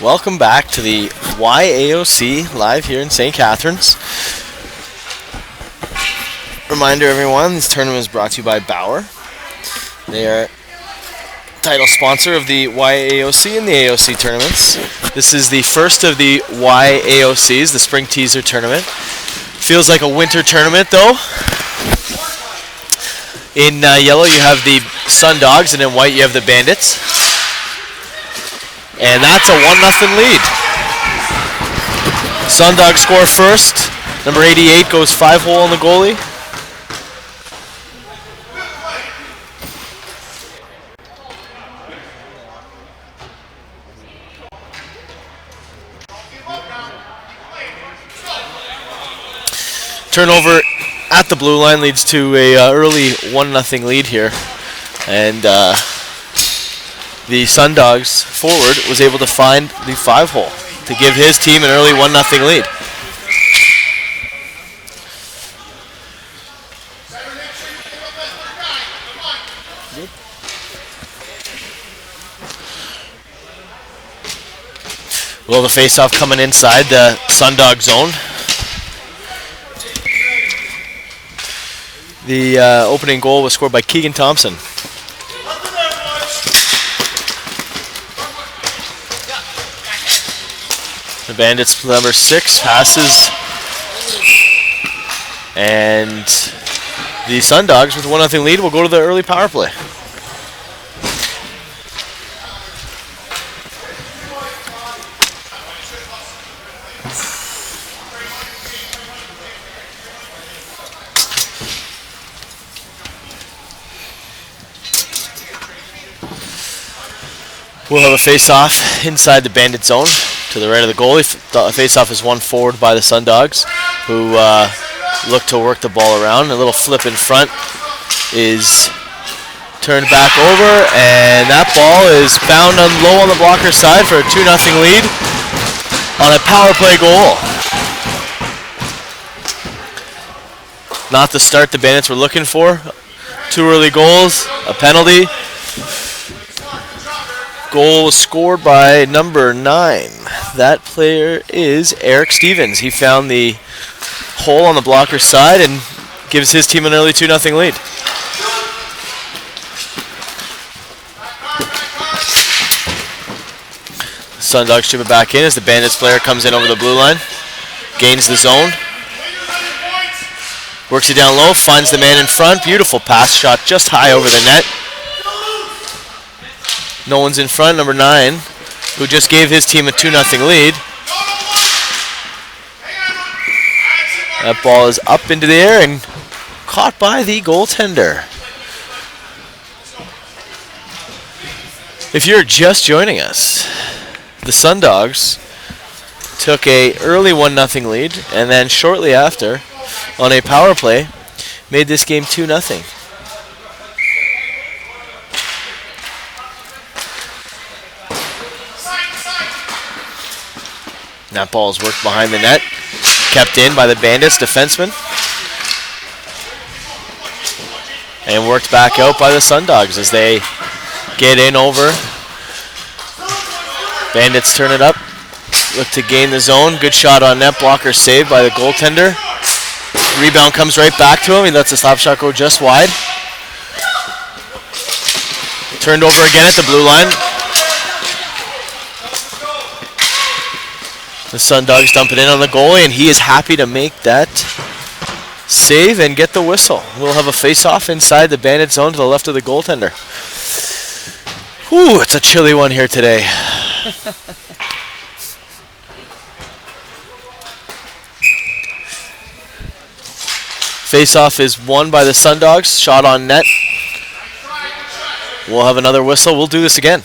Welcome back to the YAOC live here in St. Catharines. Reminder everyone, this tournament is brought to you by Bauer. They are title sponsor of the YAOC and the AOC tournaments. This is the first of the YAOCs, the Spring Teaser Tournament. Feels like a winter tournament though. In yellow you have the Sun Dogs and in white you have the Bandits. And that's a 1-0 lead. Sun Dogs score first. Number 88 goes 5-hole on the goalie. Turnover at the blue line leads to a early 1-0 lead here. And the Sun Dogs forward was able to find the 5-hole to give his team an early 1-0 lead. Well, the face-off coming inside the Sun Dog zone. The opening goal was scored by Keegan Thompson. The Bandits, number 6, passes. And the Sun Dogs, with a 1-0 lead, will go to the early power play. We'll have a face-off inside the Bandit zone to the right of the goalie. The face-off is won forward by the Sun Dogs, who look to work the ball around. A little flip in front is turned back over, and that ball is found low on the blocker side for a 2-0 lead on a power play goal. Not the start the Bandits were looking for. 2 early goals, a penalty. Goal was scored by number 9. That player is Eric Stevens. He found the hole on the blocker side and gives his team an early 2-0 lead. Sun Dogs strip it back in as the Bandits player comes in over the blue line. Gains the zone. Works it down low, finds the man in front. Beautiful pass shot just high over the net. No one's in front, number 9, who just gave his team a 2-0 lead. That ball is up into the air and caught by the goaltender. If you're just joining us, the Sun Dogs took a early 1-0 lead and then shortly after, on a power play, made this game 2-0. That ball is worked behind the net, kept in by the Bandits defenseman, and worked back out by the Sun Dogs as they get in over. Bandits turn it up, look to gain the zone. Good shot on net, blocker saved by the goaltender. Rebound comes right back to him. He lets the slap shot go just wide. Turned over again at the blue line. The Sun Dogs dump it in on the goalie, and he is happy to make that save and get the whistle. We'll have a face-off inside the Bandit zone to the left of the goaltender. Whew, it's a chilly one here today. Face-off is won by the Sun Dogs. Shot on net. We'll have another whistle. We'll do this again.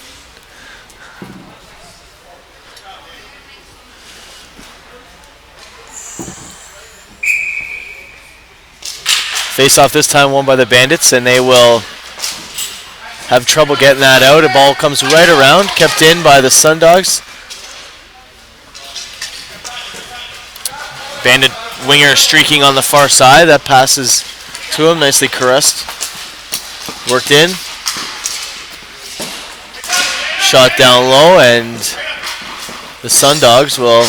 Face-off this time won by the Bandits, and they will have trouble getting that out. A ball comes right around, kept in by the Sun Dogs. Bandit winger streaking on the far side. That passes to him, nicely caressed. Worked in. Shot down low, and The Sun Dogs will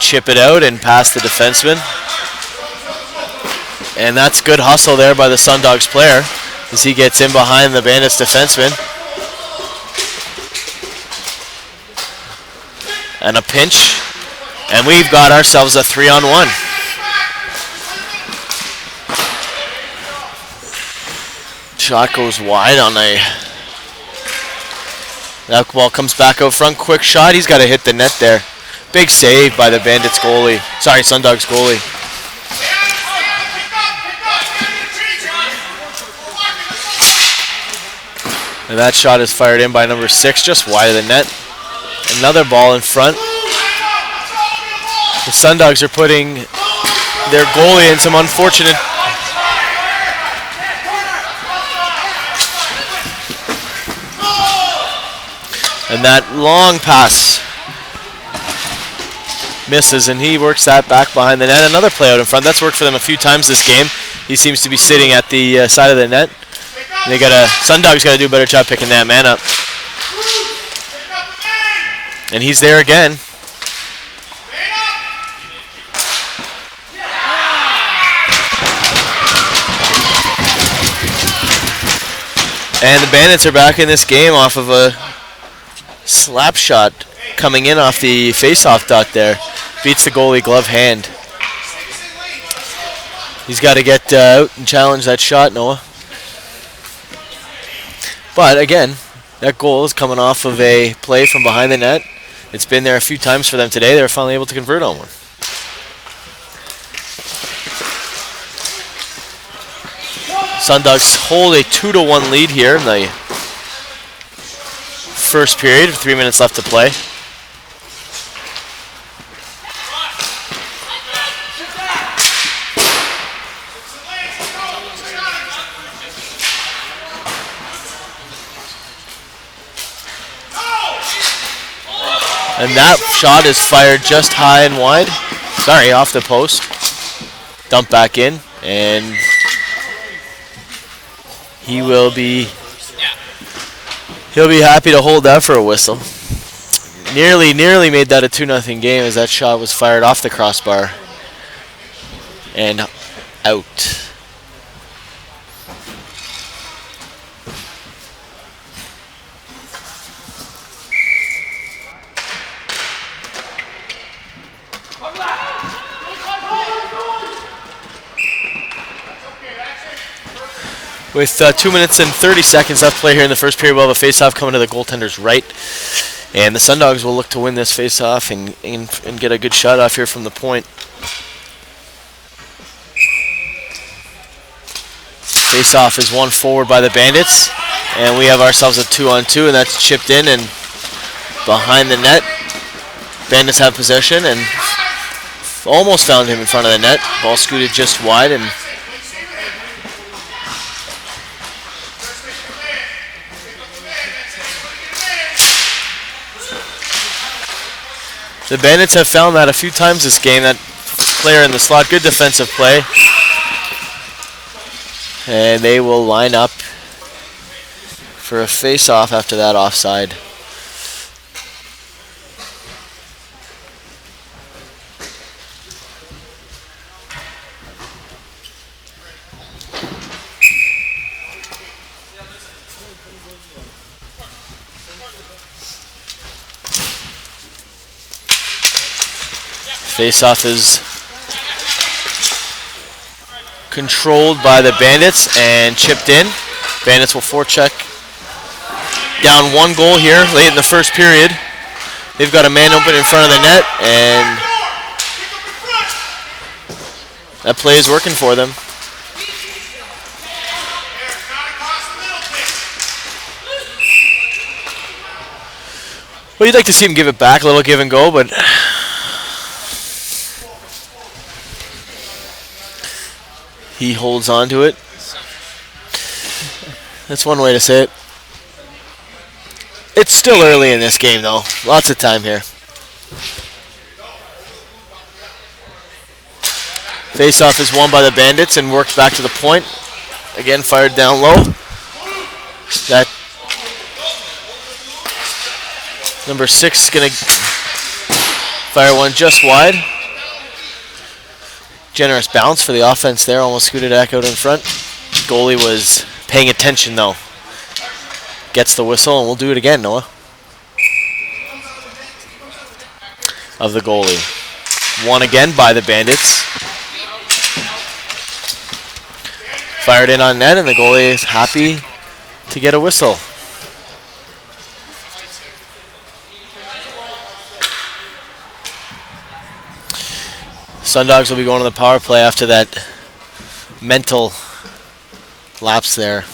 chip it out and pass the defenseman. And that's good hustle there by the Sun Dogs player as he gets in behind the Bandits defenseman. And a pinch. And we've got ourselves a 3-on-1. Shot goes wide on a... That ball comes back out front. Quick shot. He's got to hit the net there. Big save by the Bandits goalie. Sorry, Sun Dogs goalie. And that shot is fired in by number 6, just wide of the net. Another ball in front. The Sun Dogs are putting their goalie in some unfortunate... And that long pass misses, and he works that back behind the net. Another play out in front. That's worked for them a few times this game. He seems to be sitting at the side of the net. Sun Dogs got to do a better job picking that man up. And he's there again. And the Bandits are back in this game off of a slap shot coming in off the face-off dot there. Beats the goalie glove hand. He's got to get out and challenge that shot, Noah. But again, that goal is coming off of a play from behind the net. It's been there a few times for them today. They're finally able to convert on one. Sun Dogs hold a 2-1 lead here in the first period. 3 minutes left to play. And that shot is fired just high and wide. Sorry, off the post. Dump back in, and he'll be happy to hold that for a whistle. Nearly made that a 2-0 game as that shot was fired off the crossbar and out. With 2 minutes and 30 seconds left to play here in the first period, we'll have a face-off coming to the goaltender's right. And the Sun Dogs will look to win this face-off and get a good shot off here from the point. Face-off is won forward by the Bandits. And we have ourselves a 2-on-2, and that's chipped in and behind the net. Bandits have possession and almost found him in front of the net. Ball scooted just wide, and the Bandits have found that a few times this game, that player in the slot, good defensive play. And they will line up for a face-off after that offside. Face-off is controlled by the Bandits and chipped in. Bandits will forecheck. Down 1 goal here late in the first period. They've got a man open in front of the net, and that play is working for them. Well, you'd like to see him give it back, a little give and go, but he holds on to it. That's one way to say it. It's still early in this game, though. Lots of time here. Face-off is won by the Bandits and worked back to the point. Again, fired down low. That Number 6 is going to fire one just wide. Generous bounce for the offense there. Almost scooted back out in front. Goalie was paying attention though. Gets the whistle, and we'll do it again, Noah. Of the goalie. Won again by the Bandits. Fired in on net, and the goalie is happy to get a whistle. Sundogs will be going to the power play after that mental lapse there.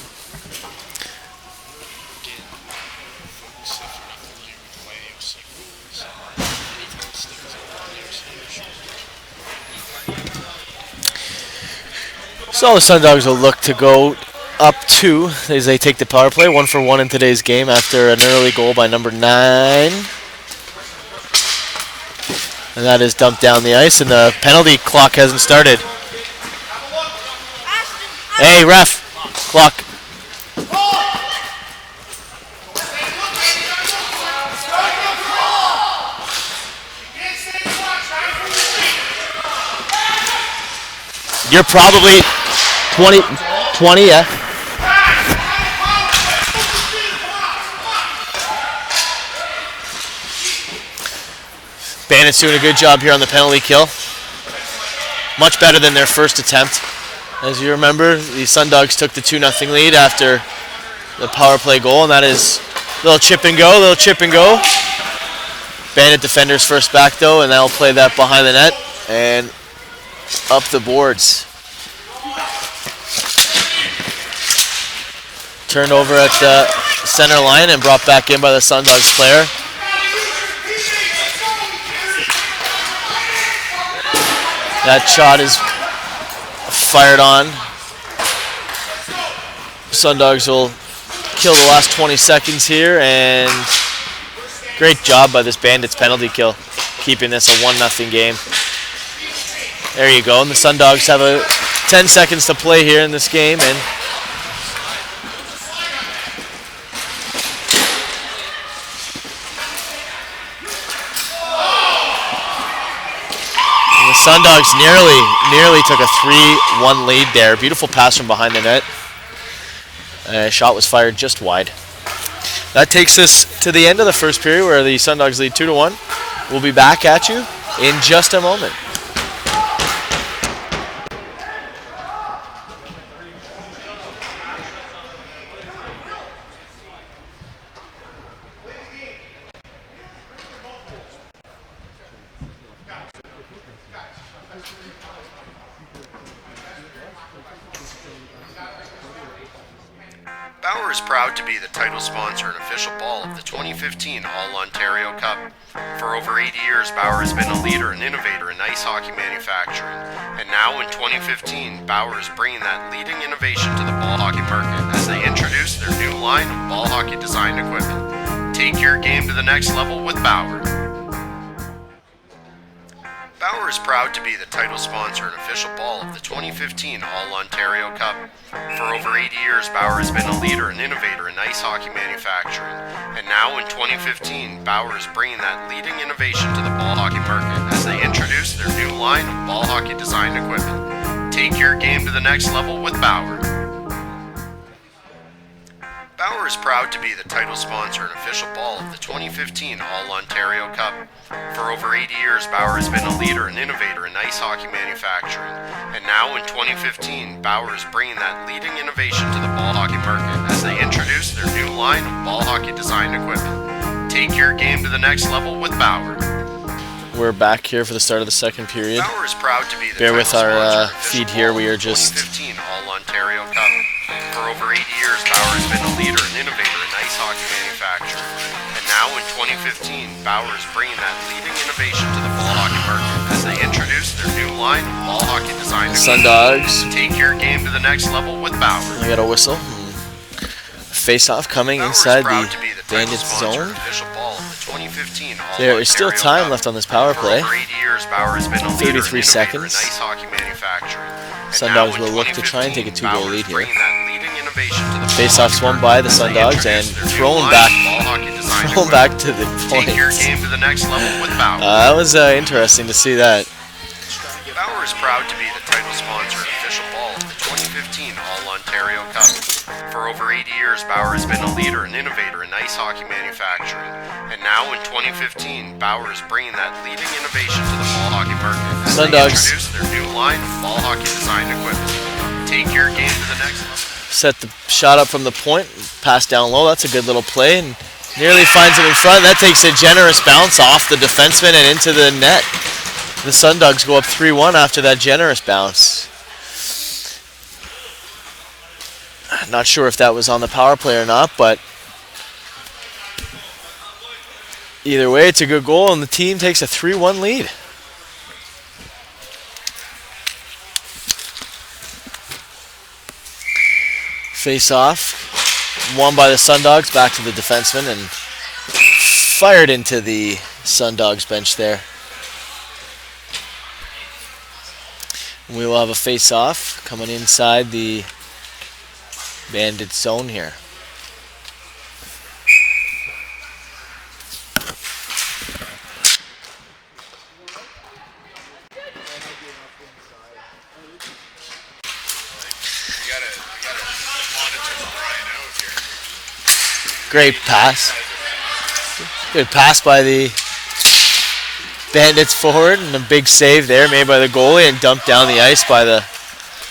So the Sundogs will look to go up 2 as they take the power play. 1-for-1 in today's game after an early goal by number 9. And that is dumped down the ice, and the penalty clock hasn't started. Hey, ref, clock. You're probably 20, yeah. Bandits doing a good job here on the penalty kill. Much better than their first attempt. As you remember, the Sundogs took the 2-0 lead after the power play goal, and that is little chip and go. Bandit defenders first back though, and they'll play that behind the net and up the boards. Turned over at the center line and brought back in by the Sundogs player. That shot is fired on. Sundogs will kill the last 20 seconds here, and great job by this Bandits penalty kill, keeping this a 1-0 game. There you go, and the Sundogs have 10 seconds to play here in this game, and the Sundogs nearly took a 3-1 lead there. Beautiful pass from behind the net. Shot was fired just wide. That takes us to the end of the first period where the Sundogs lead 2-1. We'll be back at you in just a moment. Bauer is proud to be the title sponsor and official ball of the 2015 All-Ontario Cup. For over 80 years, Bauer has been a leader and innovator in ice hockey manufacturing. And now in 2015, Bauer is bringing that leading innovation to the ball hockey market as they introduce their new line of ball hockey design equipment. Take your game to the next level with Bauer. Bauer is proud to be the title sponsor and official ball of the 2015 All-Ontario Cup. For over 80 years, Bauer has been a leader and innovator in ice hockey manufacturing. And now in 2015, Bauer is bringing that leading innovation to the ball hockey market as they introduce their new line of ball hockey design equipment. Take your game to the next level with Bauer. Bauer is proud to be the title sponsor and official ball of the 2015 All-Ontario Cup. For over 80 years, Bauer has been a leader and innovator in ice hockey manufacturing. And now in 2015, Bauer is bringing that leading innovation to the ball hockey market as they introduce their new line of ball hockey design equipment. Take your game to the next level with Bauer. We're back here for the start of the second period. Bauer is proud to be the Bear with our feed here. We are just 2015 All-Ontario Cup. For over 80 years, Bauer has been a leader and innovator in ice hockey manufacturing. And now in 2015, Bauer is bringing that leading innovation to the ball hockey market as they introduce their new line of ball hockey design. Sundogs. Take your game to the next level with Bauer. We got a whistle. Face-off coming inside the Bandits zone. There is still time left on this power play. 33 seconds. Sundogs will look to try and take a 2-goal lead here. Face-off's won by the Sundogs and thrown back design thrown back to the point. Take your game to the next level with Bauer. That was interesting to see that. Bauer is proud to be the title sponsor and official ball of the 2015 All-Ontario Cup. For over 80 years, Bauer has been a leader and innovator in ice hockey manufacturing. And now in 2015, Bauer is bringing that leading innovation to the ball hockey market as they introduce their new line of ball hockey design equipment. Take your game to the next level. Set the shot up from the point, pass down low. That's a good little play, and nearly finds it in front. That takes a generous bounce off the defenseman and into the net. The Sundogs go up 3-1 after that generous bounce. Not sure if that was on the power play or not, but either way, it's a good goal, and the team takes a 3-1 lead. Face off, won by the Sundogs, back to the defenseman, and fired into the Sundogs bench there. We will have a face-off coming inside the Bandit zone here. Great pass. Good pass by the Bandits forward, and a big save there made by the goalie and dumped down the ice by the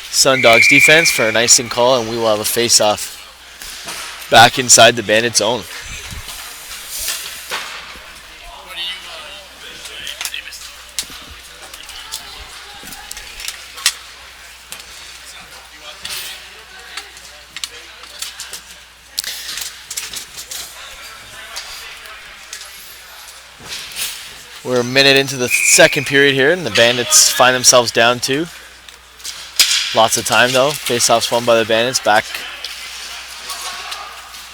Sundogs defense for an icing call, and we will have a face-off back inside the Bandit zone. We're a minute into the second period here, and the Bandits find themselves down 2. Lots of time though. Face-off's won by the Bandits. Back.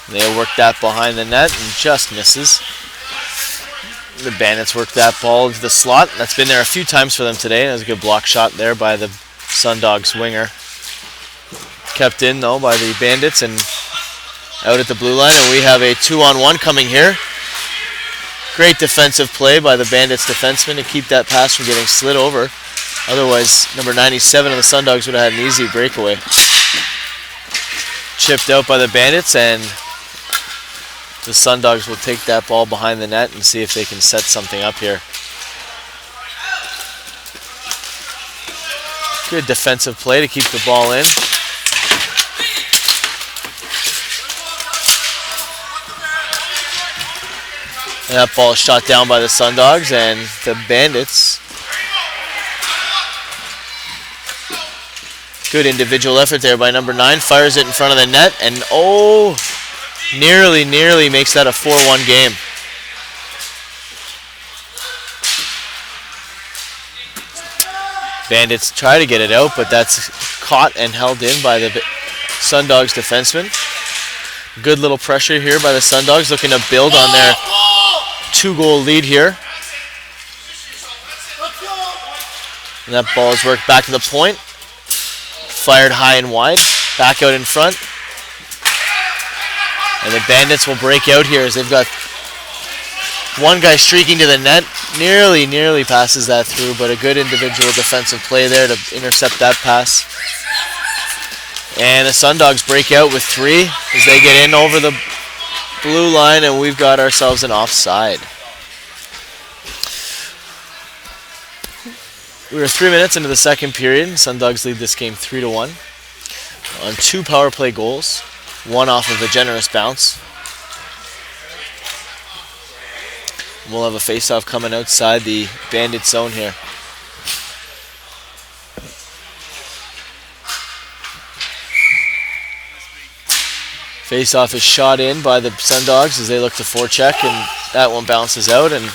They work that behind the net and just misses. The Bandits work that ball into the slot. That's been there a few times for them today. That was a good block shot there by the Sundogs winger. Kept in though by the Bandits and out at the blue line, and we have a 2-on-1 coming here. Great defensive play by the Bandits defenseman to keep that pass from getting slid over. Otherwise, number 97 of the Sundogs would have had an easy breakaway. Chipped out by the Bandits, and the Sundogs will take that ball behind the net and see if they can set something up here. Good defensive play to keep the ball in. And that ball is shot down by the Sundogs, and the Bandits. Good individual effort there by number 9. Fires it in front of the net, and nearly makes that a 4-1 game. Bandits try to get it out, but that's caught and held in by the Sundogs defenseman. Good little pressure here by the Sundogs, looking to build on their 2-goal lead here. And that ball is worked back to the point. Fired high and wide. Back out in front. And the Bandits will break out here as they've got one guy streaking to the net. Nearly passes that through, but a good individual defensive play there to intercept that pass. And the Sundogs break out with 3 as they get in over the blue line, and we've got ourselves an offside. We were 3 minutes into the second period. Sundogs lead this game 3-1 on 2 power play goals, 1 off of a generous bounce. We'll have a face-off coming outside the Bandit zone here. Face-off is shot in by the Sundogs as they look to forecheck, and that one bounces out and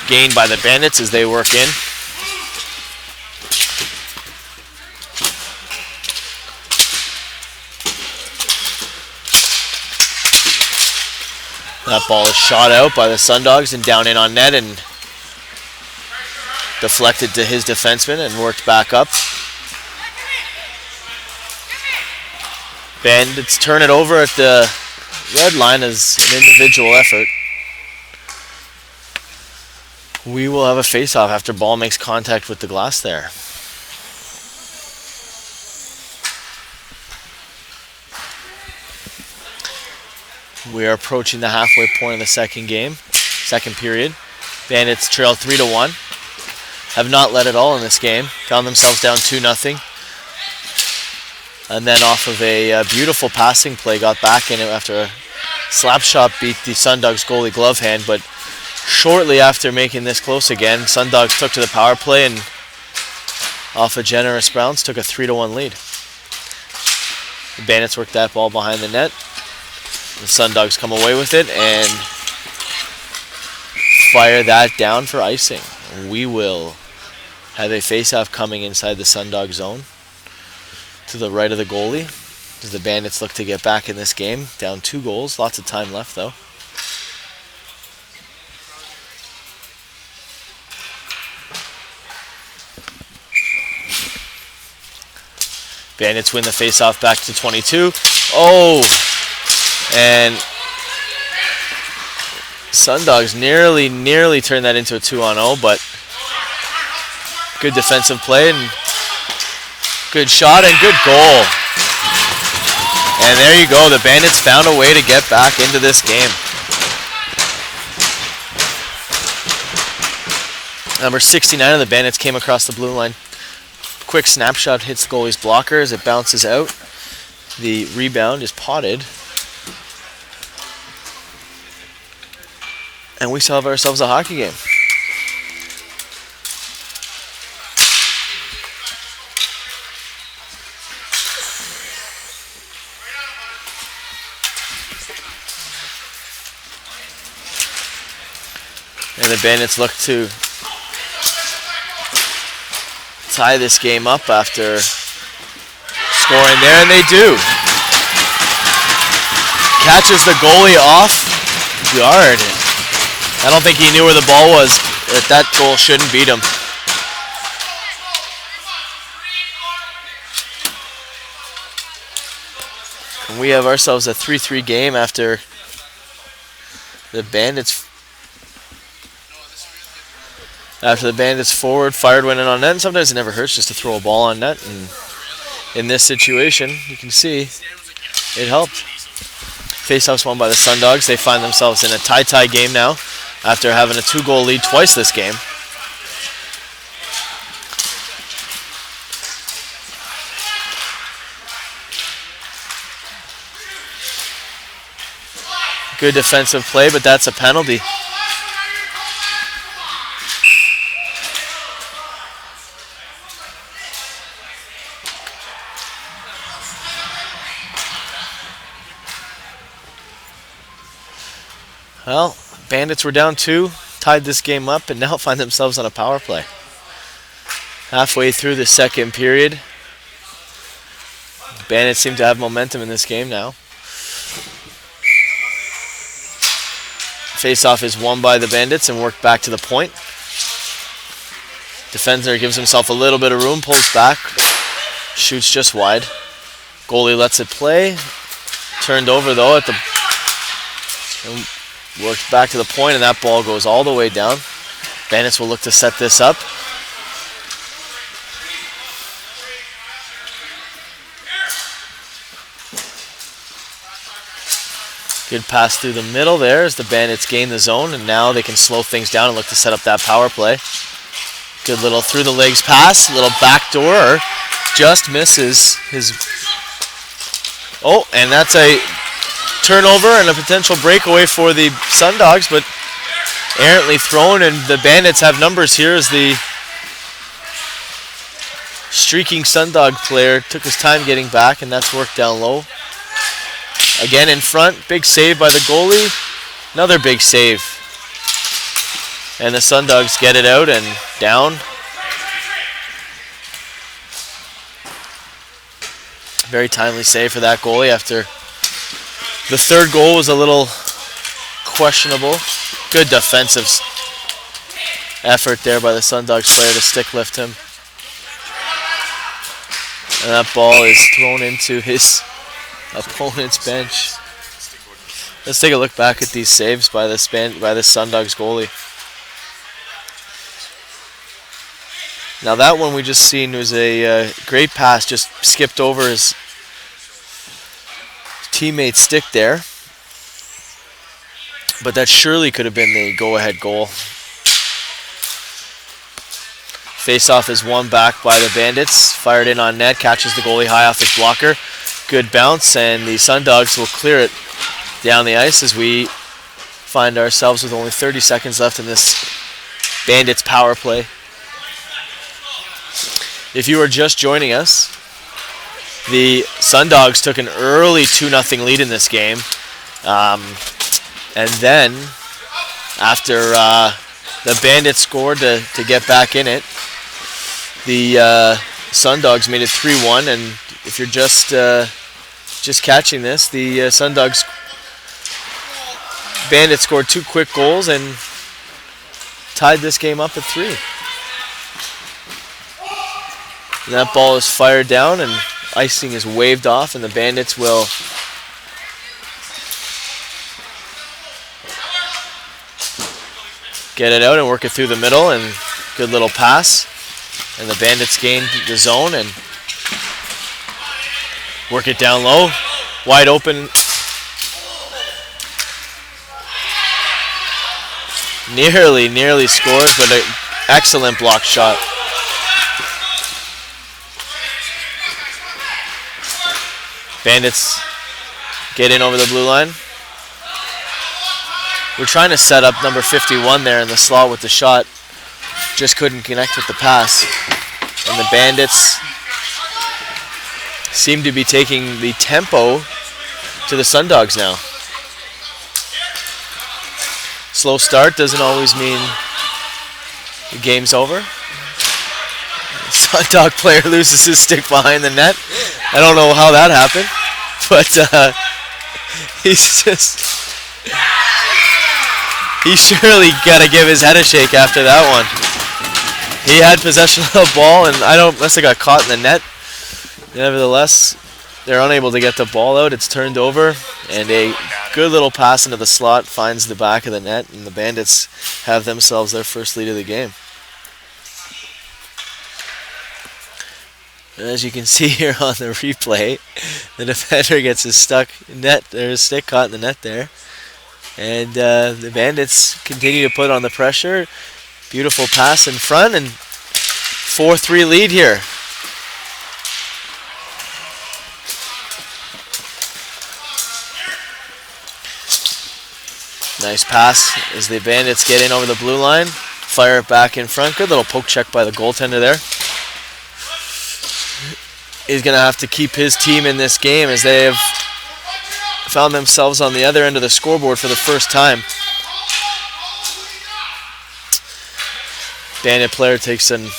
gained by the Bandits as they work in. That ball is shot out by the Sundogs and down in on net and deflected to his defenseman and worked back up. Bandits turn it over at the red line as an individual effort. We will have a face-off after ball makes contact with the glass there. We are approaching the halfway point of the second period. Bandits trail 3-1. Have not led at all in this game. Found themselves down 2-0. And then off of a beautiful passing play, got back in it after a slap shot beat the Sundogs goalie glove hand, but shortly after making this close again, Sundogs took to the power play and off a generous bounce took a 3-1 lead. The Bandits worked that ball behind the net. The Sundogs come away with it and fire that down for icing. We will have a face-off coming inside the Sundog zone to the right of the goalie as the Bandits look to get back in this game. Down 2 goals. Lots of time left, though. Bandits win the face-off back to 22. Oh! And Sundogs nearly turned that into a 2-on-0, but good defensive play and good shot and good goal. And there you go. The Bandits found a way to get back into this game. Number 69 of the Bandits came across the blue line. Quick snapshot hits the goalie's blocker as it bounces out. The rebound is potted. And we still have ourselves a hockey game. And the Bandits look to tie this game up after scoring there, and they do. Catches the goalie off guard. I don't think he knew where the ball was. That goal shouldn't beat him. And we have ourselves a 3-3 game after the Bandits forward fired when in on net. And sometimes it never hurts just to throw a ball on net. And in this situation, you can see it helped. Faceoffs won by the Sundogs. They find themselves in a tie game now after having a 2-goal lead twice this game. Good defensive play, but that's a penalty. Well, Bandits were down 2, tied this game up, and now find themselves on a power play. Halfway through the second period, Bandits seem to have momentum in this game now. Face-off is won by the Bandits and worked back to the point. Defender gives himself a little bit of room, pulls back, shoots just wide. Goalie lets it play. Turned over though at the... Worked back to the point, and that ball goes all the way down. Bandits will look to set this up. Good pass through the middle there as the Bandits gain the zone, and now they can slow things down and look to set up that power play. Good little through the legs pass, little backdoor, just misses his... Oh, and that's a turnover and a potential breakaway for the Sundogs, but errantly thrown, and the Bandits have numbers here as the streaking Sundog player took his time getting back, and that's worked down low. Again in front, big save by the goalie, another big save. And the Sundogs get it out and down. Very timely save for that goalie after the third goal was a little questionable. Good defensive effort there by the Sundogs player to stick lift him. And that ball is thrown into his opponent's bench. Let's take a look back at these saves by the Sundogs goalie. Now that one we just seen was a great pass, just skipped over his teammate's stick there. But that surely could have been the go-ahead goal. Face-off is won back by the Bandits. Fired in on net, catches the goalie high off his blocker. Good bounce, and the Sundogs will clear it down the ice as we find ourselves with only 30 seconds left in this Bandits power play. If you are just joining us, the Sundogs took an early 2-0 lead in this game. And then, after the Bandits scored to get back in it, the Sundogs made it 3-1. And if you're just catching this, the Sundogs Bandits scored 2 quick goals and tied this game up at 3. And that ball is fired down and icing is waved off, and the Bandits will get it out and work it through the middle, and good little pass. And the Bandits gain the zone and work it down low. Wide open. Nearly scored, but an excellent block shot. Bandits get in over the blue line. We're trying to set up number 51 there in the slot with the shot. Just couldn't connect with the pass. And the Bandits seem to be taking the tempo to the Sundogs now. Slow start doesn't always mean the game's over. Sundog player loses his stick behind the net. I don't know how that happened, but he's just... He surely got to give his head a shake after that one. He had possession of the ball, and must have got caught in the net. Nevertheless, they're unable to get the ball out. It's turned over, and a good little pass into the slot finds the back of the net, and the Bandits have themselves their first lead of the game. And as you can see here on the replay, the defender gets his stick caught in the net there. And the Bandits continue to put on the pressure. Beautiful pass in front, and 4-3 lead here. Nice pass as the Bandits get in over the blue line. Fire it back in front. Good little poke check by the goaltender there. He's going to have to keep his team in this game as they have found themselves on the other end of the scoreboard for the first time. Bandit player takes an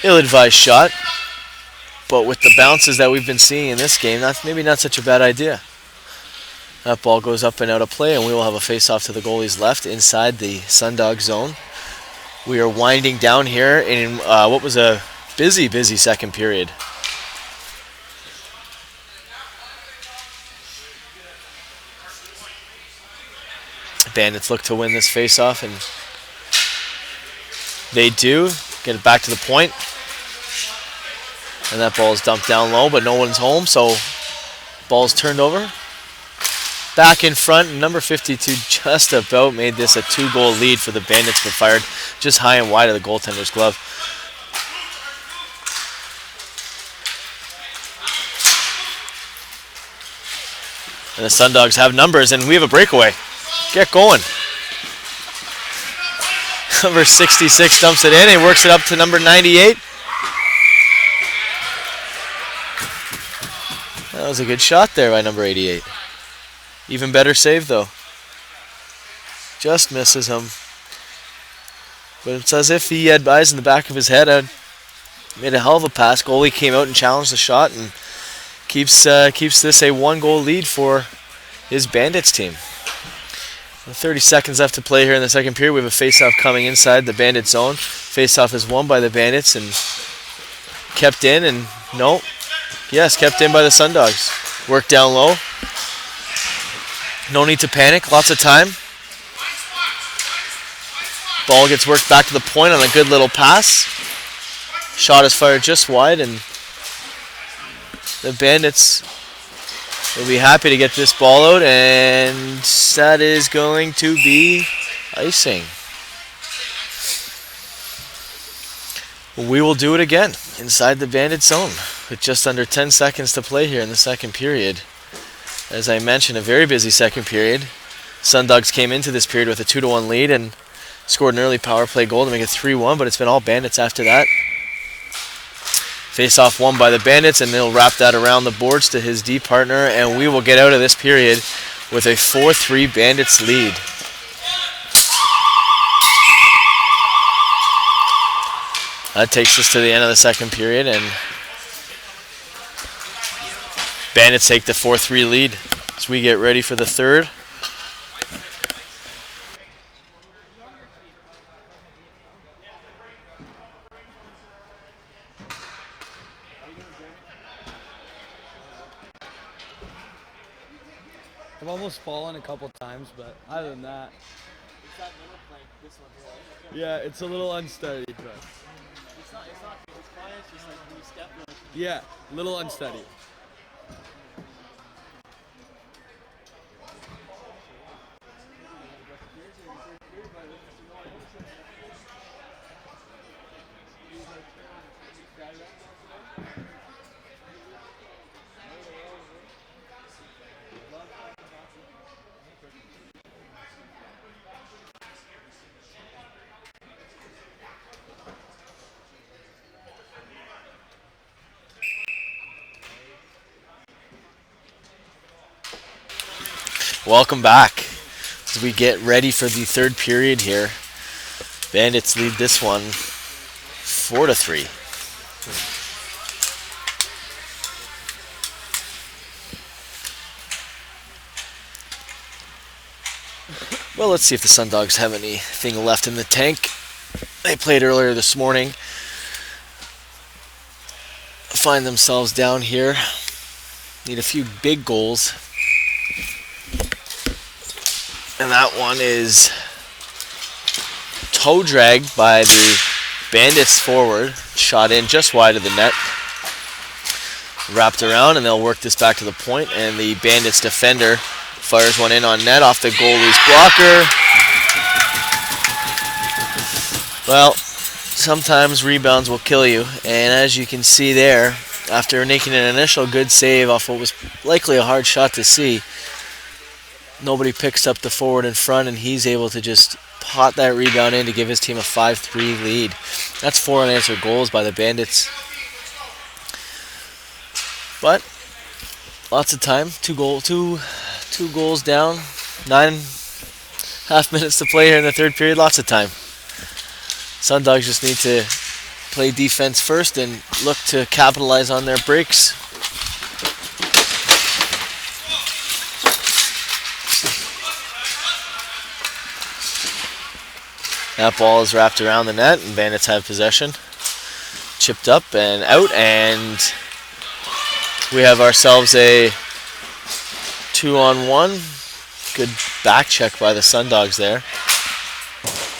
ill-advised shot, but with the bounces that we've been seeing in this game, that's maybe not such a bad idea. That ball goes up and out of play, and we will have a face-off to the goalie's left inside the Sundog zone. We are winding down here in what was a busy second period. Bandits look to win this face-off, and they do. Get it back to the point. And that ball is dumped down low, but no one's home, so ball's turned over. Back in front, number 52 just about made this a 2-goal lead for the Bandits, but fired just high and wide of the goaltender's glove. And the Sundogs have numbers, and we have a breakaway. Get going. Number 66 dumps it in and works it up to number 98. That was a good shot there by number 88. Even better save, though. Just misses him. But it's as if he had eyes in the back of his head. Made a hell of a pass. Goalie came out and challenged the shot and keeps this a 1-goal lead for his Bandits team. 30 seconds left to play here in the second period. We have a face-off coming inside the Bandit zone. Face-off is won by the Bandits and kept in, and no. Yes, kept in by the Sundogs. Work down low. No need to panic. Lots of time. Ball gets worked back to the point on a good little pass. shot is fired just wide, and the Bandits will be happy to get this ball out, and that is going to be icing. We will do it again inside the Bandit zone with just under 10 seconds to play here in the second period. As I mentioned, a very busy second period. Sundogs came into this period with a 2-1 lead and scored an early power play goal to make it 3-1, but it's been all Bandits after that. Face-off won by the Bandits, and they'll wrap that around the boards to his D partner, and we will get out of this period with a 4-3 Bandits lead. That takes us to the end of the second period, and Bandits take the 4-3 lead as we get ready for the third. I've almost fallen a couple times, but other than that, yeah, it's a little unsteady. But it's fine. It's just like when you step, yeah, a little unsteady. Welcome back as we get ready for the third period here. Bandits lead this one 4-3. Well, let's see if the Sundogs have anything left in the tank. They played earlier this morning. Find themselves down here. Need a few big goals. And that one is toe dragged by the Bandits forward. Shot in just wide of the net. Wrapped around, and they'll work this back to the point. And the Bandits defender fires one in on net off the goalie's blocker. Well, sometimes rebounds will kill you. And as you can see there, after making an initial good save off what was likely a hard shot to see, nobody picks up the forward in front, and he's able to just pot that rebound in to give his team a 5-3 lead. That's 4 unanswered goals by the Bandits. But lots of time. Two goals down. 9.5 minutes to play here in the third period. Lots of time. Sundogs just need to play defense first and look to capitalize on their breaks. That ball is wrapped around the net, and Bandits have possession. Chipped up and out, and we have ourselves a 2-on-1. Good back check by the Sundogs there.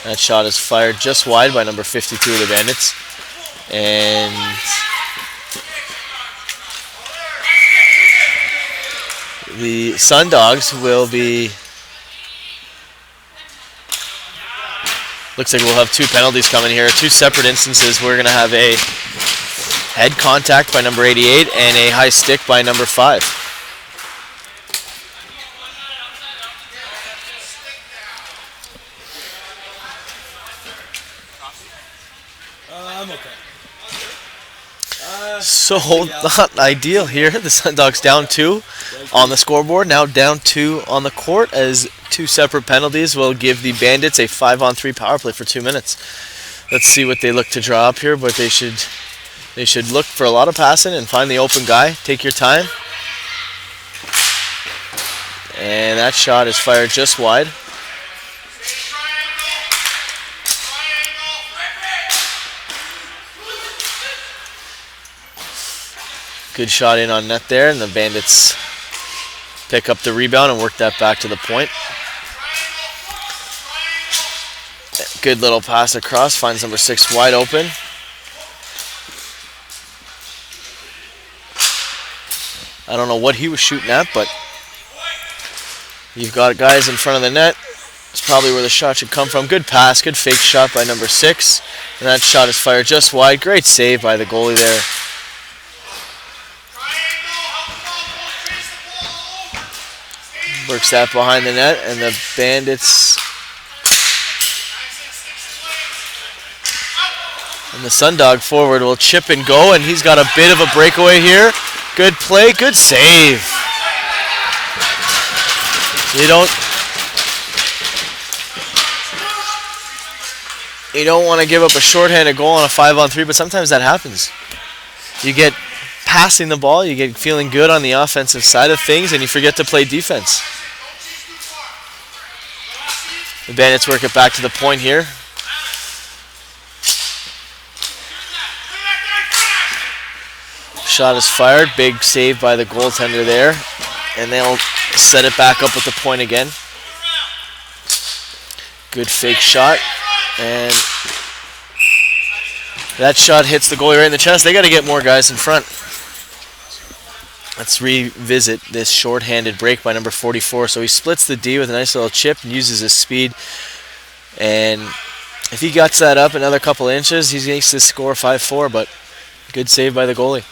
That shot is fired just wide by number 52 of the Bandits. And the Sundogs will be... Looks like we'll have 2 penalties coming here. 2 separate instances. We're going to have a head contact by number 88 and a high stick by number 5. I'm okay. So not ideal here. The Sundogs down 2 on the scoreboard. Now down 2 on the court, as 2 separate penalties will give the Bandits a 5-on-3 power play for 2 minutes. Let's see what they look to draw up here, but they should look for a lot of passing and find the open guy. Take your time. And that shot is fired just wide. Good shot in on net there, and the Bandits pick up the rebound and work that back to the point. Good little pass across, finds number 6 wide open. I don't know what he was shooting at, but you've got guys in front of the net. It's probably where the shot should come from. Good pass, good fake shot by number 6. And that shot is fired just wide. Great save by the goalie there. Works that behind the net, and the Bandits and the Sundog forward will chip and go, and he's got a bit of a breakaway here. Good play, good save. You don't want to give up a shorthanded goal on a 5-on-3, but sometimes that happens. You get passing the ball, you get feeling good on the offensive side of things, and you forget to play defense. The Bandits work it back to the point here. Shot is fired. Big save by the goaltender there. And they'll set it back up at the point again. Good fake shot. And that shot hits the goalie right in the chest. They got to get more guys in front. Let's revisit this shorthanded break by number 44. So he splits the D with a nice little chip and uses his speed. And if he guts that up another couple inches, he makes this score 5-4, but good save by the goalie.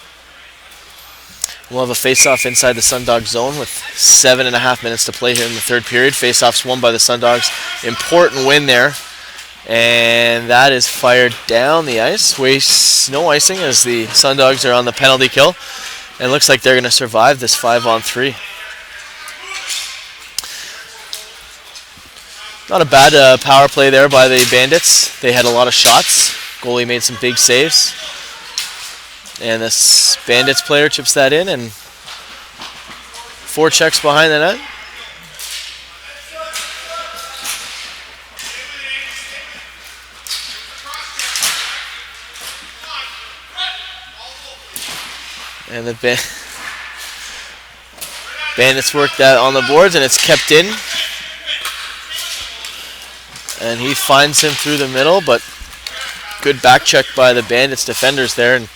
We'll have a face-off inside the Sundog zone with 7.5 minutes to play here in the third period. Face-off's won by the Sundogs. Important win there. And that is fired down the ice. No icing as the Sundogs are on the penalty kill. And it looks like they're going to survive this 5-on-3. Not a bad power play there by the Bandits. They had a lot of shots. Goalie made some big saves. And this Bandits player chips that in and 4 checks behind the net. And the Bandits work that on the boards, and it's kept in. And he finds him through the middle, but good back check by the Bandits defenders there. And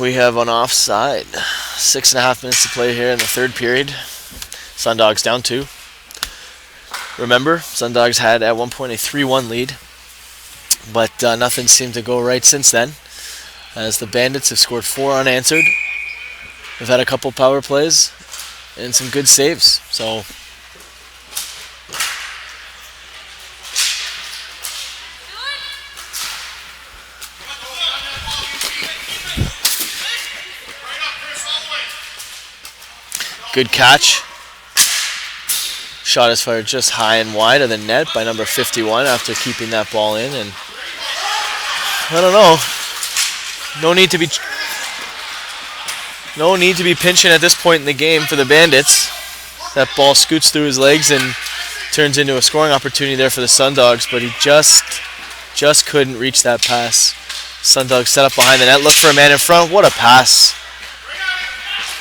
we have an offside. 6.5 minutes to play here in the third period. Sundogs down 2. Remember, Sundogs had at one point a 3-1 lead, but nothing seemed to go right since then, as the Bandits have scored 4 unanswered. They've had a couple power plays and some good saves. So good catch. Shot is fired just high and wide of the net by number 51 after keeping that ball in. And I don't know. No need to be pinching at this point in the game for the Bandits. That ball scoots through his legs and turns into a scoring opportunity there for the Sundogs, but he just couldn't reach that pass. Sundogs set up behind the net, look for a man in front. What a pass.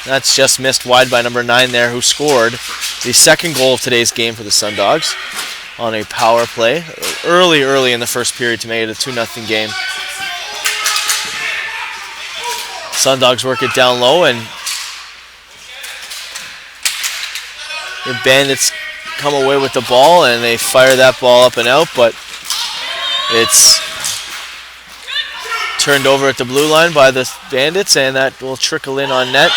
That's just missed wide by number 9 there, who scored the second goal of today's game for the Sundogs on a power play early in the first period to make it a 2-0 game. Sundogs work it down low, and the Bandits come away with the ball, and they fire that ball up and out, but it's turned over at the blue line by the Bandits, and that will trickle in on net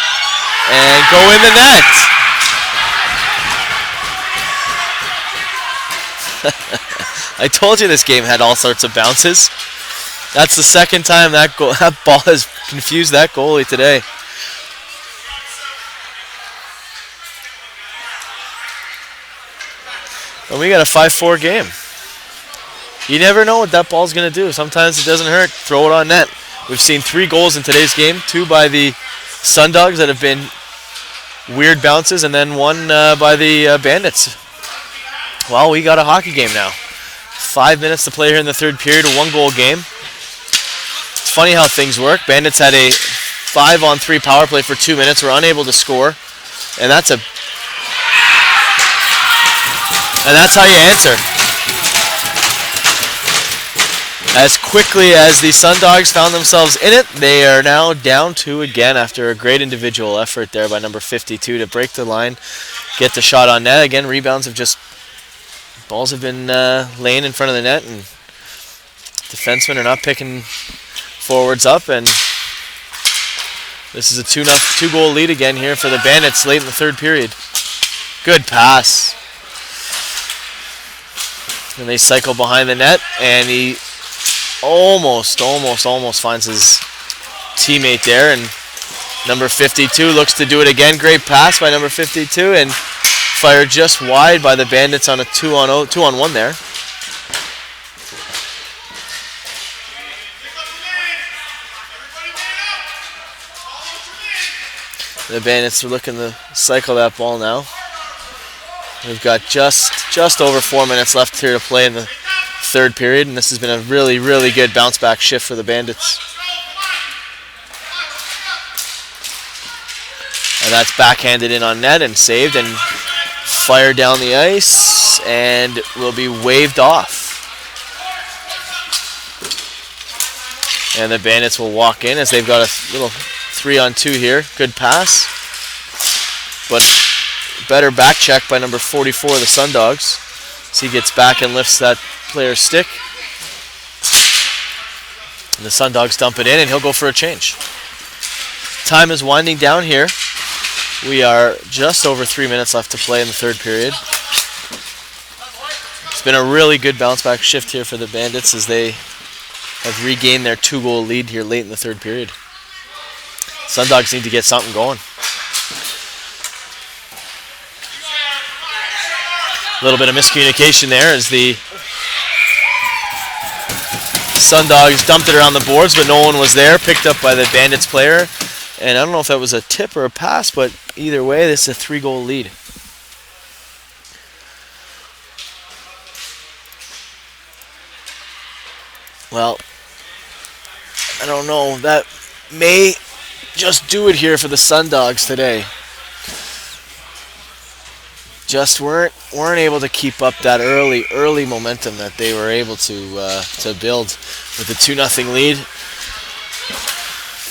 and go in the net. I told you this game had all sorts of bounces. That's the second time that ball has confused that goalie today. And we got a 5-4 game. You never know what that ball's going to do. Sometimes it doesn't hurt. Throw it on net. We've seen 3 goals in today's game, 2 by the Sundogs that have been weird bounces, and then 1 by the Bandits. Well, we got a hockey game now. 5 minutes to play here in the third period, a 1-goal game. It's funny how things work. Bandits had a 5-on-3 power play for 2 minutes, were unable to score, and that's how you answer. As quickly as the Sundogs found themselves in it, they are now down 2 again after a great individual effort there by number 52 to break the line, get the shot on net. Again, rebounds have just, balls have been laying in front of the net, and defensemen are not picking forwards up, and this is a 2-goal lead again here for the Bandits late in the third period. Good pass. And they cycle behind the net, and he almost finds his teammate there, and number 52 looks to do it again. Great pass by number 52, and fired just wide by the Bandits on a 2-on-1 there. The Bandits are looking to cycle that ball now. We've got just over 4 minutes left here to play in the third period, and this has been a really, really good bounce back shift for the Bandits. And that's backhanded in on net and saved and fired down the ice and will be waved off. And the Bandits will walk in as they've got a little 3-on-2 here. Good pass, but better back check by number 44 of the Sundogs. So he gets back and lifts that player's stick. And the Sundogs dump it in, and he'll go for a change. Time is winding down here. We are just over 3 minutes left to play in the third period. It's been a really good bounce back shift here for the Bandits as they have regained their 2-goal lead here late in the third period. Sundogs need to get something going. A little bit of miscommunication there as the Sundogs dumped it around the boards, but no one was there. Picked up by the Bandits player. And I don't know if that was a tip or a pass, but either way, this is a 3-goal lead. Well, I don't know. That may just do it here for the Sundogs today. Just weren't able to keep up that early momentum that they were able to build with a 2-0 lead.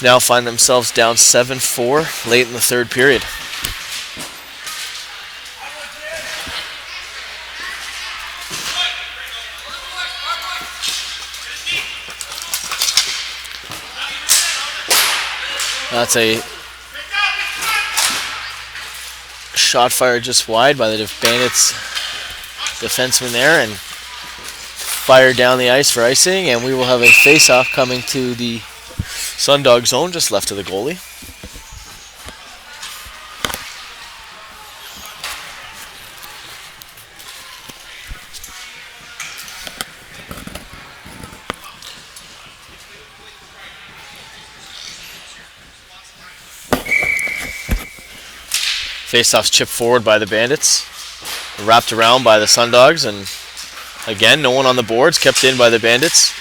Now find themselves down 7-4 late in the third period. That's a shot fired just wide by the Bandits defenseman there and fired down the ice for icing, and we will have a face-off coming to the Sundog zone just left of the goalie. Face-off's chipped forward by the Bandits, wrapped around by the Sundogs, and again, no one on the boards, kept in by the Bandits.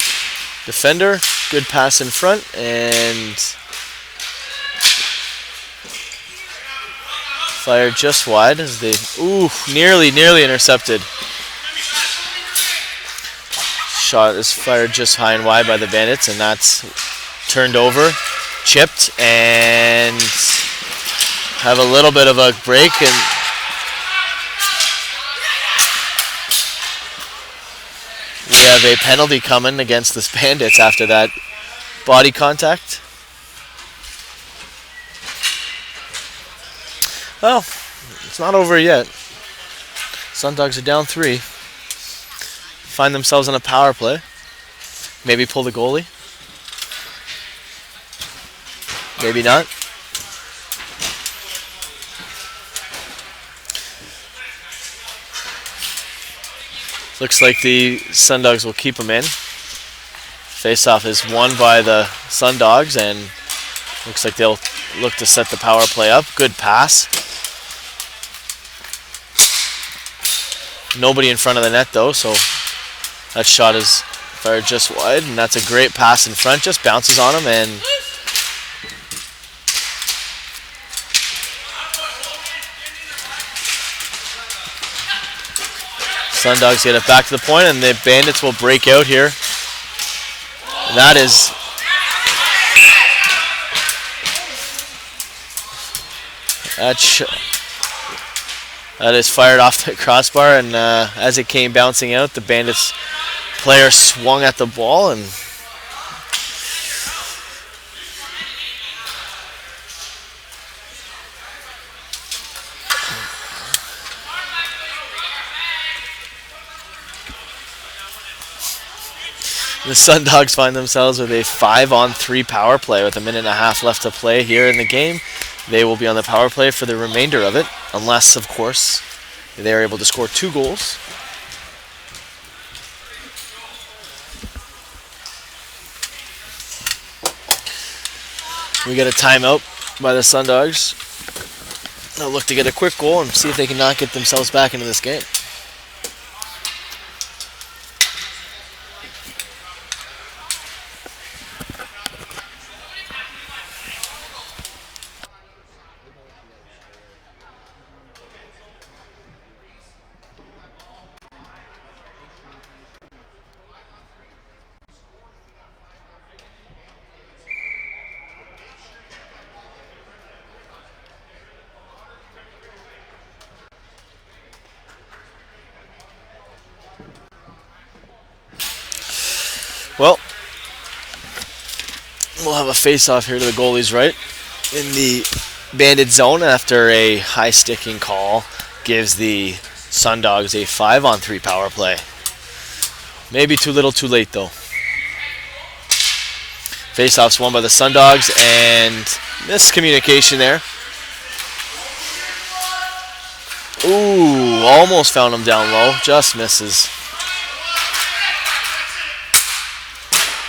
Defender, good pass in front, and fired just wide as they, nearly intercepted. Shot is fired just high and wide by the Bandits, and that's turned over, chipped, and have a little bit of a break, and we have a penalty coming against the Bandits after that body contact. Well, it's not over yet. Sundogs are down 3. Find themselves on a power play. Maybe pull the goalie. Maybe not. Looks like the Sundogs will keep them in. Face-off is won by the Sundogs, and looks like they'll look to set the power play up. Good pass. Nobody in front of the net though, so that shot is fired just wide, and that's a great pass in front. Just bounces on him, and Sundogs get it back to the point, and the Bandits will break out here That is that is fired off the crossbar, and as it came bouncing out, the Bandits player swung at the ball, and the Sundogs find themselves with a 5-on-3 power play with a minute and a half left to play here in the game. They will be on the power play for the remainder of it, unless, of course, they are able to score 2 goals. We get a timeout by the Sundogs. They'll look to get a quick goal and see if they can not get themselves back into this game. Well, we'll have a face-off here to the goalie's right in the Bandit zone after a high sticking call gives the Sundogs a 5-on-3 power play. Maybe too little too late though. Face-off's won by the Sundogs, and miscommunication there. Ooh, almost found him down low, just misses.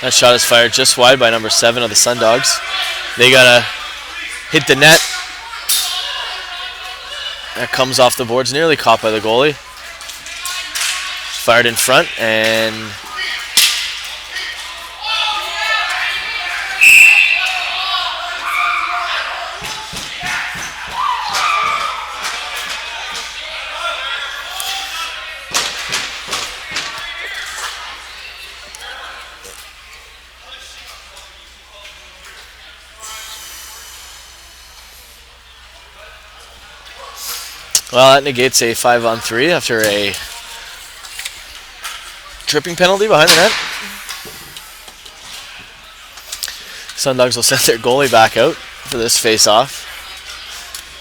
That shot is fired just wide by number 7 of the Sundogs. They gotta hit the net. That comes off the boards, nearly caught by the goalie. Fired in front, and well, that negates a 5-on-3 after a tripping penalty behind the net. Sundogs will send their goalie back out for this face-off.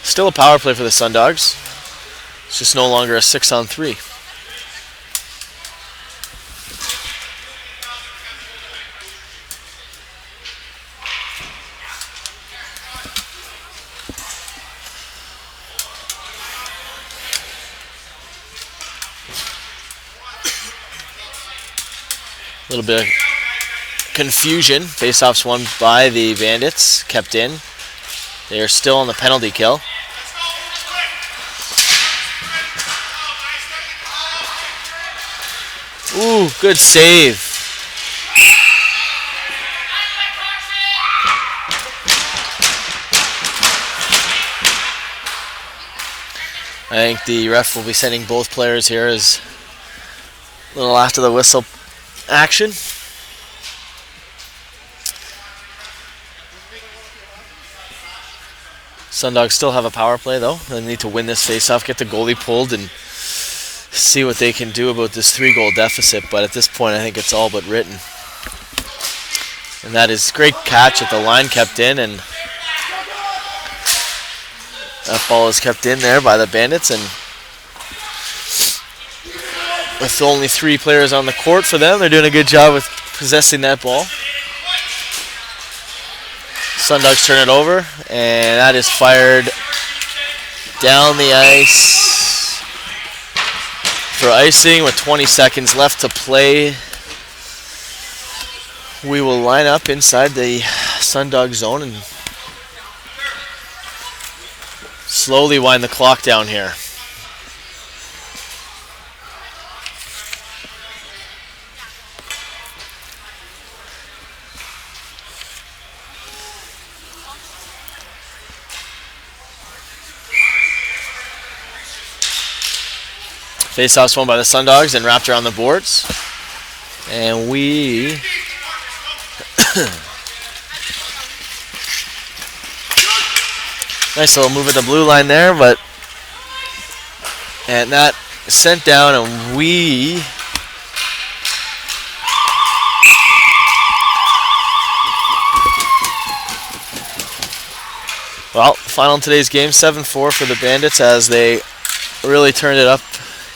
Still a power play for the Sundogs. It's just no longer a 6-on-3. A little bit of confusion. Face-offs won by the Bandits, kept in. They are still on the penalty kill. Ooh, good save. I think the ref will be sending both players here as a little after the whistle action. Sundogs still have a power play though. They need to win this face-off, get the goalie pulled, and see what they can do about this 3-goal deficit. But at this point, I think it's all but written. And that is great catch at the line, kept in, and that ball is kept in there by the Bandits. And with only 3 players on the court for them, they're doing a good job with possessing that ball. Sundogs turn it over, and that is fired down the ice for icing with 20 seconds left to play. We will line up inside the Sundog zone and slowly wind the clock down here. Face-offs won by the Sundogs and wrapped around the boards. And we Nice little move at the blue line there, and that sent down, and we well, final in today's game, 7-4 for the Bandits as they really turned it up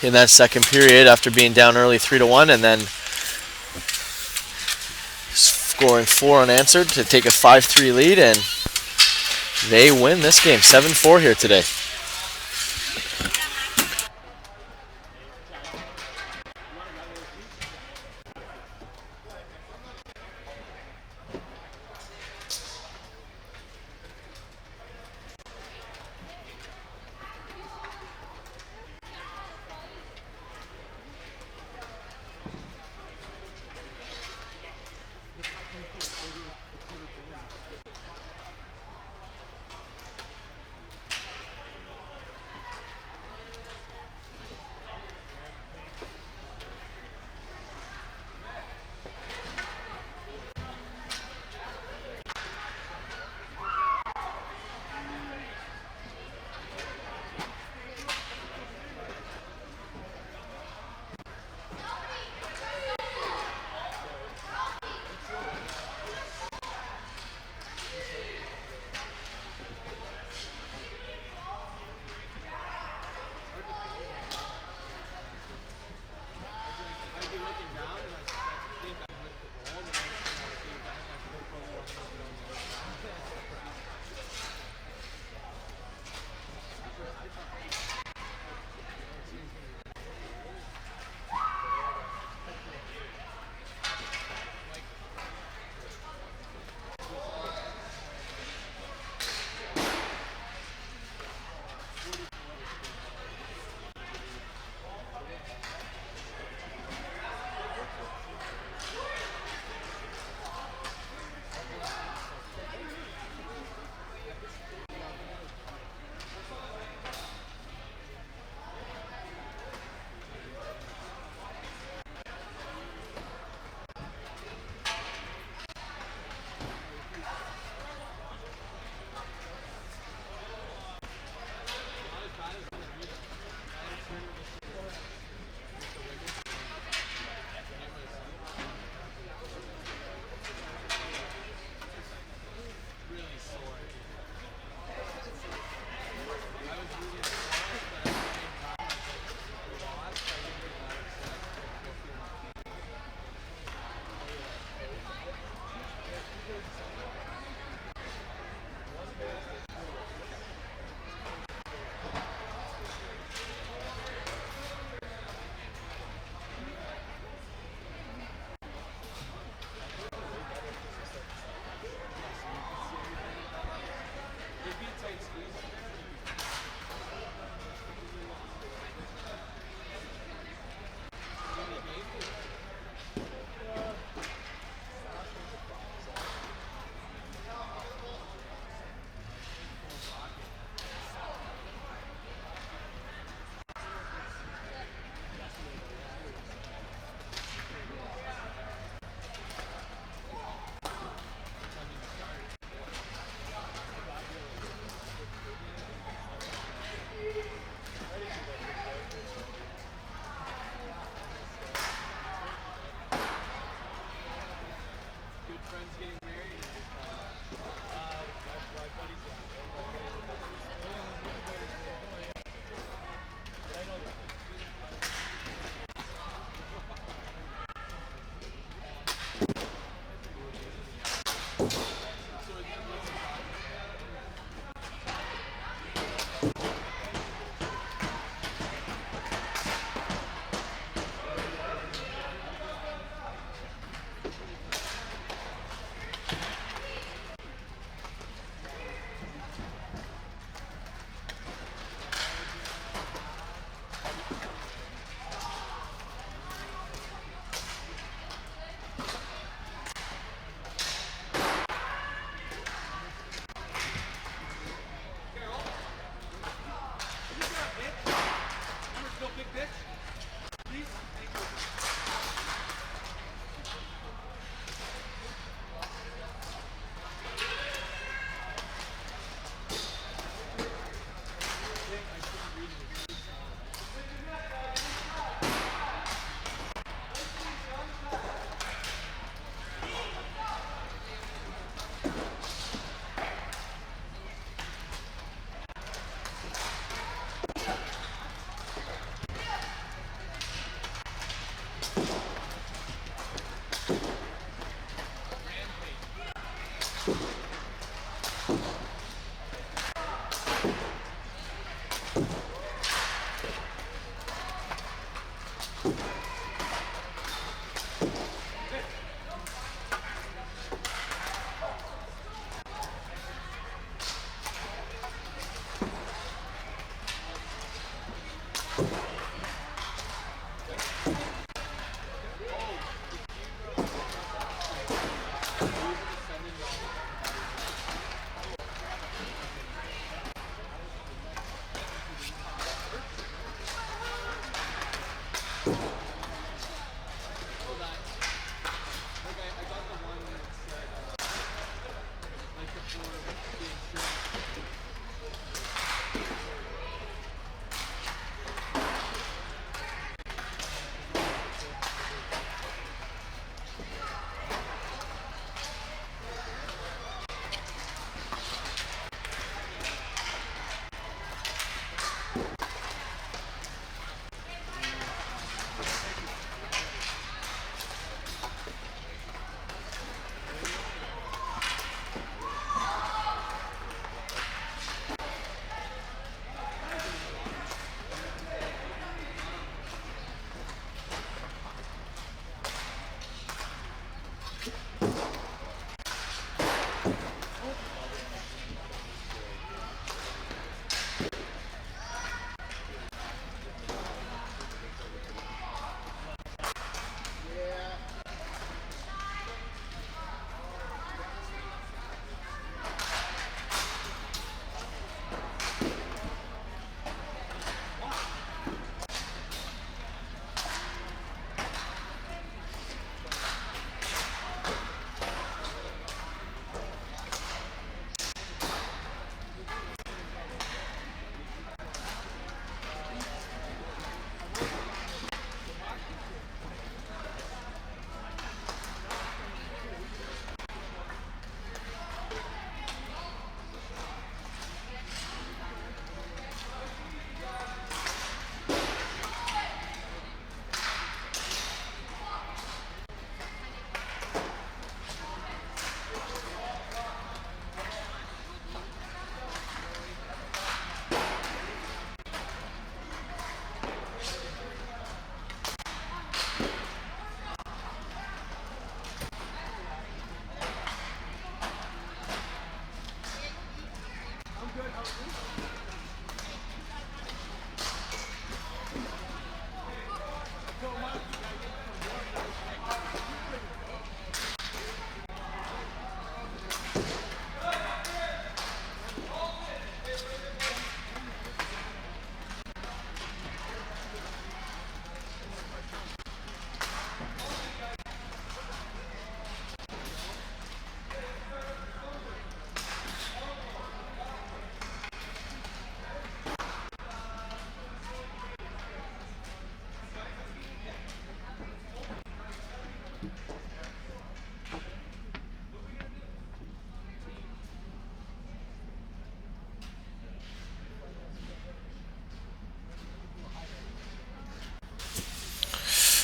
in that second period after being down early 3-1, and then scoring 4 unanswered to take a 5-3 lead, and they win this game 7-4 here today.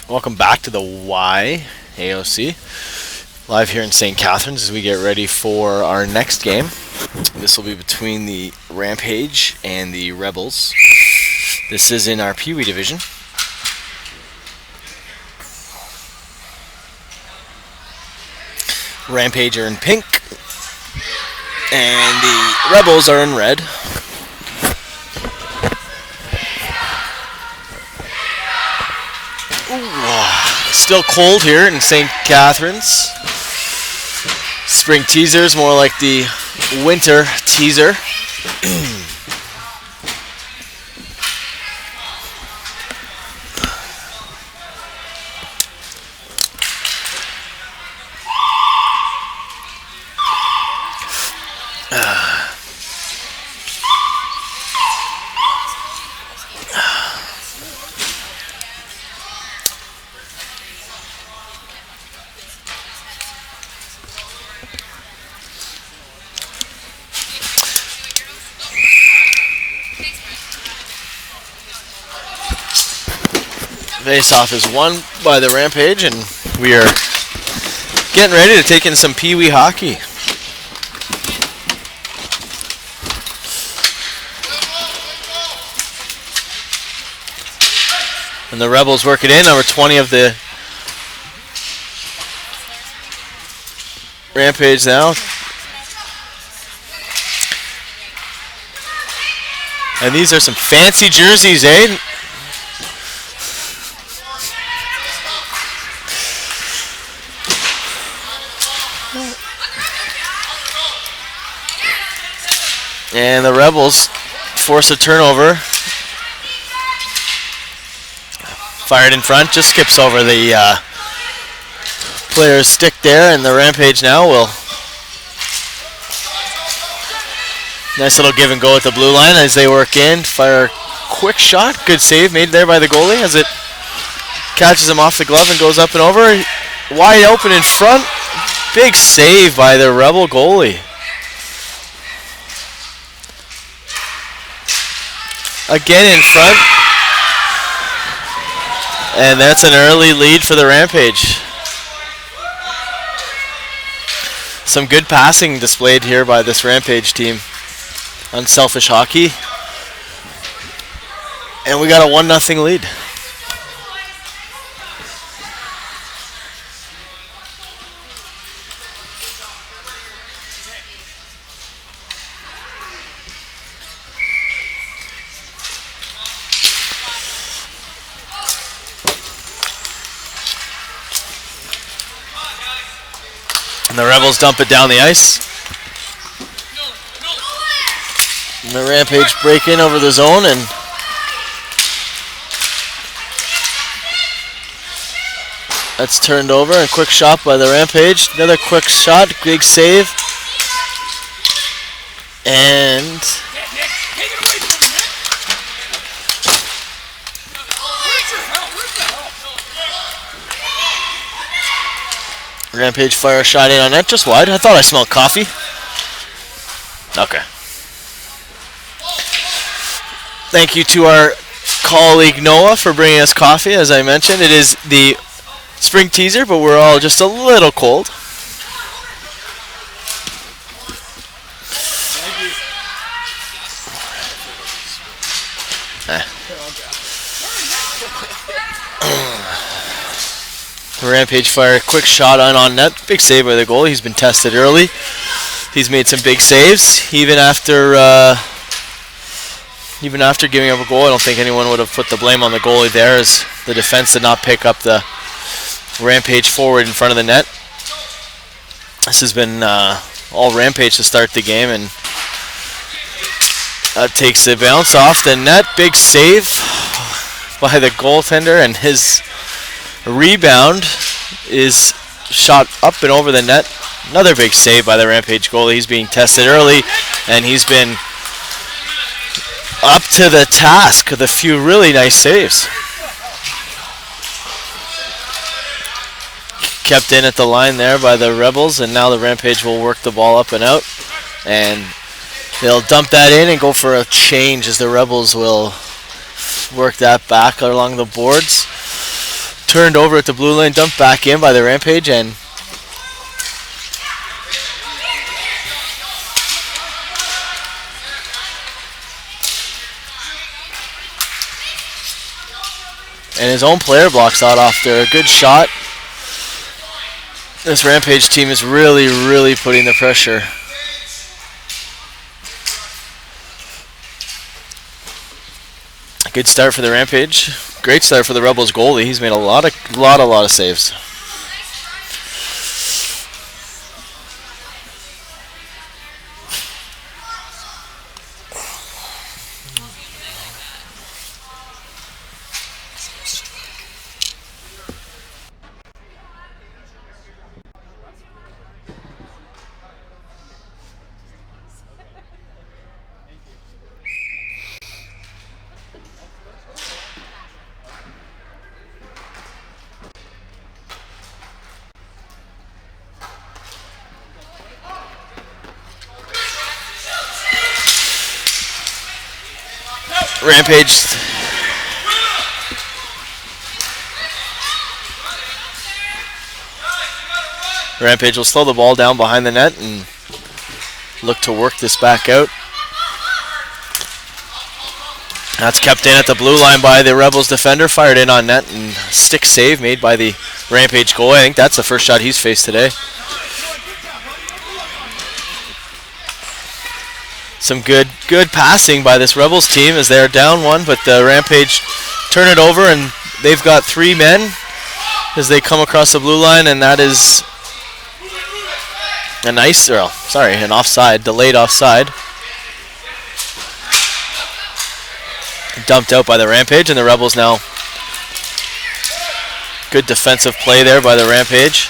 Welcome back to the YAOC, live here in St. Catharines as we get ready for our next game. This will be between the Rampage and the Rebels. This is in our Pee Wee division. Rampage are in pink, and the Rebels are in red. Still cold here in St. Catharines. Spring teasers, more like the winter teaser. Face-off is won by the Rampage, and we are getting ready to take in some Pee Wee hockey. And the Rebels work it in, number 20 of the Rampage now. And these are some fancy jerseys, eh? And the Rebels force a turnover. Fired in front, just skips over the player's stick there, and the Rampage now will. Nice little give and go at the blue line as they work in. Fire a quick shot. Good save made there by the goalie as it catches him off the glove and goes up and over. Wide open in front. Big save by the Rebel goalie. Again in front. And that's an early lead for the Rampage. Some good passing displayed here by this Rampage team. Unselfish hockey. And we got a 1-0 lead. And the Rebels dump it down the ice. And the Rampage break in over the zone, and that's turned over. A quick shot by the Rampage. Another quick shot, big save. And Rampage fire a shot in on net, just wide. I thought I smelled coffee. Okay. Thank you to our colleague Noah for bringing us coffee. As I mentioned, it is the spring teaser, but we're all just a little cold. Rampage fire a quick shot on net. Big save by the goalie. He's been tested early. He's made some big saves. Even after giving up a goal, I don't think anyone would have put the blame on the goalie there, as the defense did not pick up the Rampage forward in front of the net. This has been all Rampage to start the game, and that takes the bounce off the net. Big save by the goaltender, and his rebound is shot up and over the net. Another big save by the Rampage goalie. He's being tested early, and he's been up to the task with a few really nice saves. Kept in at the line there by the Rebels, and now the Rampage will work the ball up and out, and they'll dump that in and go for a change as the Rebels will work that back along the boards. Turned over at the blue line, dumped back in by the Rampage, and his own player blocks that off there. A good shot. This Rampage team is really, really putting the pressure. Good start for the Rampage. Great start for the Rebels goalie. He's made a lot of saves. Rampage will slow the ball down behind the net and look to work this back out. That's kept in at the blue line by the Rebels defender, fired in on net, and stick save made by the Rampage goalie. I think that's the first shot he's faced today. Some good passing by this Rebels team as they're down one, but the Rampage turn it over, and they've got 3 men as they come across the blue line, and that is an offside, delayed offside. Dumped out by the Rampage, and the Rebels now. Good defensive play there by the Rampage,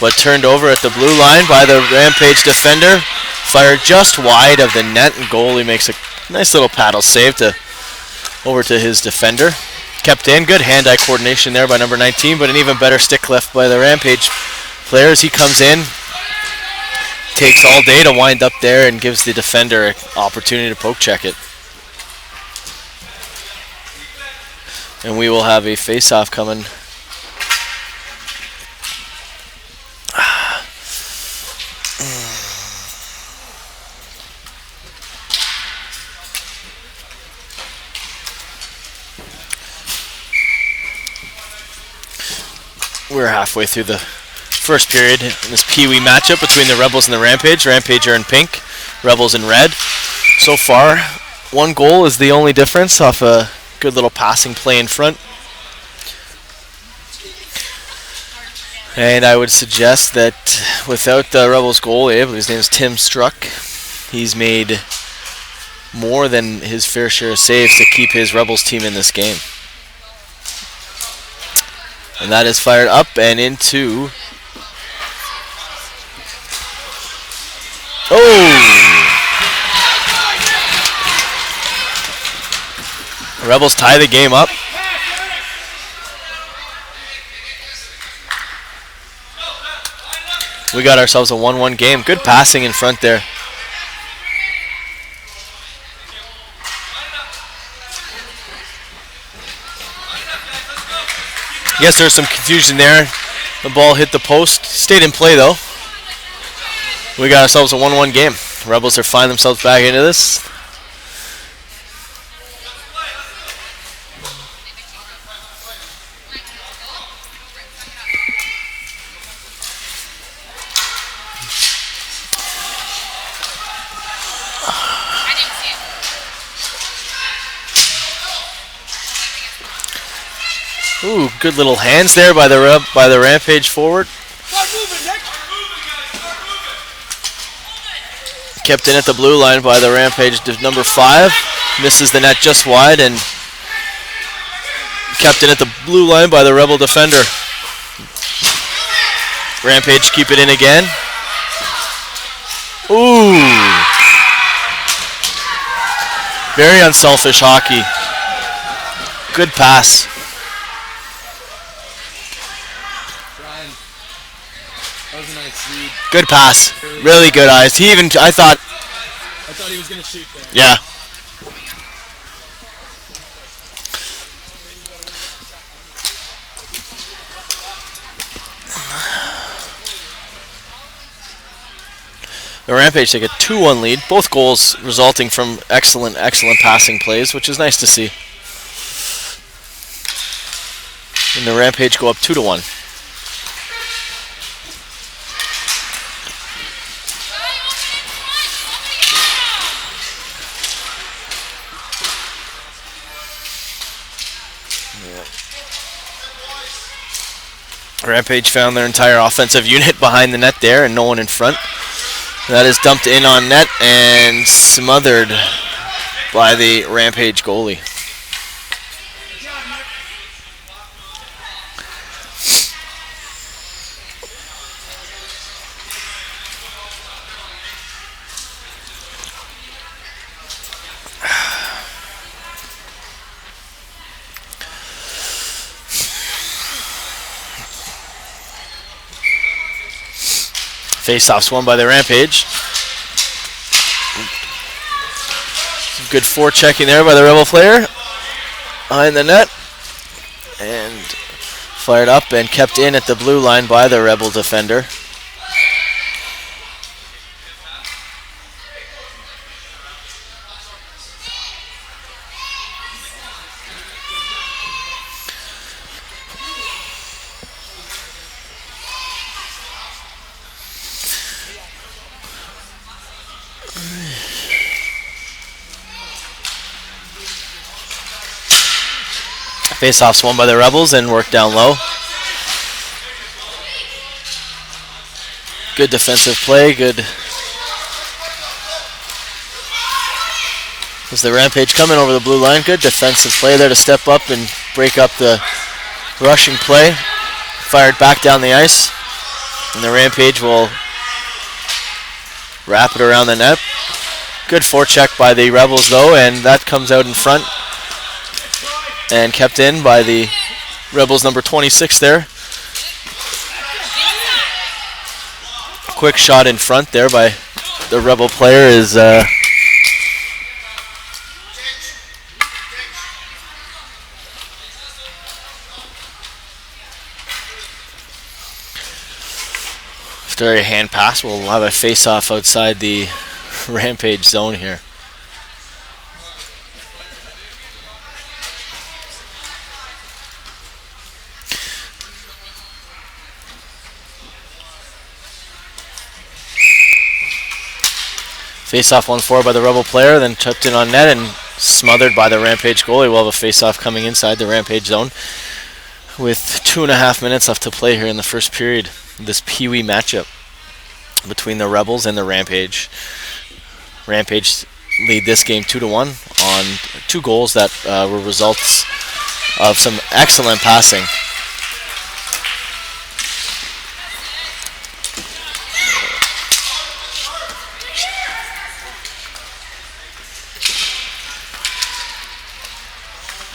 but turned over at the blue line by the Rampage defender. Fired just wide of the net, and goalie makes a nice little paddle save over to his defender. Kept in, good hand-eye coordination there by number 19, but an even better stick lift by the Rampage players. He comes in, takes all day to wind up there, and gives the defender an opportunity to poke check it. And we will have a face-off coming. We're halfway through the first period in this Pee Wee matchup between the Rebels and the Rampage. Rampage are in pink, Rebels in red. So far, 1 goal is the only difference off a good little passing play in front. And I would suggest that without the Rebels goalie, I believe his name is Tim Struck, he's made more than his fair share of saves to keep his Rebels team in this game. And that is fired up and into. The Rebels tie the game up. We got ourselves a 1-1 game. Good passing in front there. Yes, there's some confusion there. The ball hit the post. Stayed in play, though. We got ourselves a 1-1 game. Rebels are finding themselves back into this. Ooh, good little hands there by the Rampage forward. Kept in at the blue line by the Rampage number 5. Misses the net just wide, and kept in at the blue line by the Rebel defender. Rampage keep it in again. Ooh. Very unselfish hockey. Good pass. Good pass. Really good eyes. I thought he was going to shoot there. Yeah. The Rampage take a 2-1 lead. Both goals resulting from excellent passing plays, which is nice to see. And the Rampage go up 2-1. Rampage found their entire offensive unit behind the net there and no one in front. That is dumped in on net and smothered by the Rampage goalie. Face-offs won by the Rampage. Some good forechecking there by the Rebel player behind the net. And fired up and kept in at the blue line by the Rebel defender. Face-offs won by the Rebels and worked down low. Good defensive play, good. As the Rampage coming over the blue line, good defensive play there to step up and break up the rushing play. Fired back down the ice, and the Rampage will wrap it around the net. Good forecheck by the Rebels though, and that comes out in front. And kept in by the Rebels number 26 there. Quick shot in front there by the Rebel player is after a hand pass. We'll have a face-off outside the Rampage zone here. Face-off 1-4 by the Rebel player, then tucked in on net and smothered by the Rampage goalie. We'll have a face-off coming inside the Rampage zone with 2.5 minutes left to play here in the first period. This Pee-wee matchup between the Rebels and the Rampage. Rampage lead this game 2-1 on 2 goals that were results of some excellent passing.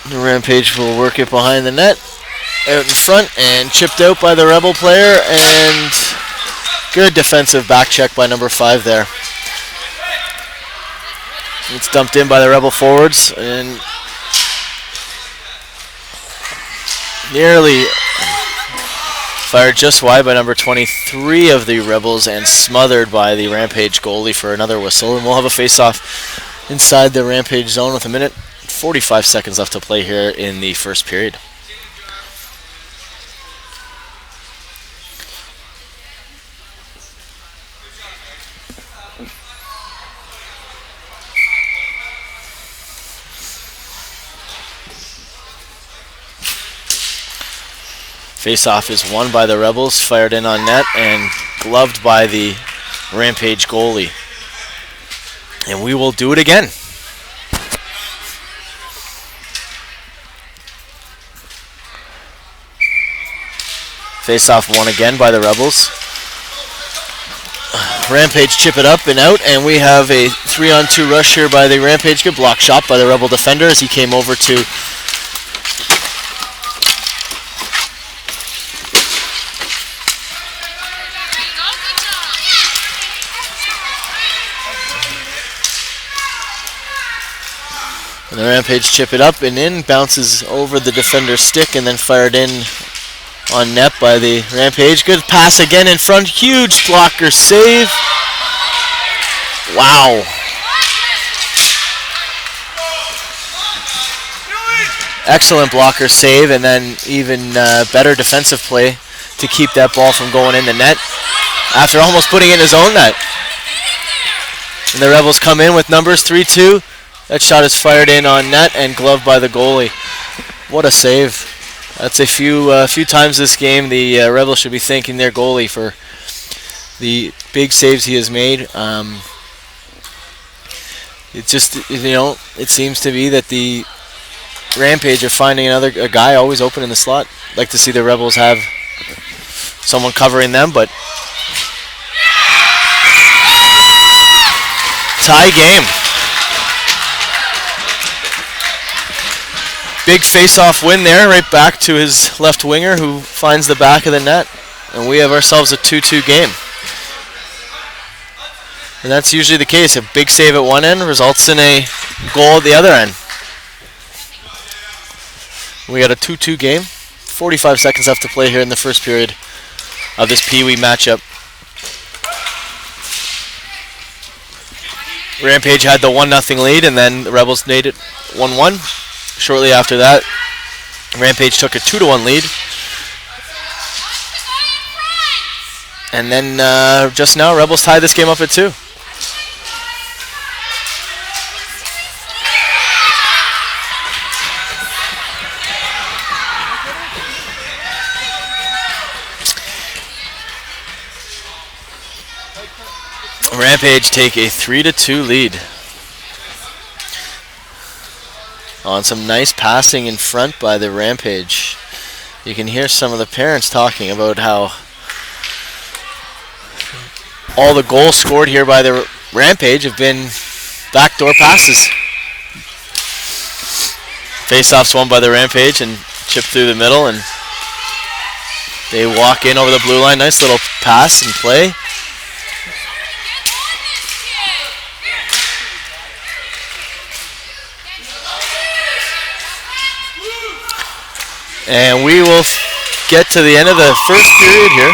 The Rampage will work it behind the net, out in front, and chipped out by the Rebel player, and good defensive back check by number 5 there. It's dumped in by the Rebel forwards, and nearly fired just wide by number 23 of the Rebels, and smothered by the Rampage goalie for another whistle. And we'll have a face-off inside the Rampage zone with 1:45 seconds left to play here in the first period. Face-off is won by the Rebels, fired in on net, and gloved by the Rampage goalie. And we will do it again. Face-off won again by the Rebels. Rampage chip it up and out, and we have a 3-on-2 rush here by the Rampage. Good block shot by the Rebel defender as he came over to and the Rampage chip it up and in, bounces over the defender's stick and then fired in on net by the Rampage. Good pass again in front. Huge blocker save. Wow. Excellent blocker save, and then even better defensive play to keep that ball from going in the net after almost putting it in his own net. And the Rebels come in with numbers 3-2. That shot is fired in on net and gloved by the goalie. What a save. That's a few times this game the Rebels should be thanking their goalie for the big saves he has made. It just, it seems to be that the Rampage are finding a guy always open in the slot. Like to see the Rebels have someone covering them, but tie game. Big face-off win there, right back to his left winger who finds the back of the net, and we have ourselves a 2-2 game. And that's usually the case. A big save at one end results in a goal at the other end. We got a 2-2 game. 45 seconds left to play here in the first period of this Pee Wee matchup. Rampage had the 1-0 lead, and then the Rebels made it 1-1. Shortly after that, Rampage took a 2-1 lead. And then just now, Rebels tied this game up at 2. Rampage take a 3-2 lead on some nice passing in front by the Rampage. You can hear some of the parents talking about how all the goals scored here by the Rampage have been backdoor passes. Face-offs won by the Rampage and chipped through the middle, and they walk in over the blue line. Nice little pass and play. And we will get to the end of the first period here.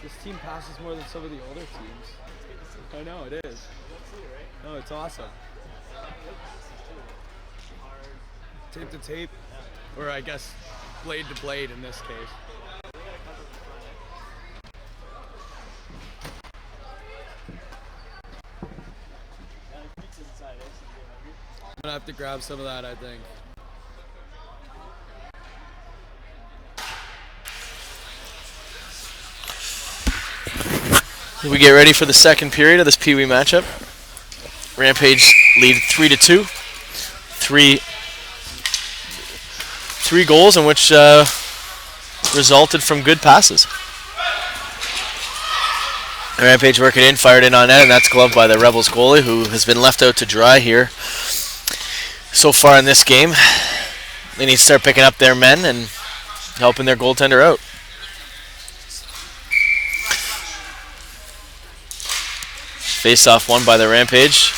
This team passes more than some of the older teams. I know, it is. No, it's awesome. Tape to tape, or I guess blade to blade in this case. I'm gonna have to grab some of that, I think. We get ready for the second period of this Pee Wee matchup. Rampage lead 3-2. Three goals in which resulted from good passes. Rampage working in, fired in on net, and that's gloved by the Rebels goalie, who has been left out to dry here so far in this game. They need to start picking up their men and helping their goaltender out. Face-off won by the Rampage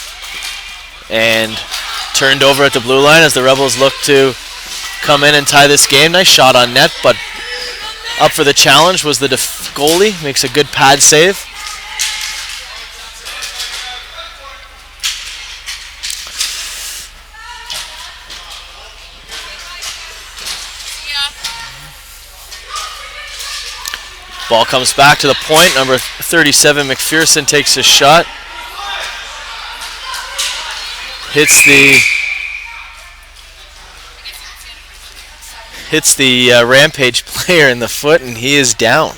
and turned over at the blue line as the Rebels look to come in and tie this game. Nice shot on net, but up for the challenge was the goalie. Makes a good pad save. Ball comes back to the point. Number 37, McPherson, takes his shot. Hits the Rampage player in the foot, and he is down.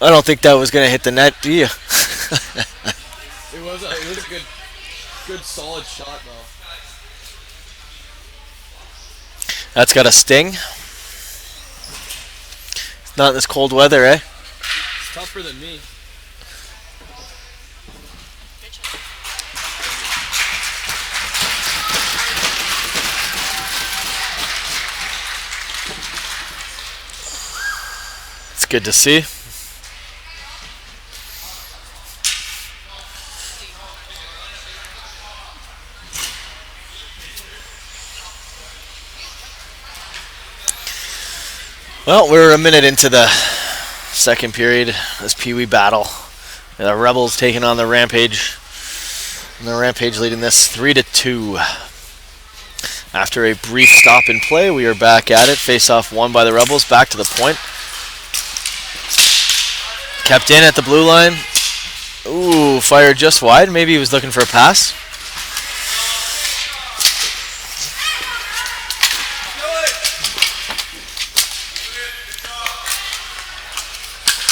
I don't think that was going to hit the net, do you? It was a good solid shot, though. That's got a sting. Not in this cold weather, eh? It's tougher than me. good to see. Well, we're a minute into the second period. This Pee Wee battle. The Rebels taking on the Rampage. And the Rampage leading this 3-2. After a brief stop in play, we are back at it. Face-off won by the Rebels. Back to the point. Kept in at the blue line. Ooh, fired just wide. Maybe he was looking for a pass.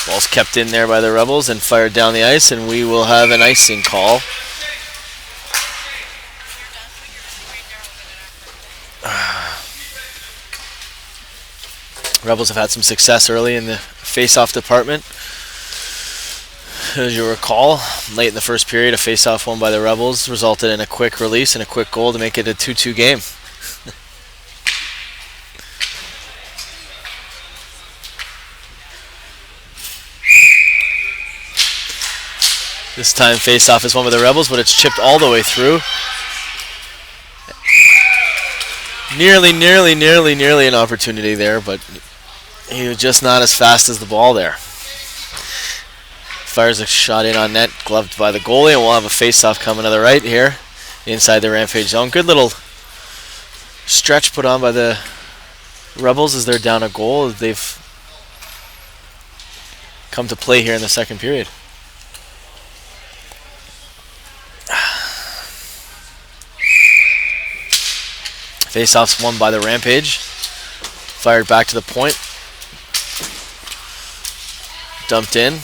Ball's kept in there by the Rebels and fired down the ice, and we will have an icing call. Rebels have had some success early in the face-off department. As you recall, late in the first period, a face-off won by the Rebels resulted in a quick release and a quick goal to make it a 2-2 game. This time face-off is won by the Rebels, but it's chipped all the way through. Nearly an opportunity there, but he was just not as fast as the ball there. Fires a shot in on net, gloved by the goalie, and we'll have a face-off coming to the right here, inside the Rampage zone. Good little stretch put on by the Rebels as they're down a goal. They've come to play here in the second period. Face-off's won by the Rampage. Fired back to the point. Dumped in.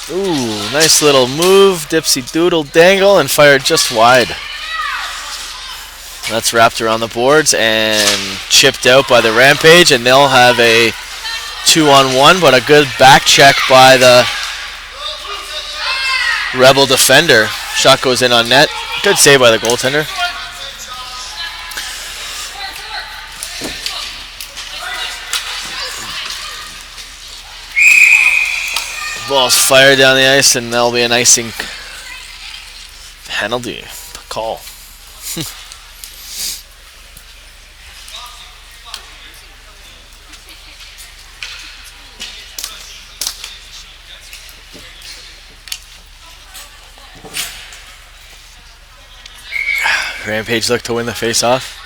Ooh, nice little move. Dipsy doodle dangle and fired just wide. That's wrapped around the boards and chipped out by the Rampage, and they'll have a 2-on-1, but a good back check by the Rebel defender. Shot goes in on net. Good save by the goaltender. Ball's fired down the ice, and there'll be an icing penalty call. Rampage looked to win the face-off.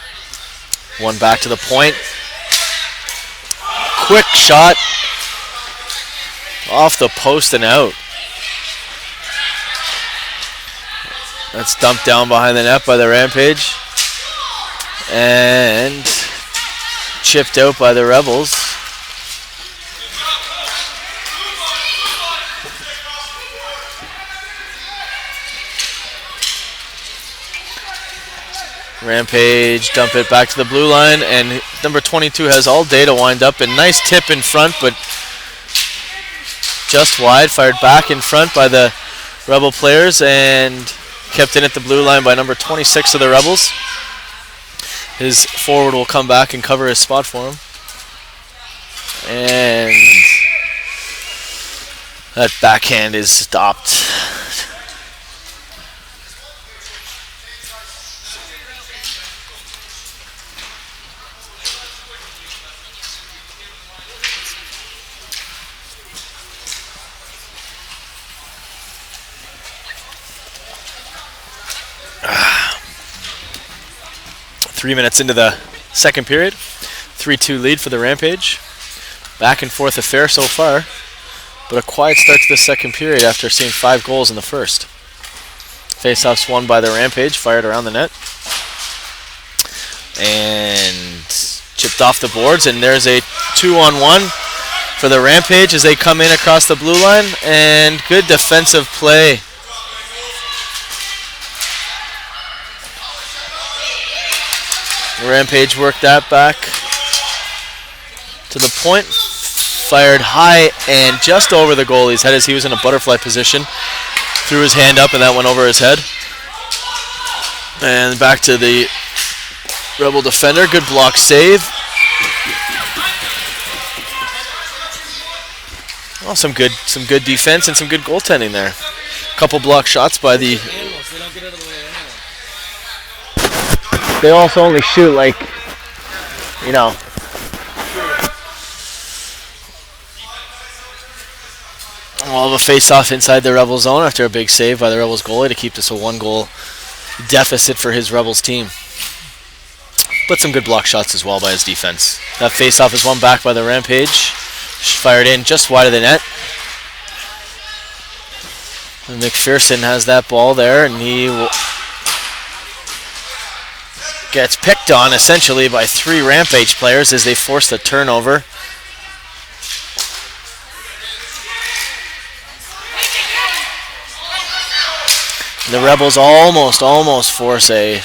One back to the point. Quick shot. Off the post and out. That's dumped down behind the net by the Rampage. And chipped out by the Rebels. Rampage dump it back to the blue line, and number 22 has all day to wind up. A nice tip in front, but just wide, fired back in front by the Rebel players and kept in at the blue line by number 26 of the Rebels. His forward will come back and cover his spot for him. And that backhand is stopped. Three minutes into the second period. 3-2 lead for the Rampage. Back and forth affair so far, but a quiet start to the second period after seeing 5 goals in the first. Face-offs won by the Rampage, fired around the net. And chipped off the boards, and there's a 2-on-1 for the Rampage as they come in across the blue line, and good defensive play. Rampage worked that back to the point, fired high and just over the goalie's head as he was in a butterfly position. Threw his hand up and that went over his head. And back to the Rebel defender, good block save. Oh, some good defense and some good goaltending there. A couple block shots by the. Animals, they don't get out of the way of anyone. They also only shoot like, you know. We'll have a face-off inside the Rebel zone after a big save by the Rebels goalie to keep this a 1-goal deficit for his Rebels team. But some good block shots as well by his defense. That face-off is won back by the Rampage. Fired in just wide of the net. And McPherson has that ball there, and he gets picked on essentially by 3 Rampage players as they force the turnover. The Rebels almost force a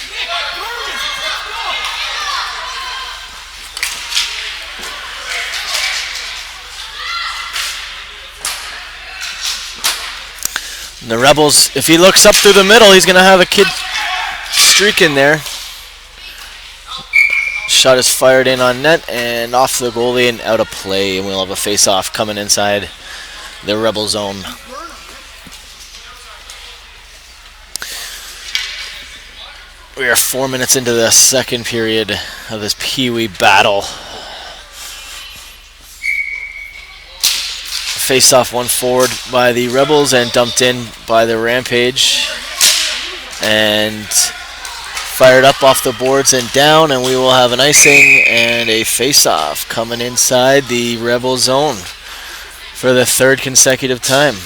the Rebels, if he looks up through the middle, he's going to have a kid streak in there. Shot is fired in on net and off the goalie and out of play. And we'll have a face-off coming inside the Rebel zone. We are 4 minutes into the second period of this Pee Wee battle. Face-off one forward by the Rebels and dumped in by the Rampage. And fired up off the boards and down, and we will have an icing and a face-off coming inside the Rebel zone for the 3rd consecutive time.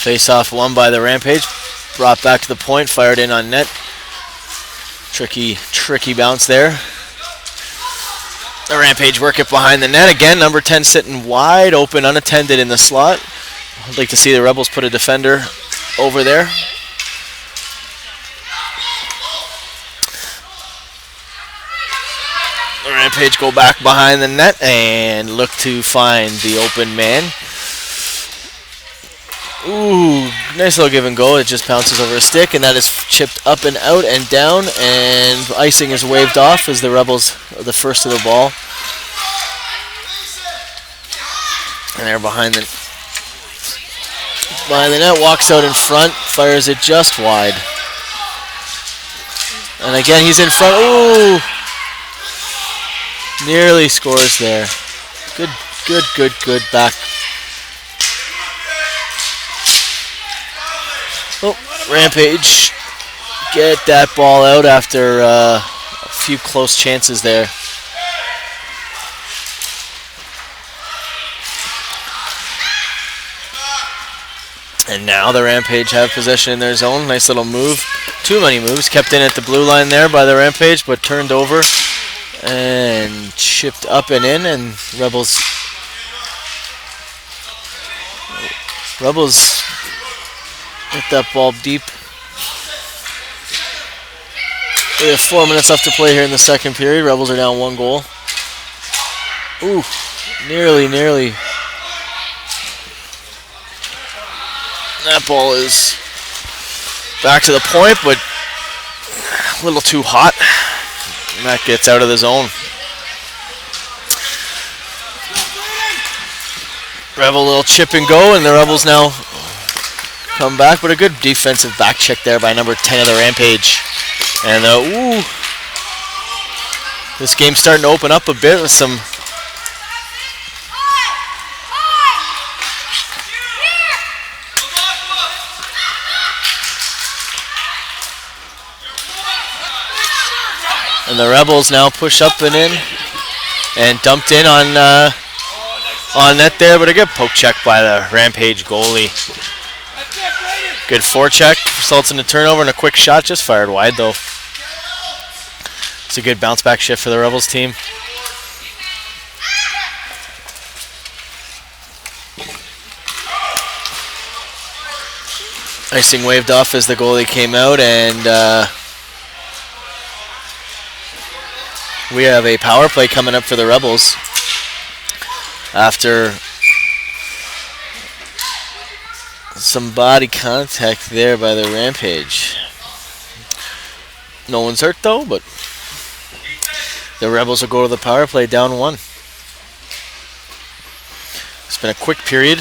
Face-off won by the Rampage. Brought back to the point, fired in on net. Tricky bounce there. The Rampage work it behind the net again. Number 10 sitting wide open, unattended in the slot. I'd like to see the Rebels put a defender over there. The Rampage go back behind the net and look to find the open man. Ooh, nice little give and go. It just bounces over a stick, and that is chipped up and out and down, and icing is waved off as the Rebels are the first to the ball. And they're behind the net, walks out in front, fires it just wide. And again, he's in front. Ooh! Nearly scores there. Good back. Oh, Rampage get that ball out after a few close chances there. And now the Rampage have possession in their zone. Nice little move. Too many moves. Kept in at the blue line there by the Rampage, but turned over and chipped up and in, and Rebels hit that ball deep. We have 4 minutes left to play here in the second period. Rebels are down 1 goal. Ooh, nearly. That ball is back to the point, but a little too hot. And that gets out of the zone. Rebel little chip and go, and the Rebels now come back, but a good defensive back check there by number 10 of the Rampage. And ooh, this game's starting to open up a bit with some and the Rebels now push up and in and dumped in on net there, but a good poke check by the Rampage goalie. Good forecheck, results in a turnover and a quick shot, just fired wide though. It's a good bounce back shift for the Rebels team. Icing waved off as the goalie came out, and we have a power play coming up for the Rebels. after some body contact there by the Rampage. No one's hurt though, but the Rebels will go to the power play down 1. It's been a quick period,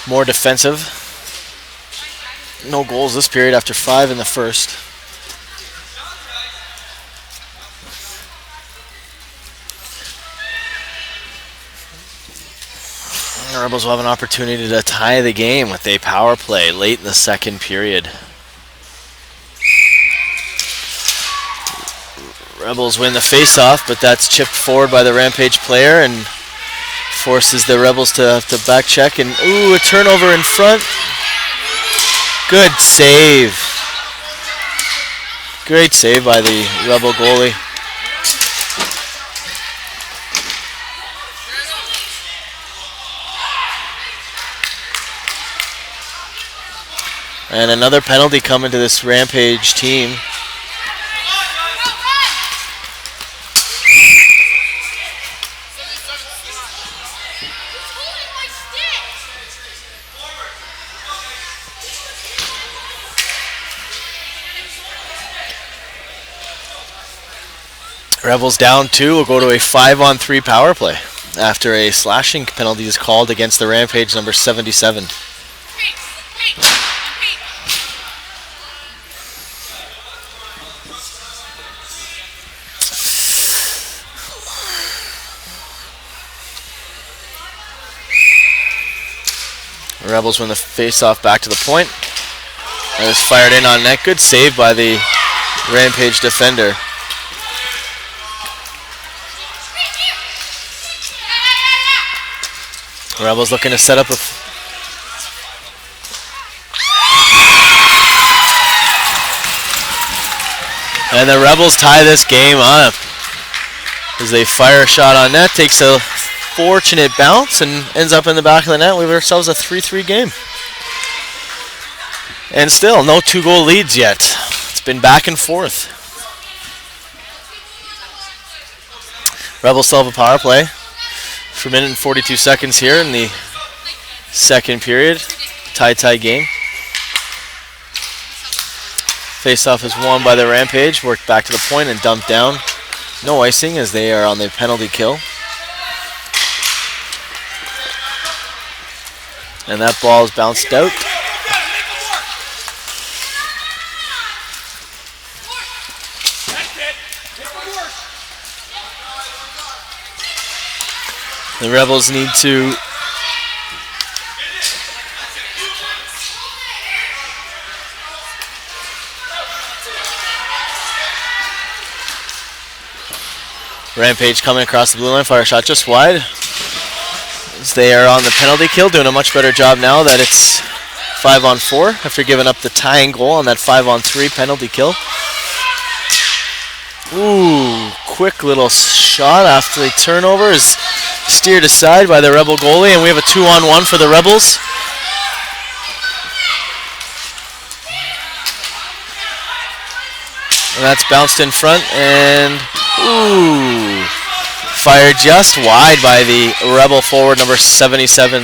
more defensive. No goals this period after 5 in the first. The Rebels will have an opportunity to tie the game with a power play late in the second period. Rebels win the faceoff, but that's chipped forward by the Rampage player and forces the Rebels to have to back check. And ooh, a turnover in front. Good save. Great save by the Rebel goalie. And another penalty coming to this Rampage team. Rebels down 2 will go to a 5-on-3 power play after a slashing penalty is called against the Rampage number 77. The Rebels win the face-off back to the point. That is fired in on net. Good save by the Rampage defender. Rebels looking to set up a... And the Rebels tie this game up as they fire a shot on net. Takes a fortunate bounce and ends up in the back of the net. We have ourselves a 3-3 game. And still, no 2-goal leads yet. It's been back and forth. Rebels still have a power play for a minute and 42 seconds here in the second period. Tie game. Face-off is won by the Rampage. Worked back to the point and dumped down. No icing as they are on the penalty kill. And that ball is bounced out. The Rebels need to Rampage coming across the blue line, fire shot just wide. As they are on the penalty kill, doing a much better job now that it's 5-on-4 after giving up the tying goal on that 5-on-3 penalty kill. Ooh, quick little shot after the turnover is steered aside by the Rebel goalie, and we have a 2-on-1 for the Rebels. And that's bounced in front, and ooh, fired just wide by the Rebel forward number 77.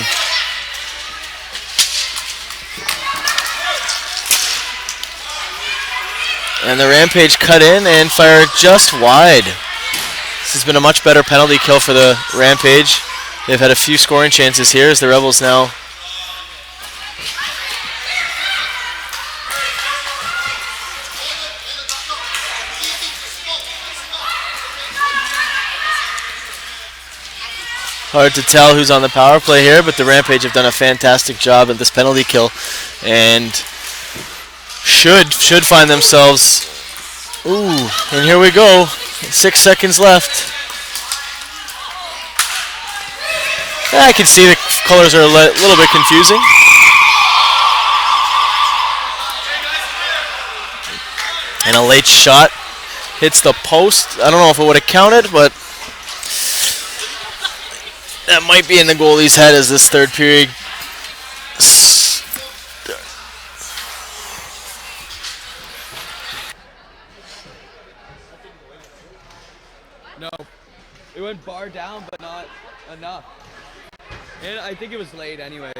And the Rampage cut in and fired just wide. This has been a much better penalty kill for the Rampage. They've had a few scoring chances here as the Rebels now hard to tell who's on the power play here, but the Rampage have done a fantastic job at this penalty kill and should find themselves. Ooh, and here we go. 6 seconds left. I can see the colors are a little bit confusing. And a late shot hits the post. I don't know if it would have counted, but that might be in the goalie's head as this third period. No, it went bar down, but not enough. And I think it was late anyways.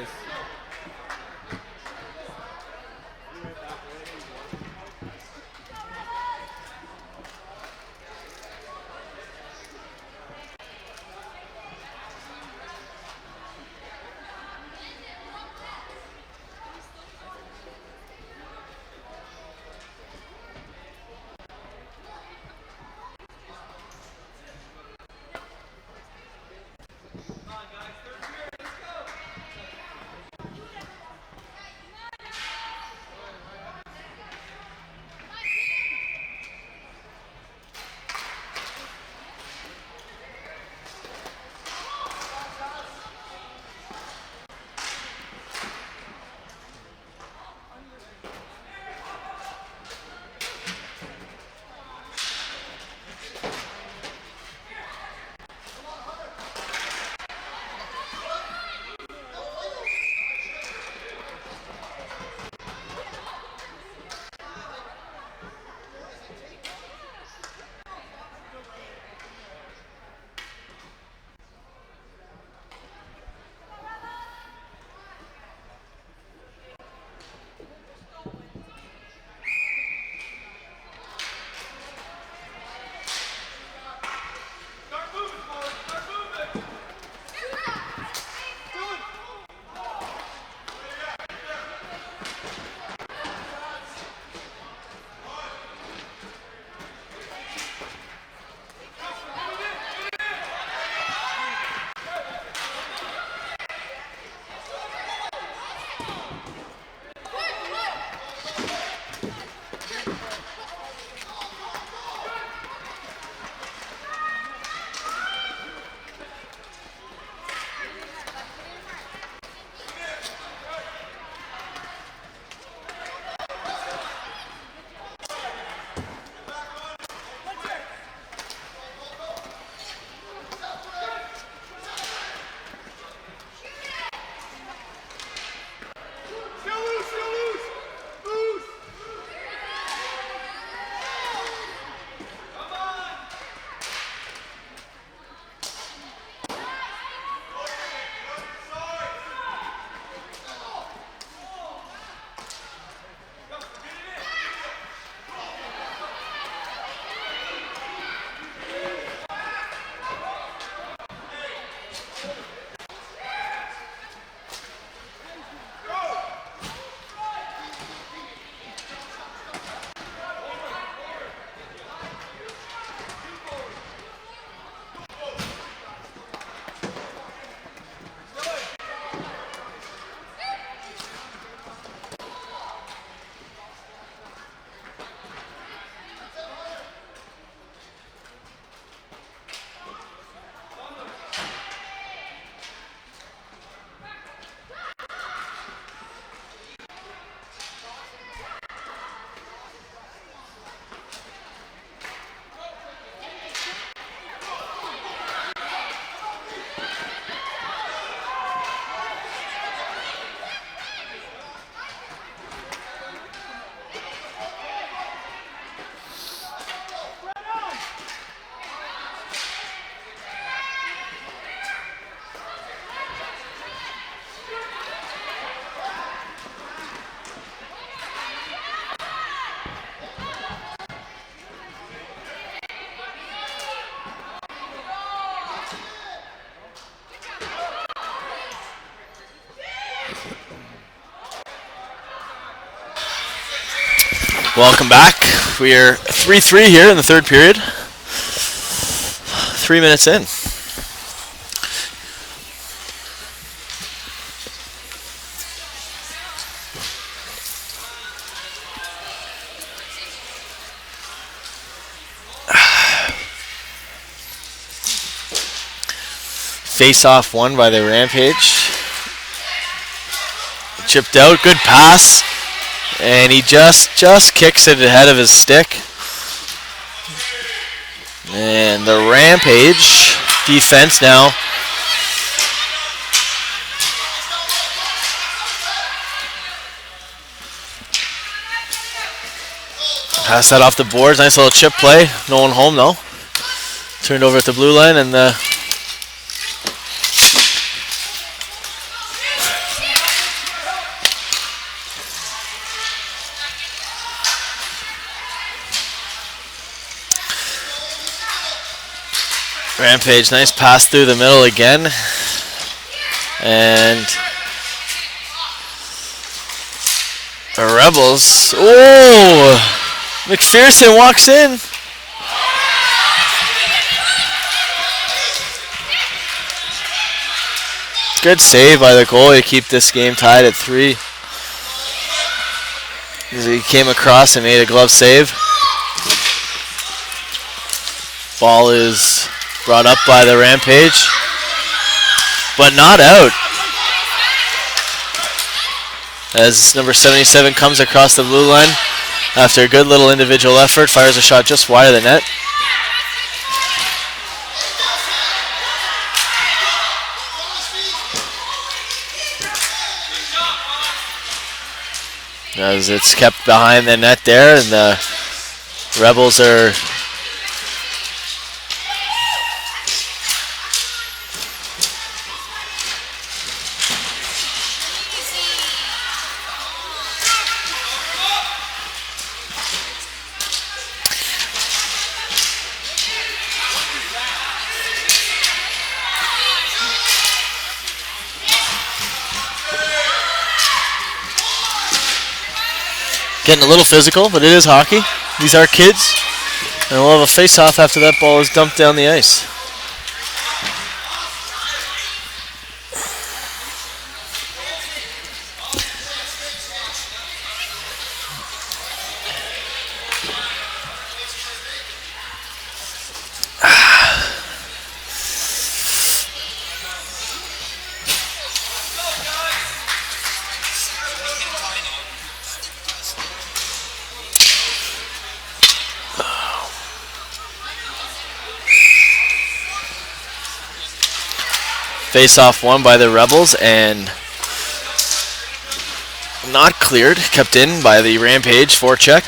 Welcome back. We are 3-3 here in the third period. 3 minutes in. Face-off won by the Rampage. Chipped out, good pass. And he just kicks it ahead of his stick. And the Rampage defense now. Pass that off the boards. Nice little chip play. No one home though. Turned over at the blue line, and the Rampage, nice pass through the middle again. And the Rebels. Oh! McPherson walks in. Good save by the goalie to keep this game tied at 3. As he came across and made a glove save. Ball is brought up by the Rampage, but not out. As number 77 comes across the blue line after a good little individual effort, fires a shot just wide of the net. As it's kept behind the net there, and the Rebels are getting a little physical, but it is hockey. These are kids. And we'll have a face-off after that ball is dumped down the ice. Face-off won by the Rebels and not cleared. Kept in by the Rampage forecheck.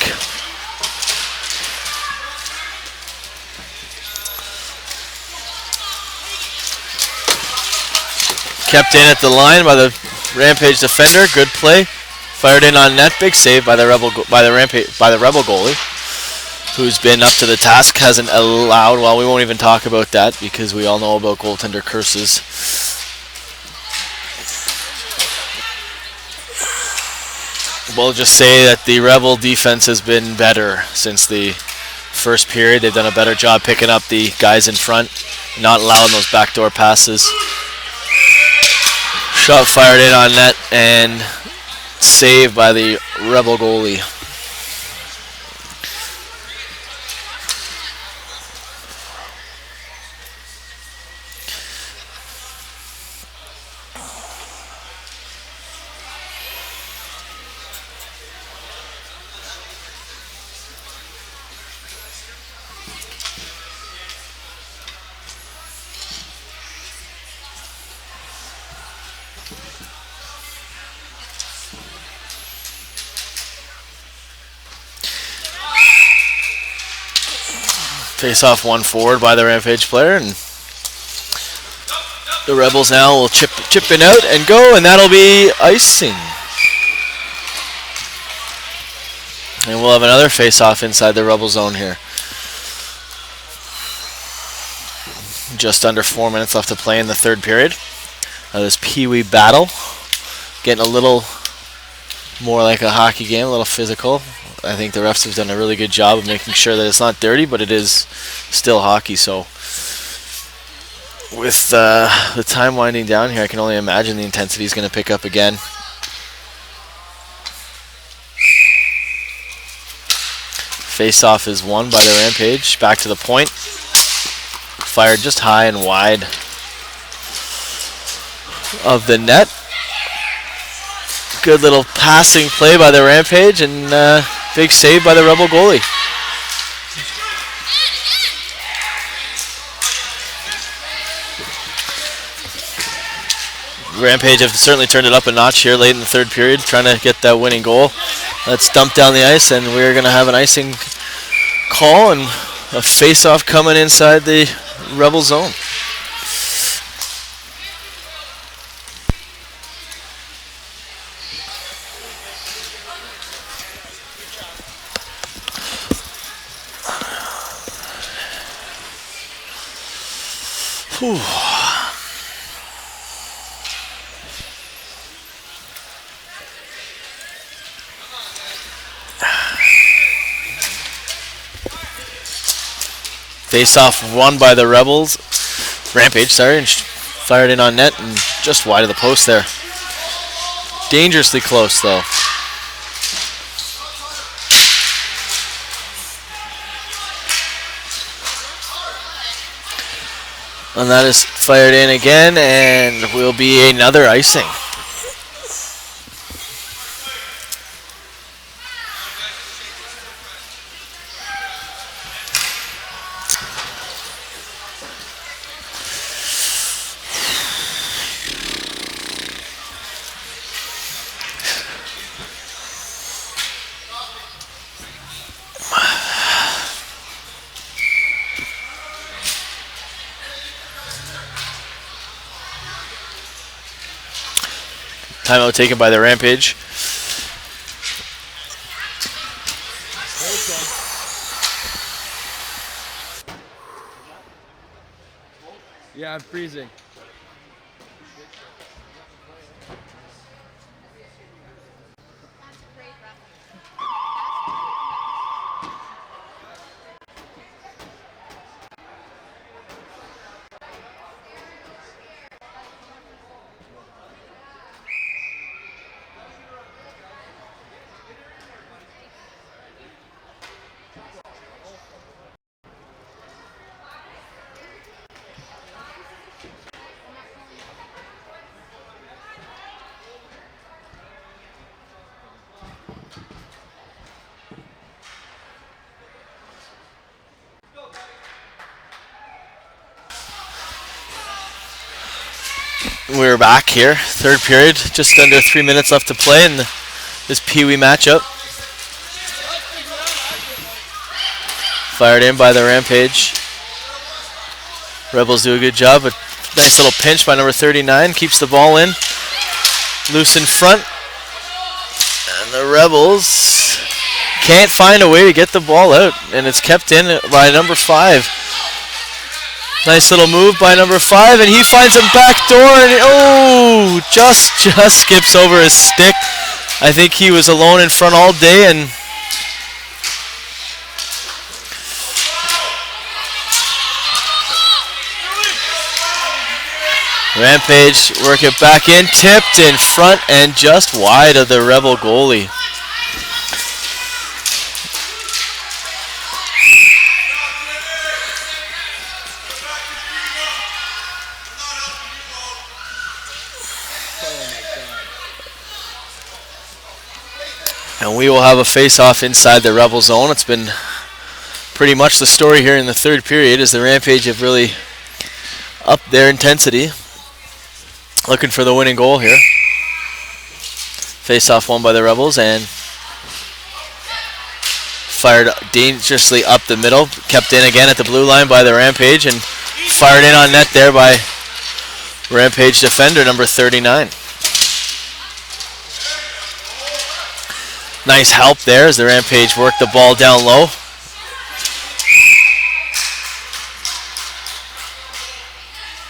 Kept in at the line by the Rampage defender. Good play. Fired in on net. Big save by the Rebel goalie, who's been up to the task. Hasn't allowed. Well, we won't even talk about that because we all know about goaltender curses. We'll just say that the Rebel defense has been better since the first period. They've done a better job picking up the guys in front, not allowing those backdoor passes. Shot fired in on net and saved by the Rebel goalie. Face-off one forward by the Rampage player, and the Rebels now will chip in out and go, and that'll be icing. And we'll have another face-off inside the Rebel zone here. Just under 4 minutes left to play in the third period. This Pee-wee battle, getting a little more like a hockey game, a little physical. I think the refs have done a really good job of making sure that it's not dirty, but it is still hockey. So with the time winding down here, I can only imagine the intensity is going to pick up again. Face-off is won by the Rampage. Back to the point. Fired just high and wide of the net. Good little passing play by the Rampage, and big save by the Rebel goalie. Rampage have certainly turned it up a notch here late in the third period, trying to get that winning goal. That's dumped down the ice, and we're going to have an icing call and a face-off coming inside the Rebel zone. Whew. Face off won by the Rebels. Rampage, sorry, and fired in on net and just wide of the post there. Dangerously close though. And that is fired in again and will be another icing. Timeout taken by the Rampage. Yeah, I'm freezing. We're back here, third period, just under 3 minutes left to play in this Pee Wee matchup. Fired in by the Rampage. Rebels do a good job, a nice little pinch by number 39, keeps the ball in, loose in front. And the Rebels can't find a way to get the ball out, and it's kept in by number 5. Nice little move by number 5, and he finds him back door, and just skips over his stick. I think he was alone in front all day, and Rampage work it back in, tipped in front and just wide of the Rebel goalie. And we will have a face-off inside the Rebel zone. It's been pretty much the story here in the third period as the Rampage have really upped their intensity. Looking for the winning goal here. Face-off won by the Rebels and fired dangerously up the middle. Kept in again at the blue line by the Rampage and fired in on net there by Rampage defender number 39. Nice help there as the Rampage worked the ball down low.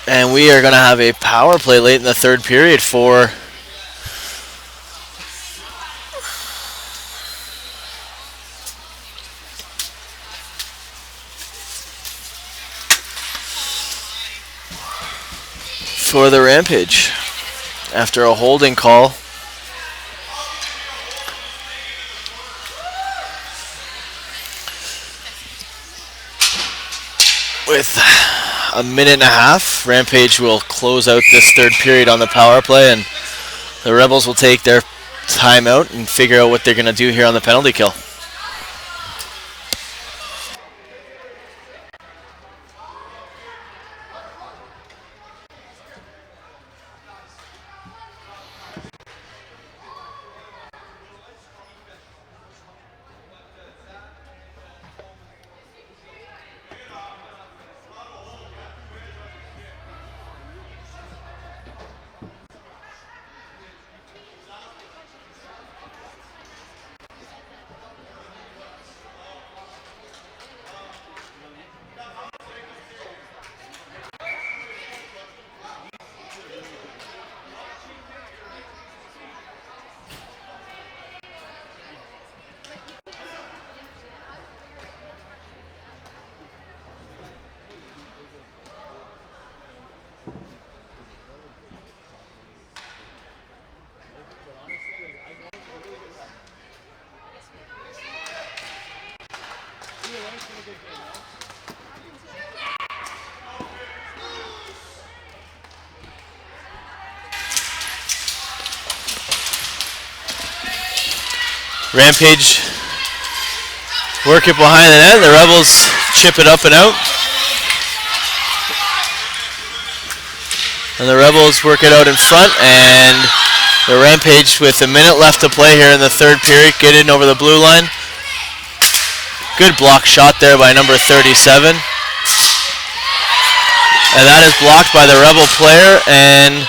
And we are going to have a power play late in the third period for the Rampage after a holding call. With a minute and a half, Rampage will close out this third period on the power play, and the Rebels will take their timeout and figure out what they're going to do here on the penalty kill. Rampage work it behind the net. The Rebels chip it up and out. And the Rebels work it out in front, and the Rampage, with a minute left to play here in the third period, get in over the blue line. Good block shot there by number 37. And that is blocked by the Rebel player, and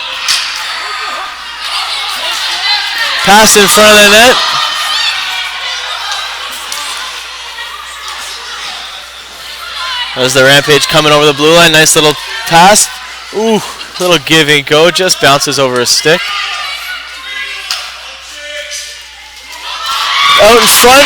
pass in front of the net. There's the Rampage coming over the blue line. Nice little pass. Ooh. Little give and go, just bounces over a stick. Out in front.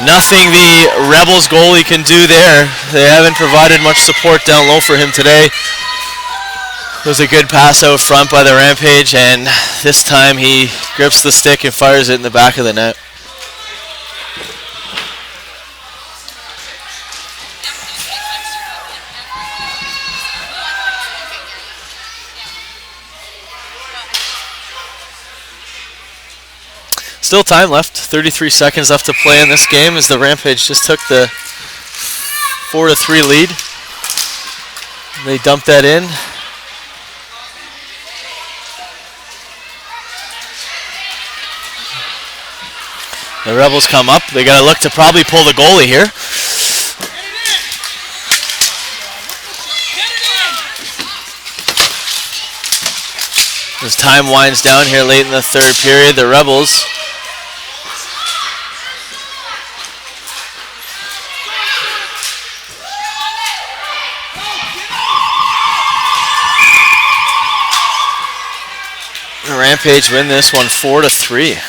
Nothing the Rebels goalie can do there. They haven't provided much support down low for him today. It was a good pass out front by the Rampage, and this time he grips the stick and fires it in the back of the net. Still time left, 33 seconds left to play in this game as the Rampage just took the 4-3 lead. They dumped that in. The Rebels come up. They got to look to probably pull the goalie here. As time winds down here late in the third period, the Rebels Rampage win this one 4-3.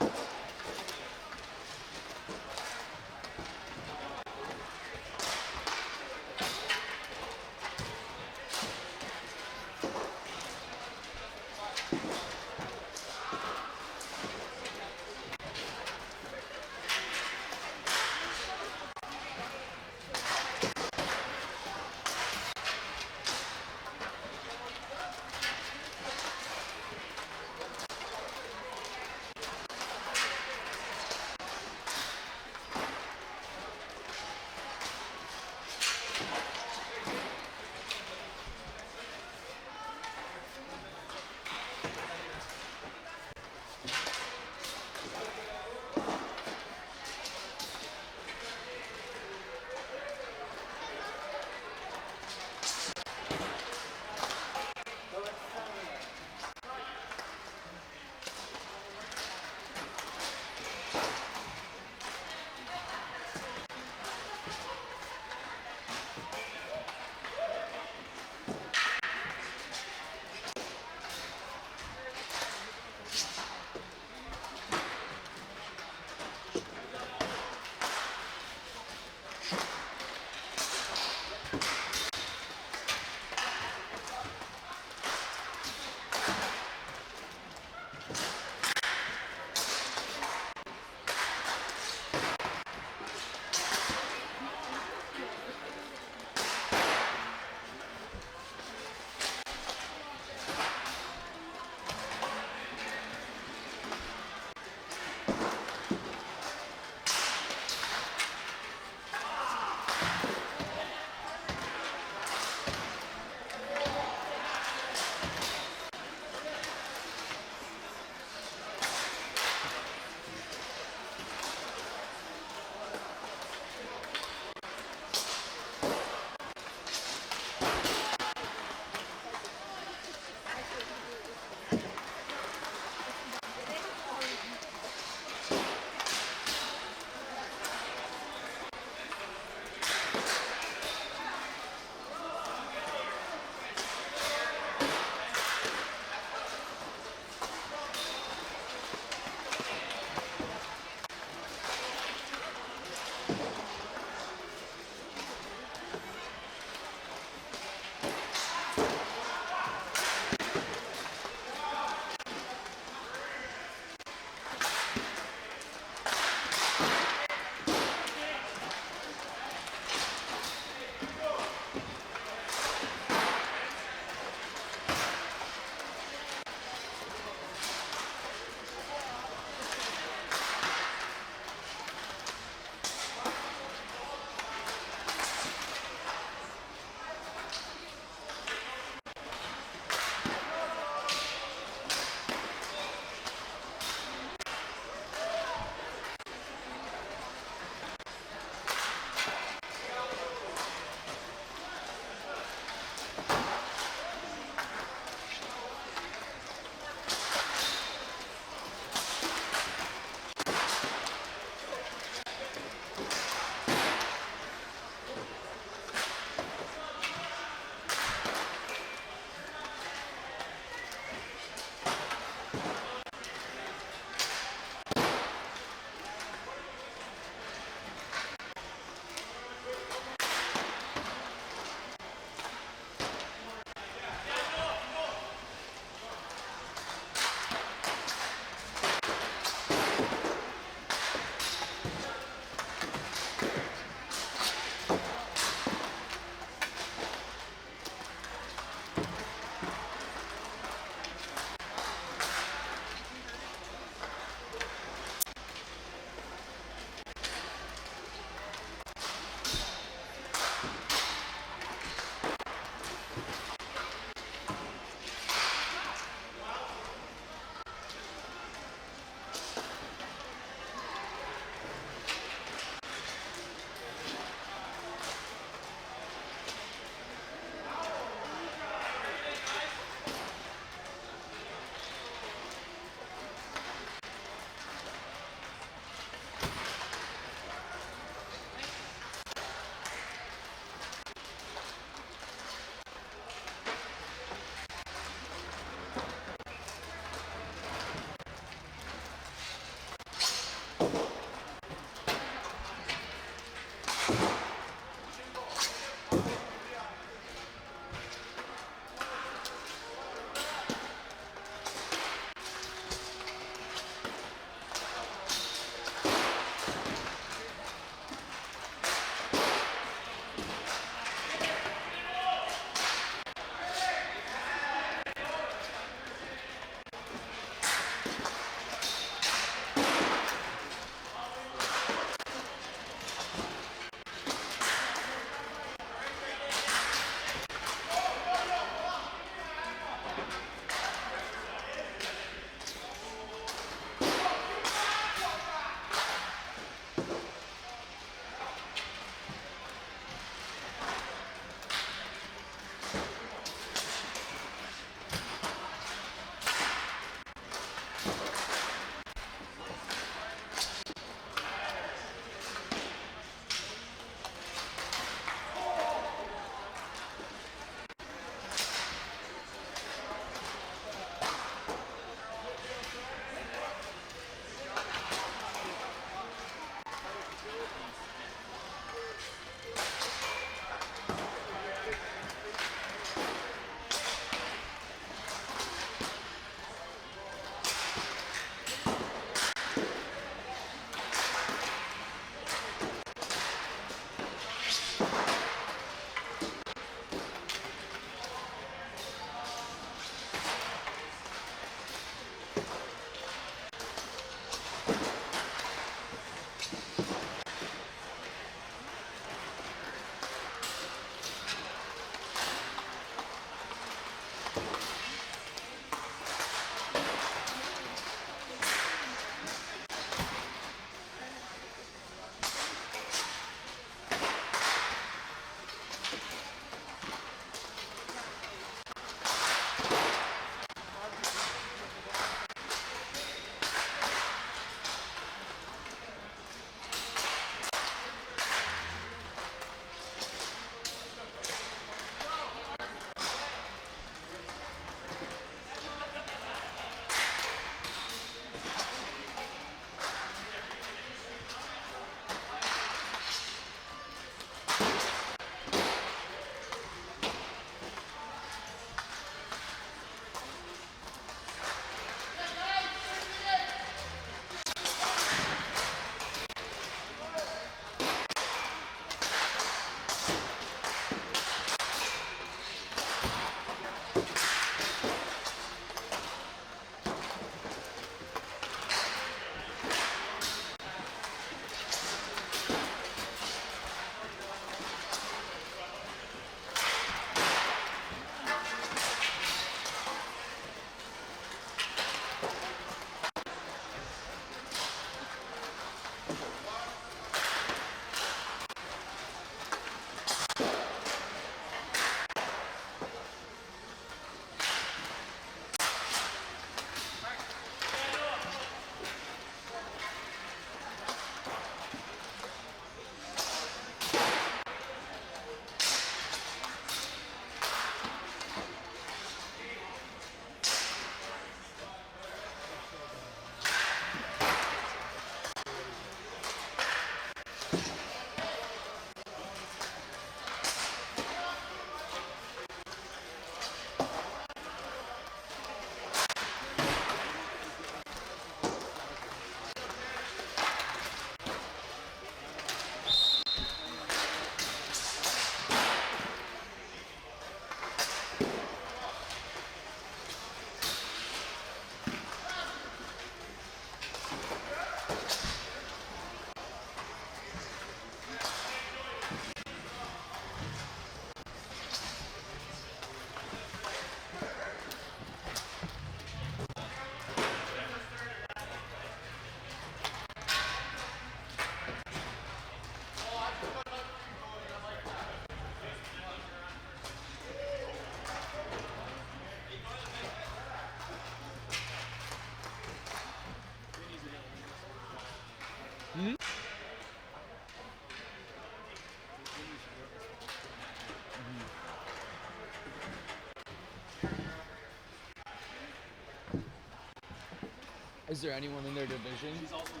Is there anyone in their division? He's also the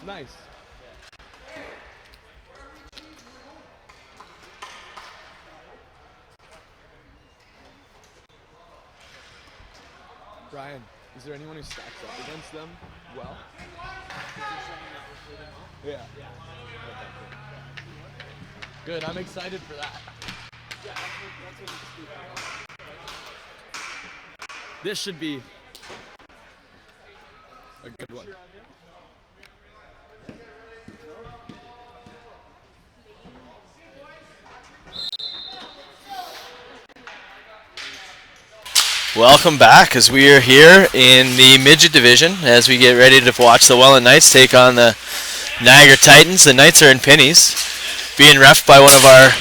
Steelers. Nice. Brian, is there anyone who stacks up against them well? Yeah. Okay, good, I'm excited for that. This should be a good one. Welcome back as we are here in the midget division as we get ready to watch the Welland Knights take on the Niagara Titans. The Knights are in pennies, being reffed by one of our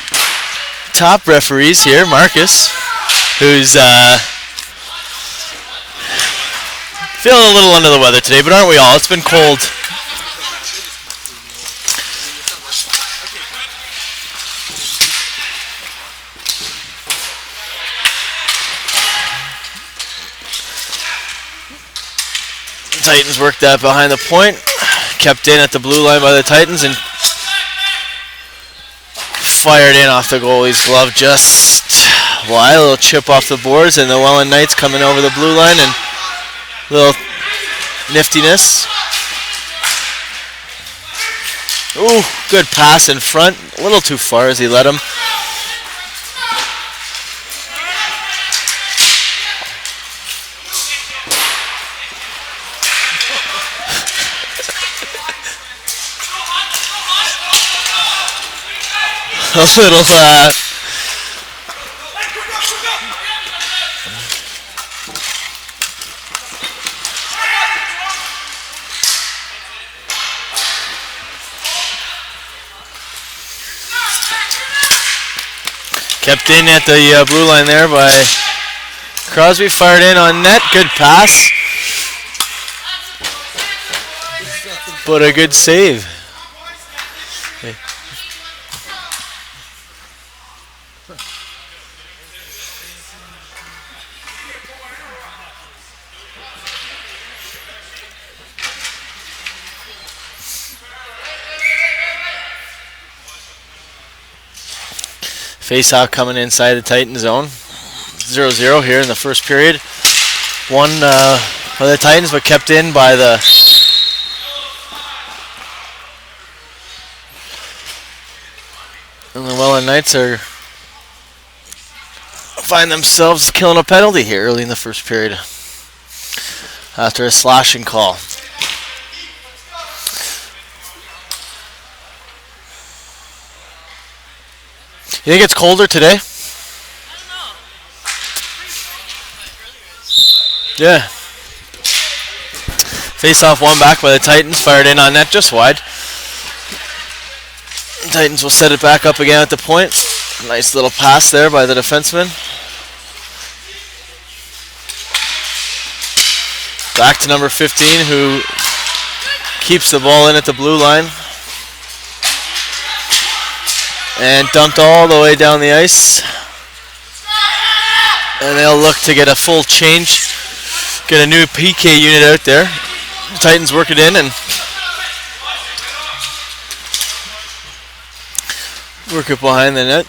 top referees here, Marcus, who's feeling a little under the weather today, but aren't we all? It's been cold. Titans worked that behind the point, kept in at the blue line by the Titans, and fired in off the goalie's glove just wide. A little chip off the boards, and the Welland Knights coming over the blue line, and a little niftiness. Ooh, good pass in front. A little too far as he let him. A little, kept in at the blue line there by Crosby, fired in on net, good pass, but a good save. Face-off coming inside the Titan zone. 0-0 here in the first period. One by the Titans, but kept in by the Welland Knights find themselves killing a penalty here early in the first period after a slashing call. You think it's colder today? Yeah. Face-off one back by the Titans, fired in on net just wide. Titans will set it back up again at the point. Nice little pass there by the defenseman. Back to number 15, who keeps the ball in at the blue line. And dumped all the way down the ice. And they'll look to get a full change. Get a new PK unit out there. The Titans work it in and work it behind the net.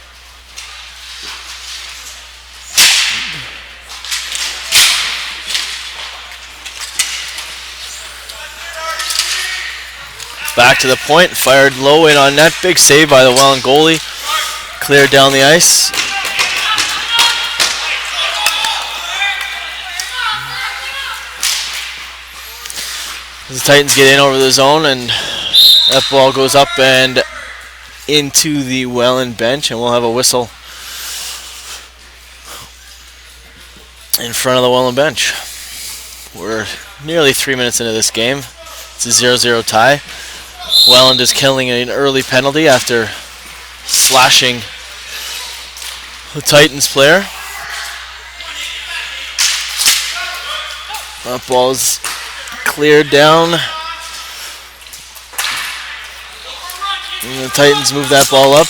Back to the point, fired low in on net. Big save by the Welland goalie. Cleared down the ice. The Titans get in over the zone, and that ball goes up and into the Welland bench, and we'll have a whistle in front of the Welland bench. We're nearly 3 minutes into this game. It's a 0-0 tie. Welland is killing an early penalty after slashing the Titans player. That ball is cleared down. And the Titans move that ball up.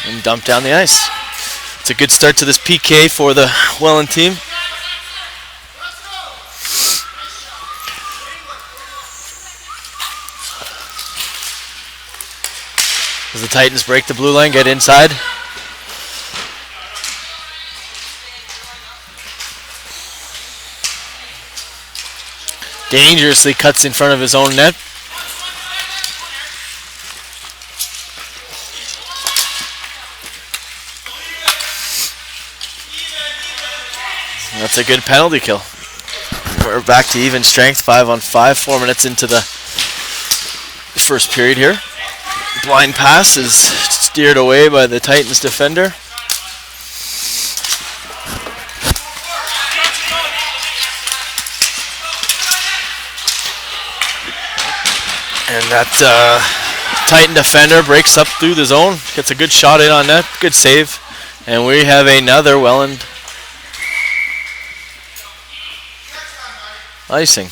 And dump down the ice. It's a good start to this PK for the Welland team. As the Titans break the blue line, get inside. Dangerously cuts in front of his own net. That's a good penalty kill. We're back to even strength, 5-on-5, 4 minutes into the first period here. Blind pass is steered away by the Titans defender. And that Titan defender breaks up through the zone, gets a good shot in on net, good save. And we have another Welland icing.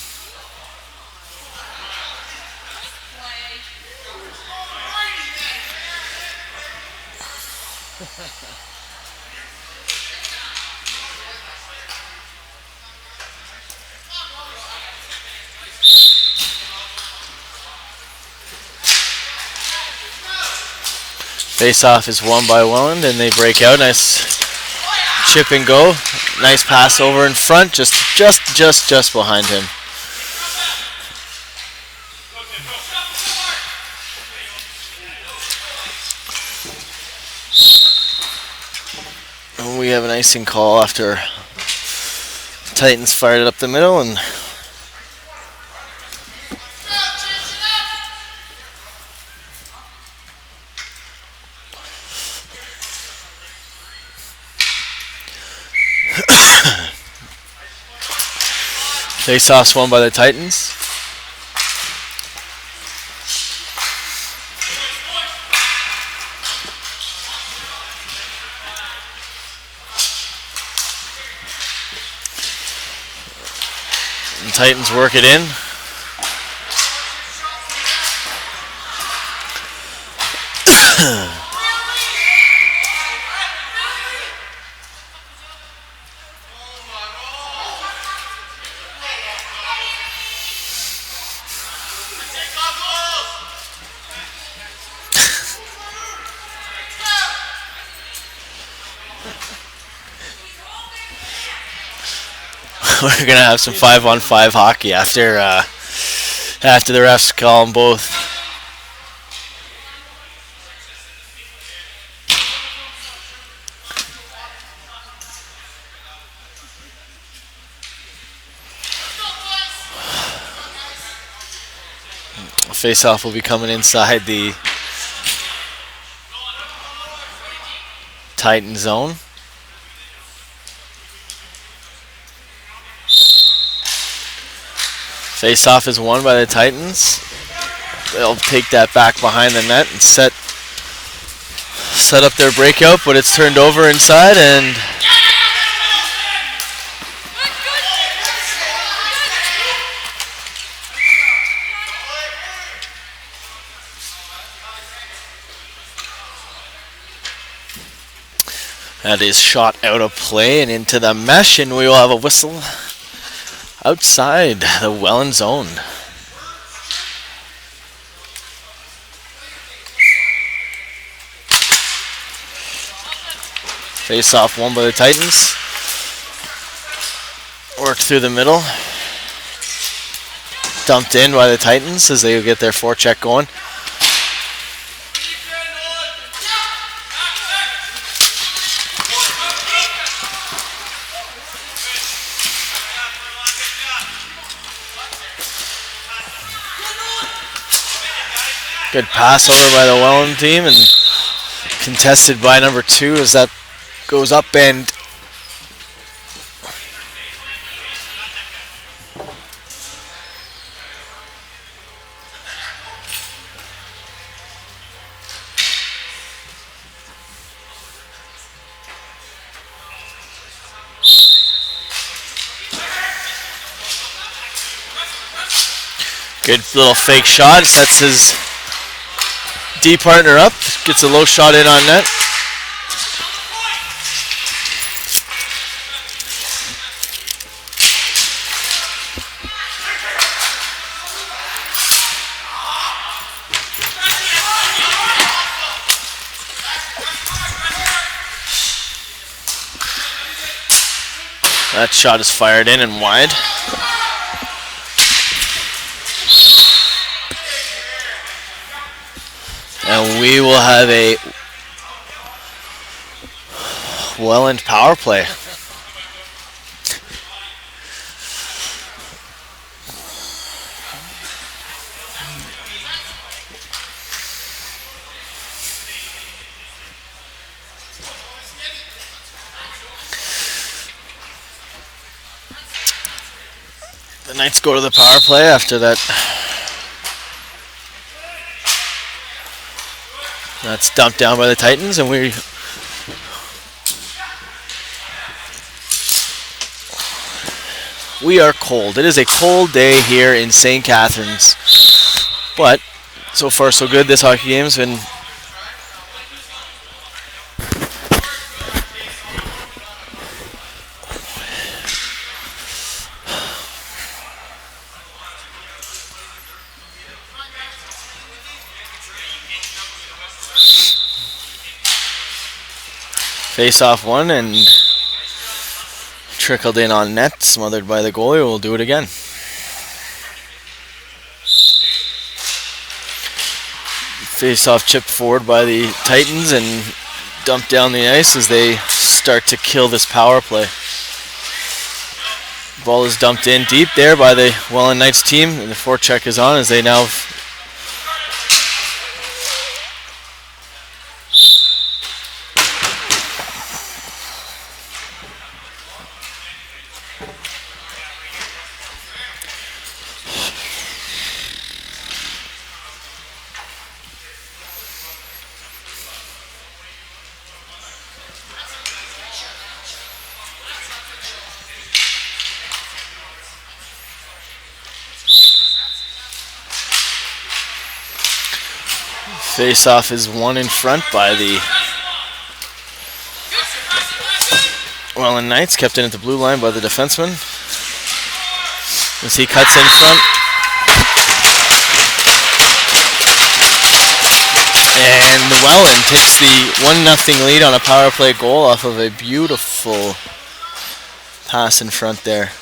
Face-off is won by Welland, and they break out. Nice chip and go. Nice pass over in front, just behind him. And we have an icing call after Titans fired it up the middle, and face-offs won by the Titans. And Titans work it in. We're gonna have some 5-on-5 hockey after the refs call them both. Face-off will be coming inside the Titan zone. Face-off is won by the Titans. They'll take that back behind the net and set up their breakout, but it's turned over inside, and that is shot out of play and into the mesh, and we will have a whistle outside the Welland zone. Face-off won by the Titans. Worked through the middle. Dumped in by the Titans as they get their forecheck going. Good pass over by the Welland team, and contested by number 2 as that goes up and good little fake shot, sets his D partner up, gets a low shot in on net. That shot is fired in and wide. And we will have a Welland power play. The Knights go to the power play after that. That's dumped down by the Titans, and we are cold. It is a cold day here in St. Catharines, but so far so good. This hockey game's been face-off one and trickled in on net, smothered by the goalie. We'll do it again. Face-off chipped forward by the Titans and dumped down the ice as they start to kill this power play. Ball is dumped in deep there by the Welland Knights team, and the forecheck is on as they now face-off is one in front by the Welland Knights, kept in at the blue line by the defenseman as he cuts in front. And Welland takes the 1-0 lead on a power play goal off of a beautiful pass in front there.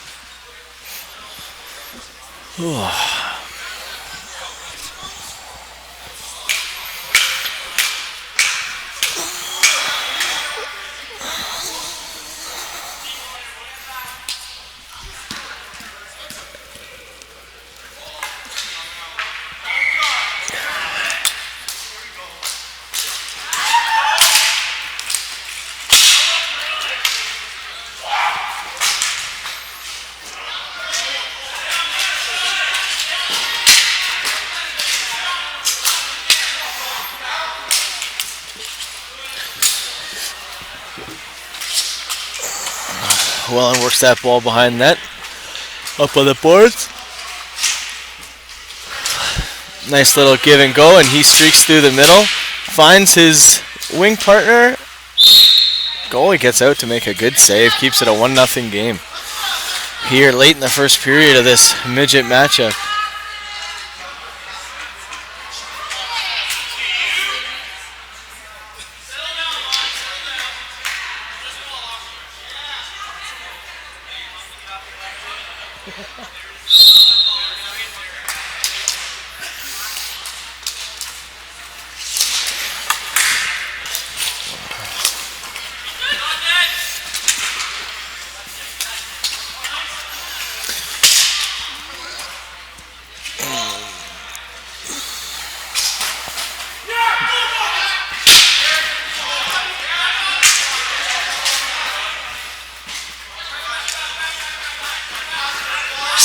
Welland works that ball behind net, up on the boards. Nice little give and go, and he streaks through the middle, finds his wing partner. Goalie gets out to make a good save, keeps it a 1-0 game here late in the first period of this midget matchup.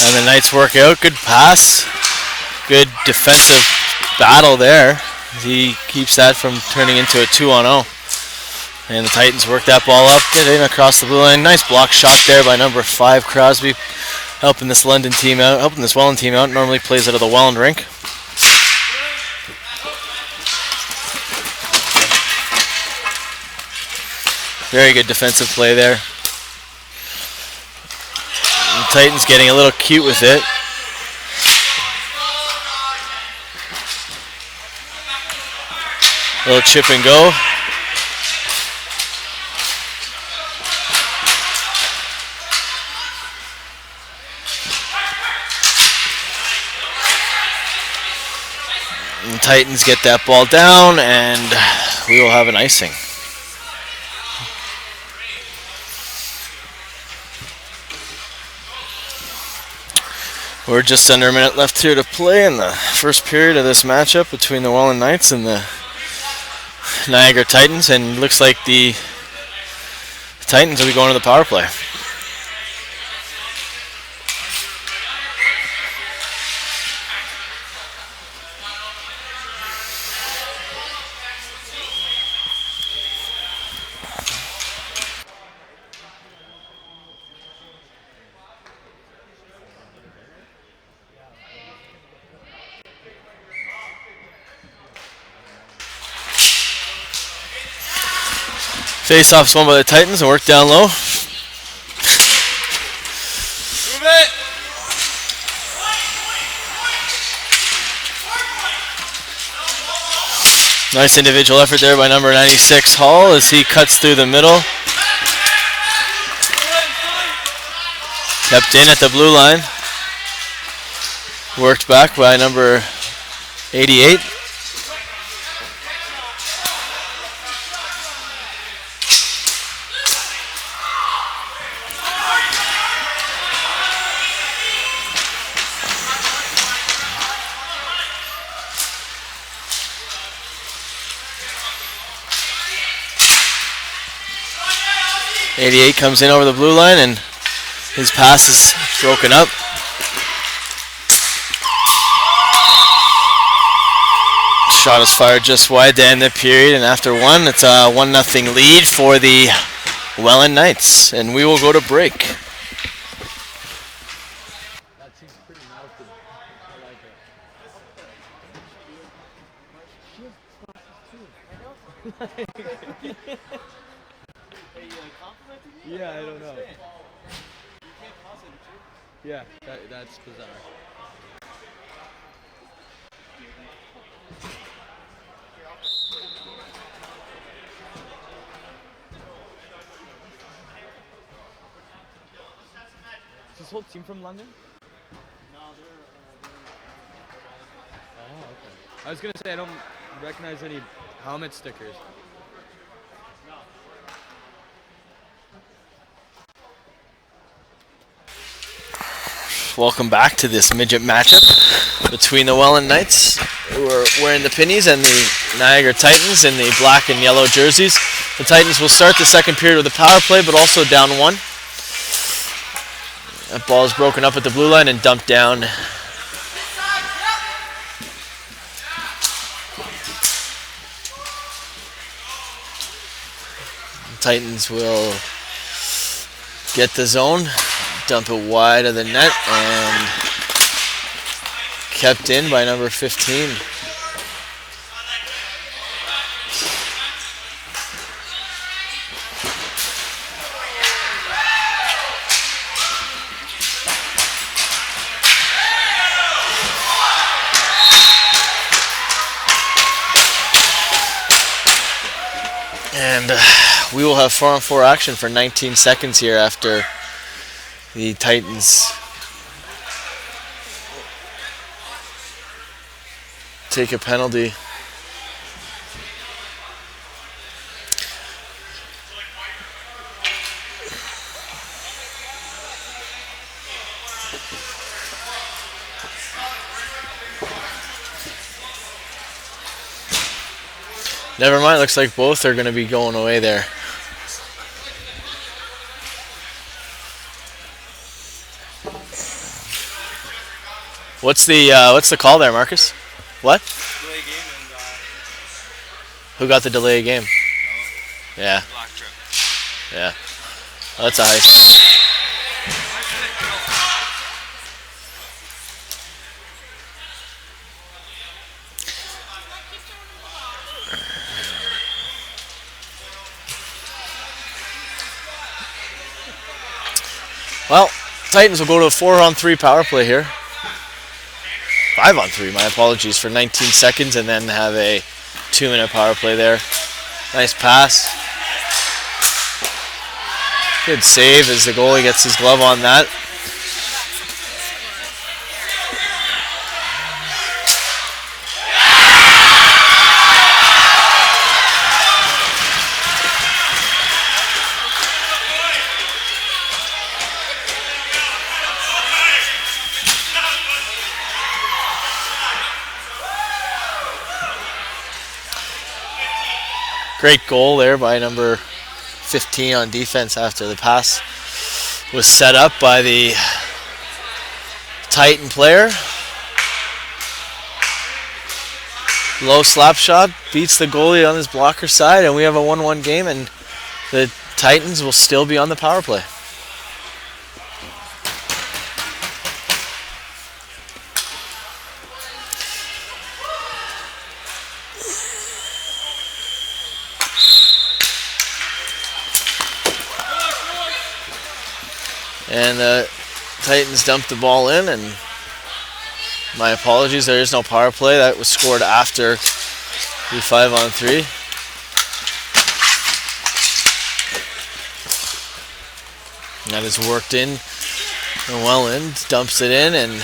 And the Knights work out. Good pass. Good defensive battle there. He keeps that from turning into a 2-on-0. And the Titans work that ball up, get in across the blue line. Nice block shot there by number 5, Crosby, helping this Welland team out. Normally plays out of the Welland rink. Very good defensive play there. The Titans getting a little cute with it. Little chip and go. And the Titans get that ball down, and we will have an icing. We're just under a minute left here to play in the first period of this matchup between the Welland Knights and the Niagara Titans, and looks like the Titans will be going to the power play. Face-off's won by the Titans and work down low. Move it! Nice individual effort there by number 96 Hall as he cuts through the middle. Kept in at the blue line. Worked back by number 88. .88 comes in over the blue line and his pass is broken up. Shot is fired just wide to end the period, and after one, it's a 1-0 lead for the Welland Knights, and we will go to break. That seems pretty melted. I like it. Yeah, I don't know. Yeah, that's bizarre. Is this whole team from London? No, they're oh, okay. I was gonna say I don't recognize any helmet stickers. Welcome back to this midget matchup between the Welland Knights, who are wearing the pinnies, and the Niagara Titans in the black and yellow jerseys. The Titans will start the second period with a power play, but also down one. That ball is broken up at the blue line and dumped down. The Titans will get the zone, dump it wide of the net, and kept in by number 15. And we will have 4-on-4 action for 19 seconds here after the Titans take a penalty. Never mind, looks like both are going to be going away there. What's the call there, Marcus? What? Delay game and Who got the delay game? no, Yeah, black trip. yeah. Oh, that's a high school. Well, Titans will go to a 4-on-3 power play here. 5-on-3, my apologies, for 19 seconds, and then have a 2-minute power play there. Nice pass. Good save as the goalie gets his glove on that. Great goal there by number 15 on defense after the pass was set up by the Titan player. Low slap shot beats the goalie on his blocker side, and we have a 1-1 game, and the Titans will still be on the power play. And the Titans dumped the ball in, and my apologies, there is no power play. That was scored after the 5-on-3. And that is worked in. And Welland dumps it in, and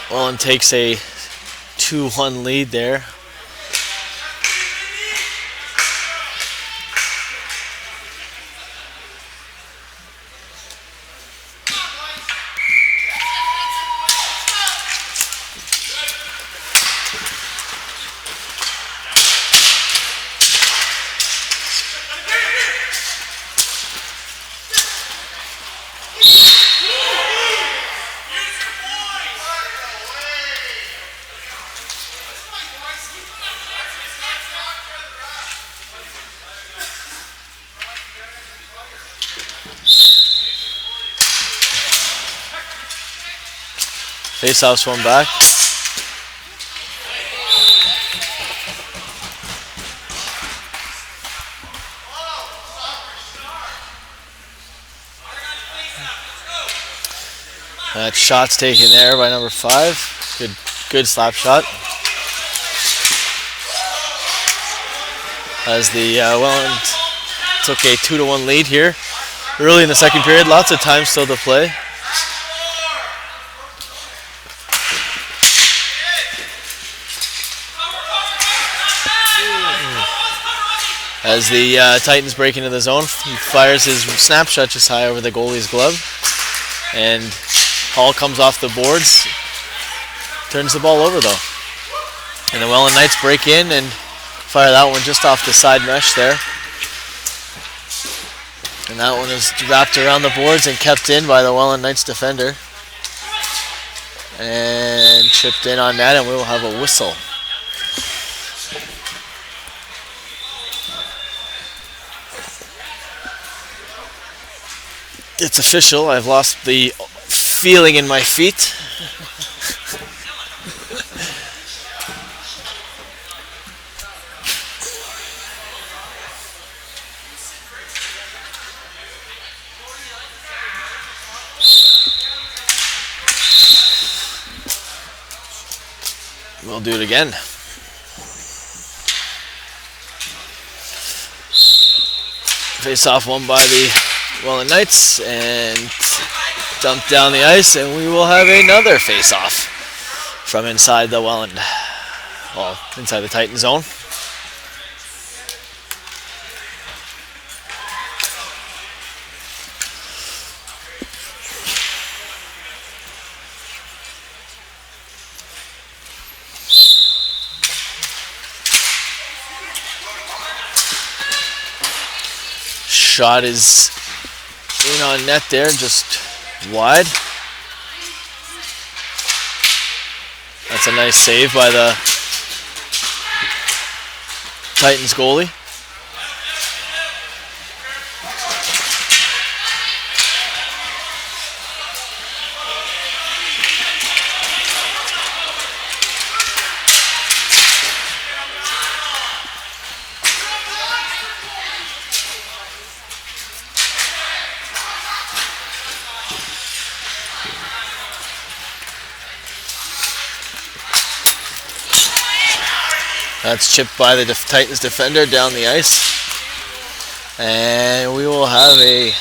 Welland takes a 2-1 lead there. Face-off's one back. That shot's taken there by number 5. Good slap shot. As the Welland took a 2-1 lead here early in the second period. Lots of time still to play. As the Titans break into the zone, he fires his snapshot just high over the goalie's glove. And Hall comes off the boards, turns the ball over though. And the Welland Knights break in and fire that one just off the side mesh there. And that one is wrapped around the boards and kept in by the Welland Knights defender. And chipped in on that, and we will have a whistle. It's official. I've lost the feeling in my feet. We'll do it again. Face off won by the Welland Knights and dumped down the ice, and we will have another face off from inside the Welland, well, inside the Titan zone. Shot is in on net there, just wide. That's a nice save by the Titans goalie. That's chipped by the Titans defender down the ice. And we will have a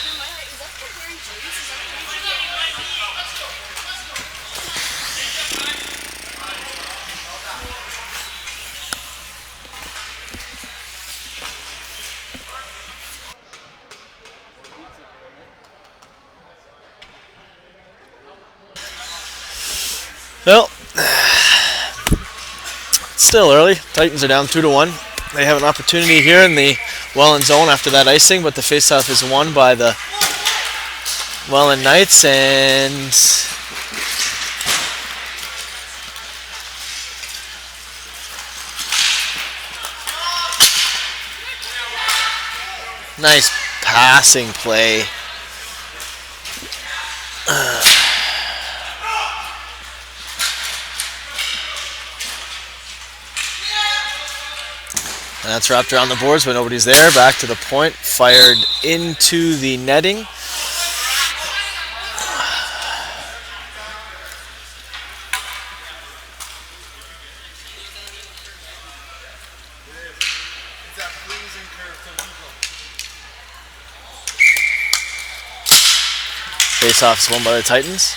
well, still early. Titans are down 2-1. They have an opportunity here in the Welland zone after that icing, but the faceoff is won by the Welland Knights, and Nice passing play. And that's wrapped around the boards, but nobody's there. Back to the point. Fired into the netting. Face-off is won by the Titans.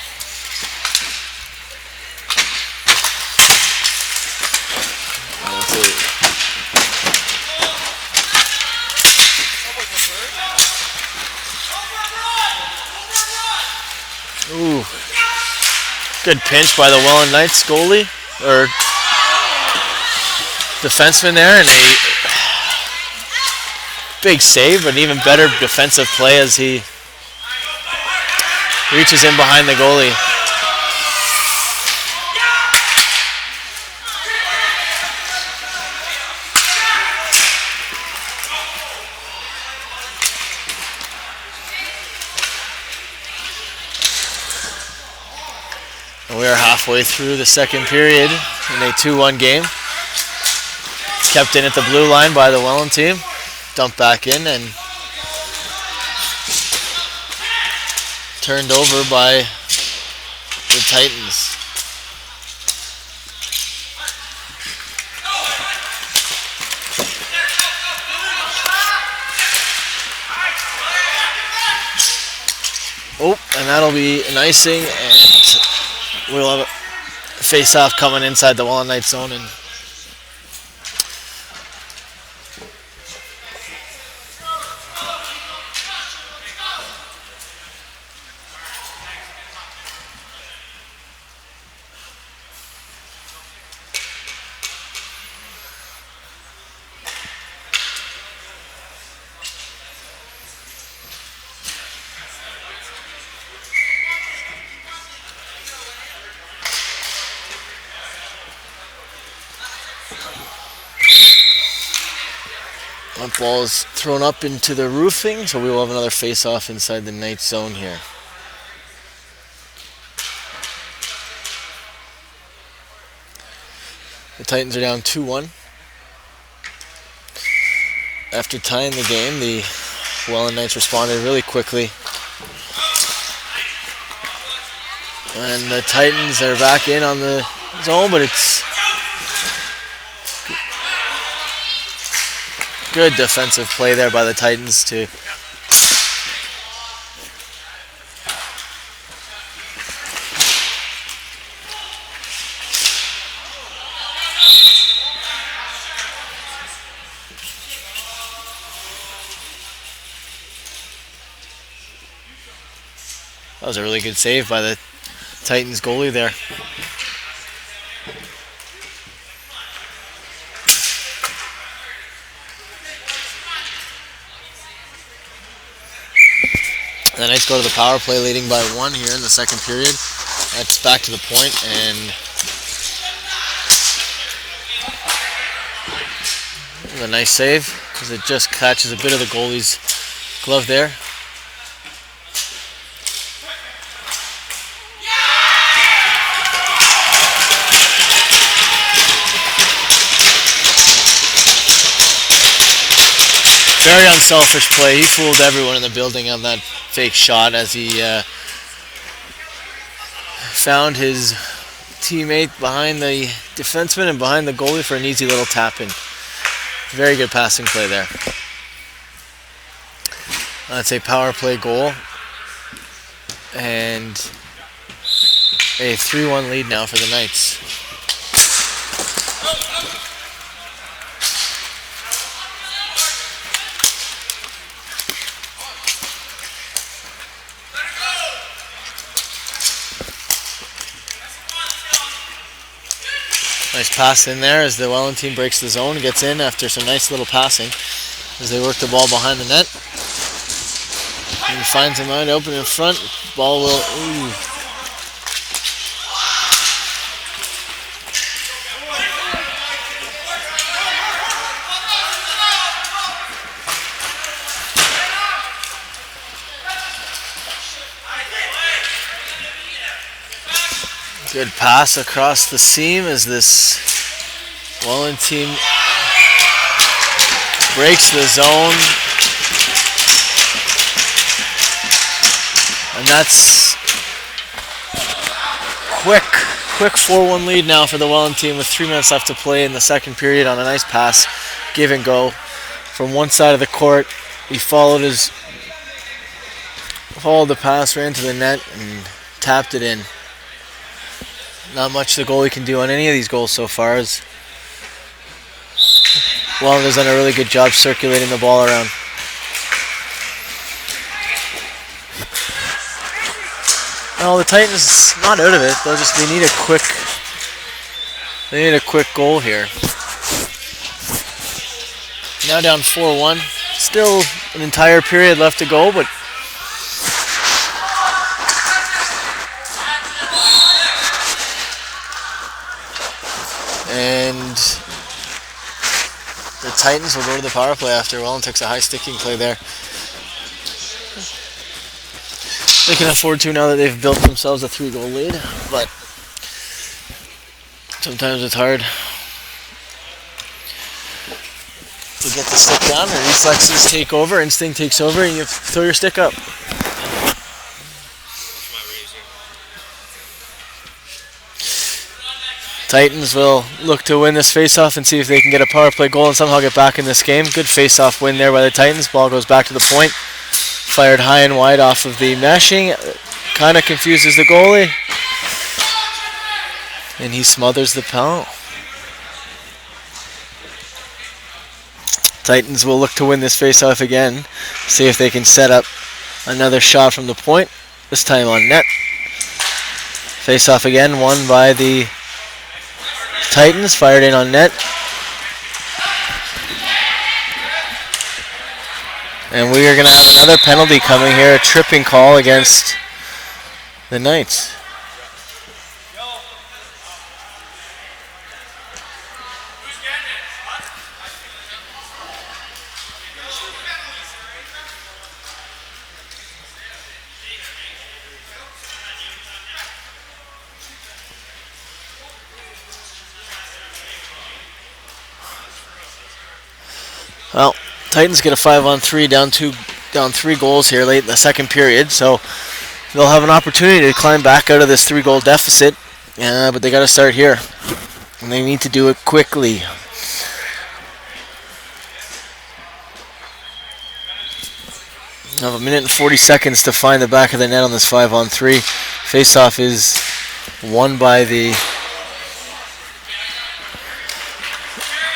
Ooh. Good pinch by the Welland Knights goalie, or defenseman there, and a big save, but an even better defensive play as he reaches in behind the goalie. We are halfway through the second period in a 2-1 game. It's kept in at the blue line by the Welland team. Dumped back in and turned over by the Titans. Oh, and that'll be an icing, and we'll have a face-off coming inside the Welland Knights zone. And that ball is thrown up into the roofing, so we will have another face-off inside the Knights zone here. The Titans are down 2-1. After tying the game, the Welland Knights responded really quickly. And the Titans are back in on the zone, but it's good defensive play there by the Titans to that was a really good save by the Titans goalie there. The Knights go to the power play, leading by 1 here in the second period. That's back to the point, and a nice save because it just catches a bit of the goalie's glove there. Very unselfish play. He fooled everyone in the building on that fake shot as he found his teammate behind the defenseman and behind the goalie for an easy little tap in. Very good passing play there. That's a power play goal and a 3-1 lead now for the Knights. Nice pass in there as the Welland team breaks the zone, gets in after some nice little passing as they work the ball behind the net. And finds him wide open in front. Ball will, Good pass across the seam as this Welland team breaks the zone. And that's quick 4-1 lead now for the Welland team with 3 minutes left to play in the second period on a nice pass, give and go from one side of the court. He followed the pass, ran to the net, and tapped it in. Not much the goalie can do on any of these goals so far, as Welland has done a really good job circulating the ball around. Well, the Titans not out of it. They need a quick goal here. Now down 4-1. Still an entire period left to go, but and the Titans will go to the power play after Welland takes a high sticking play there. They can afford to now that they've built themselves a 3-goal lead, but sometimes it's hard to get the stick down, or reflexes take over, instinct takes over, and you have to throw your stick up. Titans will look to win this face-off and see if they can get a power play goal and somehow get back in this game. Good face-off win there by the Titans. Ball goes back to the point. Fired high and wide off of the meshing. Kind of confuses the goalie. And he smothers the penalty. Titans will look to win this face-off again. See if they can set up another shot from the point. This time on net. Face-off again, won by the Titans. Fired in on net. And we are going to have another penalty coming here, a tripping call against the Knights. Well, Titans get a 5-on-3, down 3 goals here late in the second period, so they'll have an opportunity to climb back out of this 3-goal deficit, but they got to start here, and they need to do it quickly. They have 1 minute and 40 seconds to find the back of the net on this 5-on-3. Face-off is won by the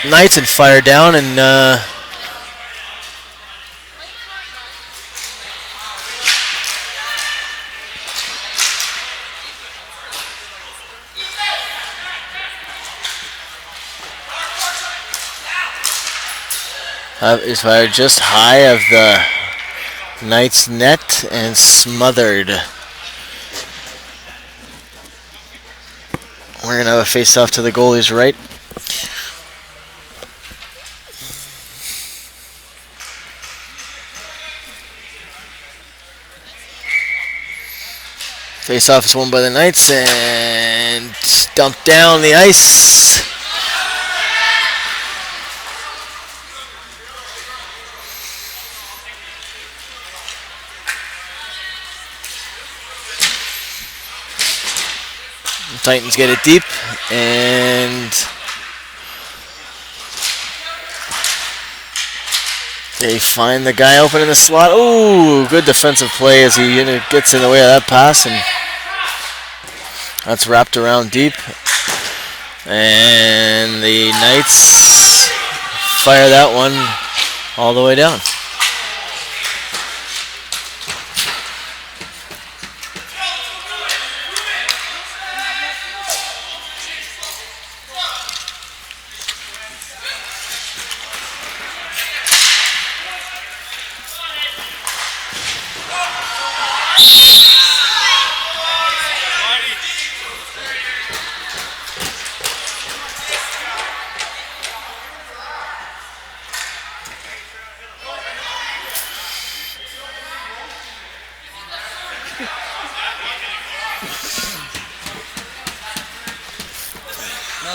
Knights and fired down, and is fired just high of the Knights net and smothered. We're going to have a face-off to the goalie's right. Face-off is won by the Knights and dumped down the ice. Titans get it deep, and they find the guy open in the slot. Ooh, good defensive play as he gets in the way of that pass, and that's wrapped around deep. And the Knights fire that one all the way down.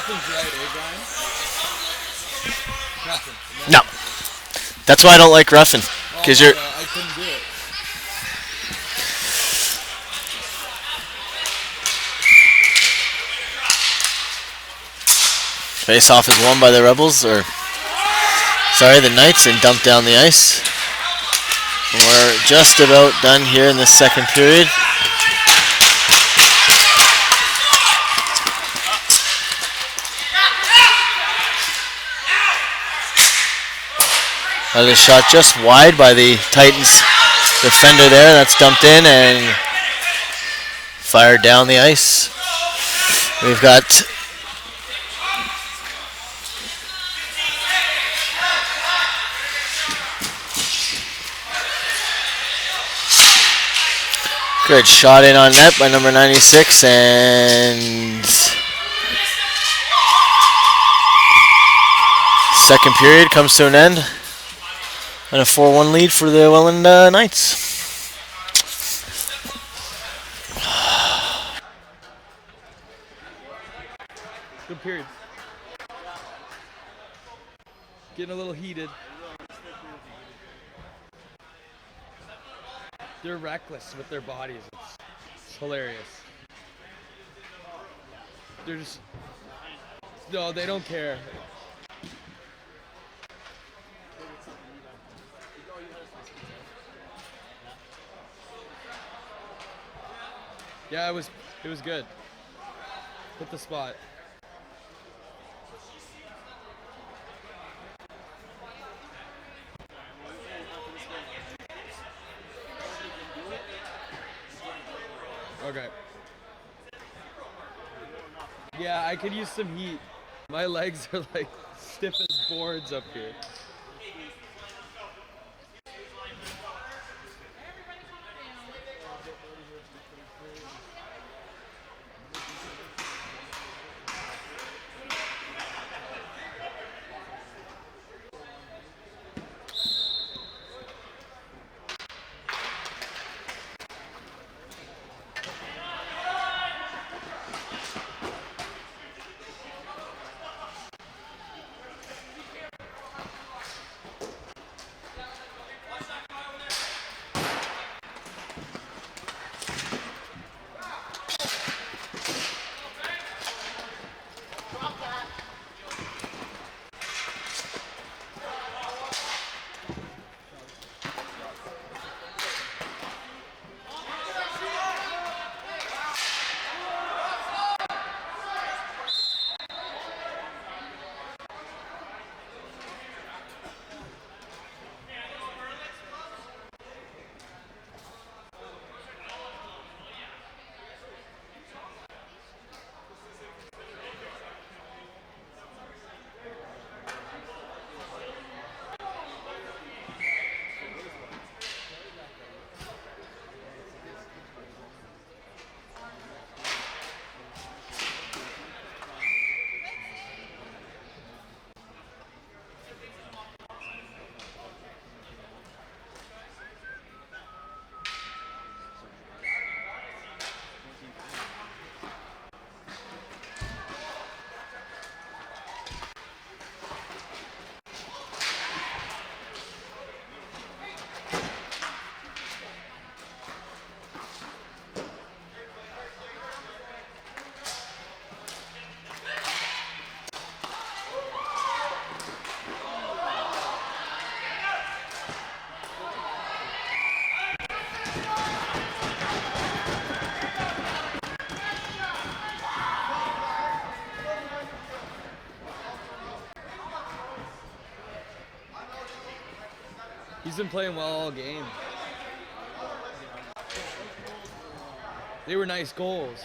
Nothing's right, eh, Brian? Nothing. No. That's why I don't like roughing. Because you're. I couldn't do it. Face off is won by the Rebels, or sorry, the Knights, and dumped down the ice. We're just about done here in the second period. Another shot just wide by the Titans defender there. That's dumped in and fired down the ice. We've got good shot in on net by number 96, and second period comes to an end. And a 4-1 lead for the Welland Knights. Good period. Getting a little heated. They're reckless with their bodies. It's hilarious. They're just... No, they don't care. Yeah, it was good. Hit the spot. Okay. Yeah, I could use some heat. My legs are like stiff as boards up here. He's been playing well all game. They were nice goals.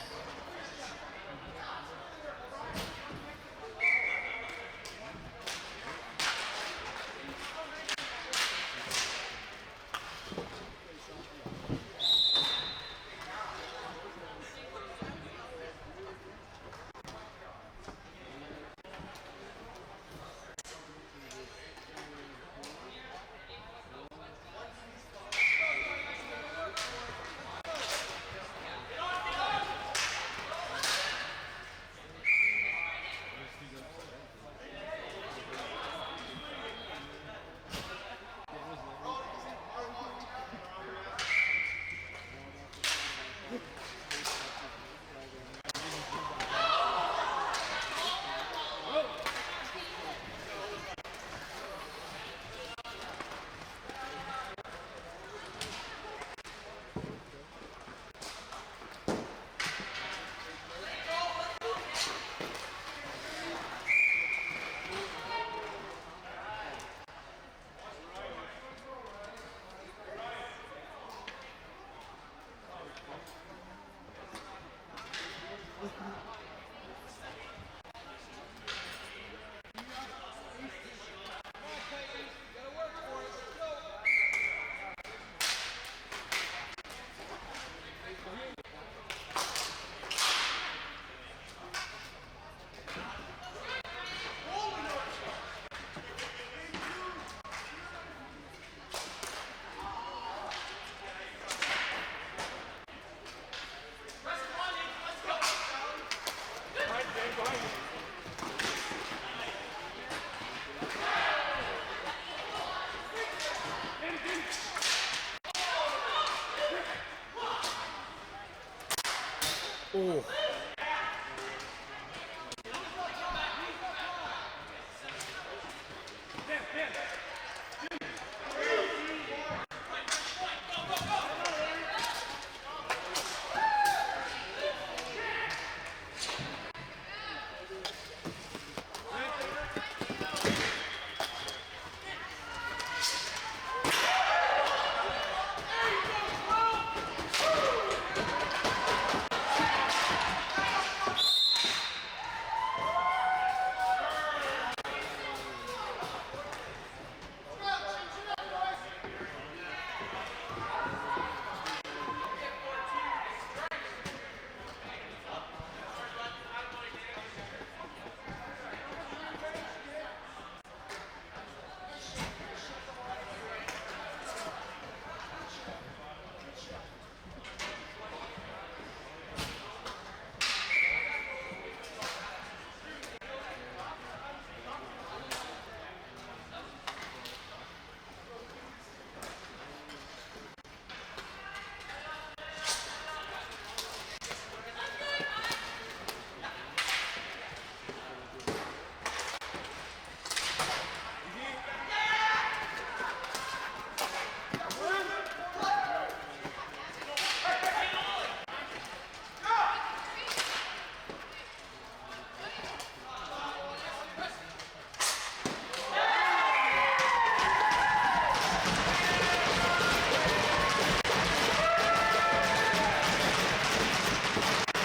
Oh.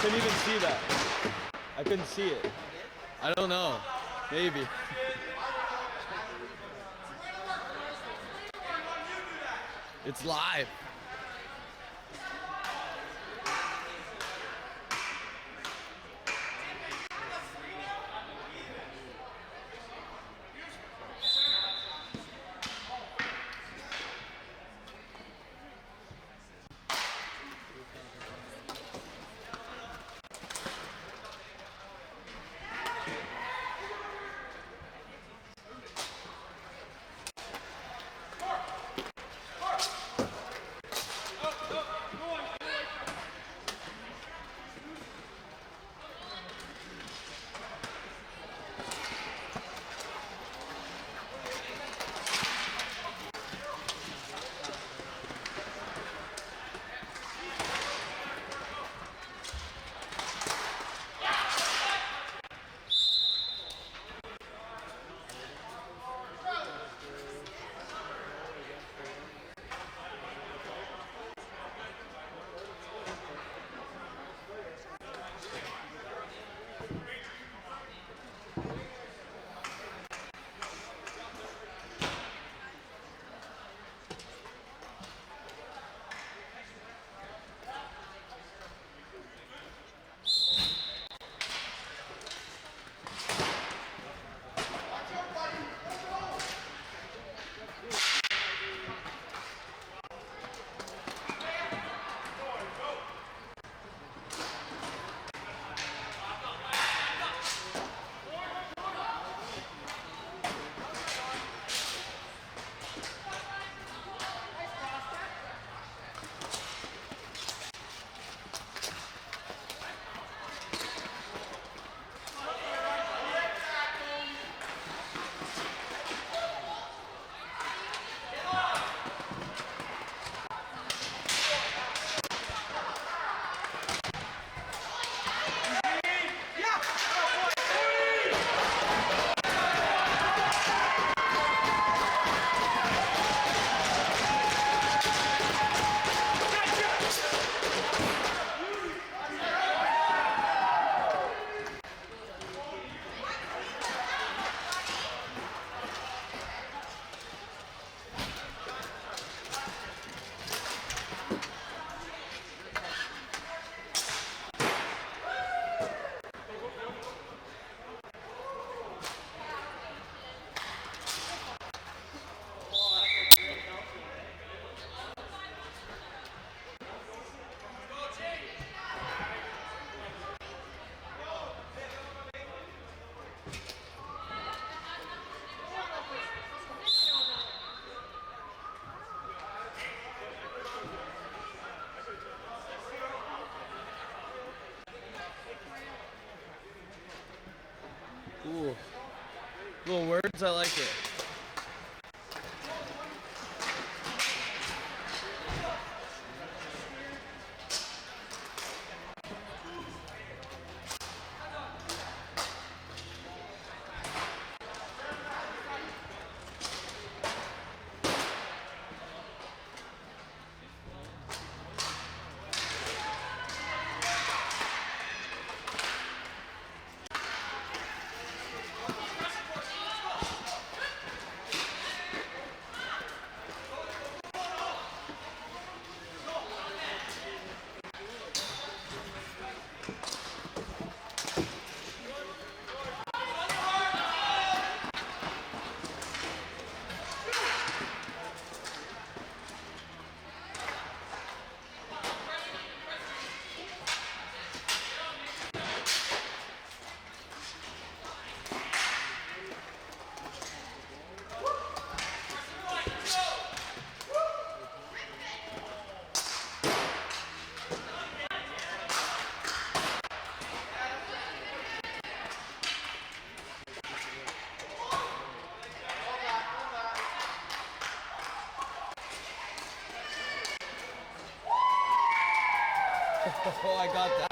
Couldn't even see that. I couldn't see it. I don't know. Maybe. It's live. Ooh. Little words, I like it. Oh, I got that.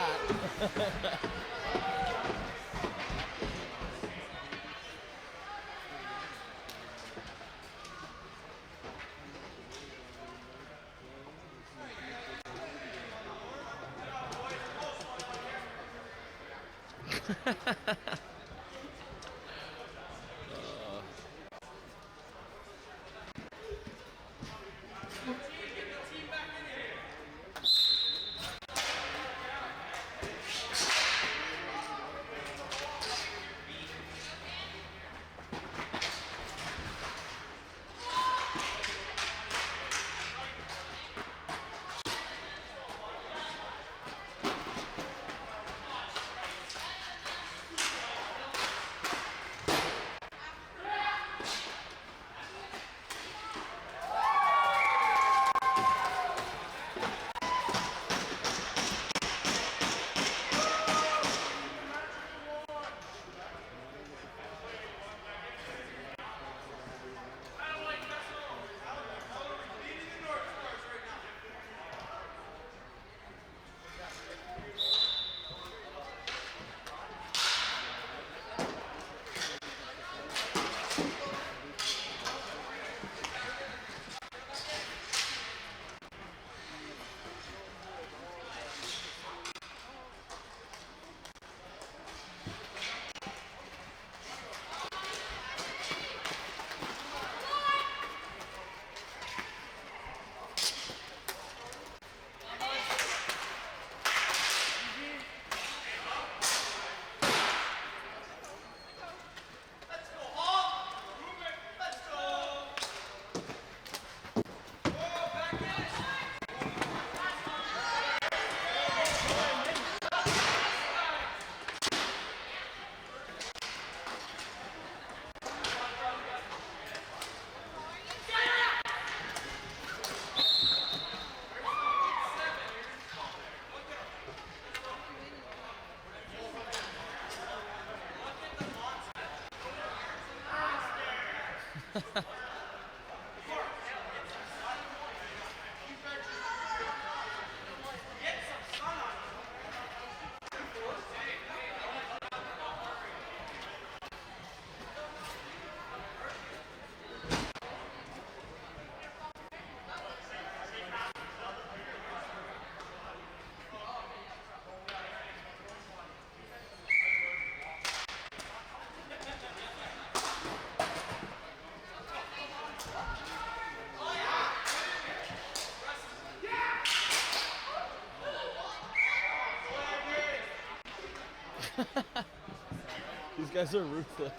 These guys are ruthless.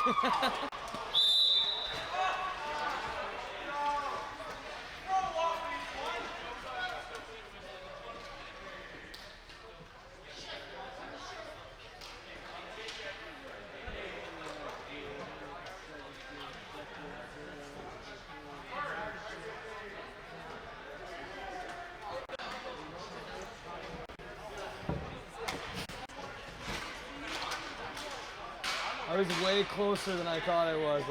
I was way closer than I thought I was.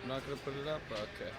I'm not gonna put it up? Okay.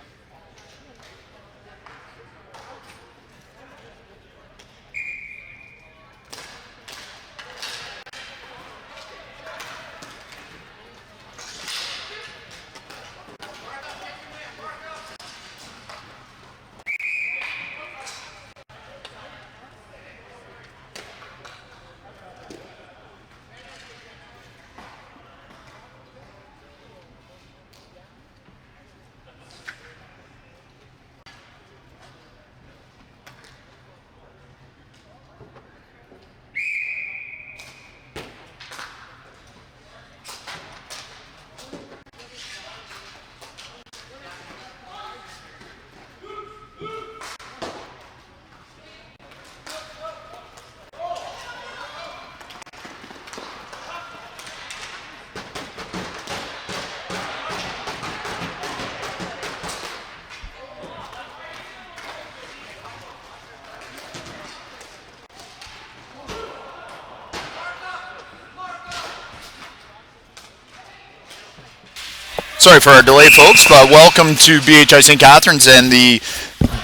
Sorry for our delay, folks, but welcome to BHi St Catharines and the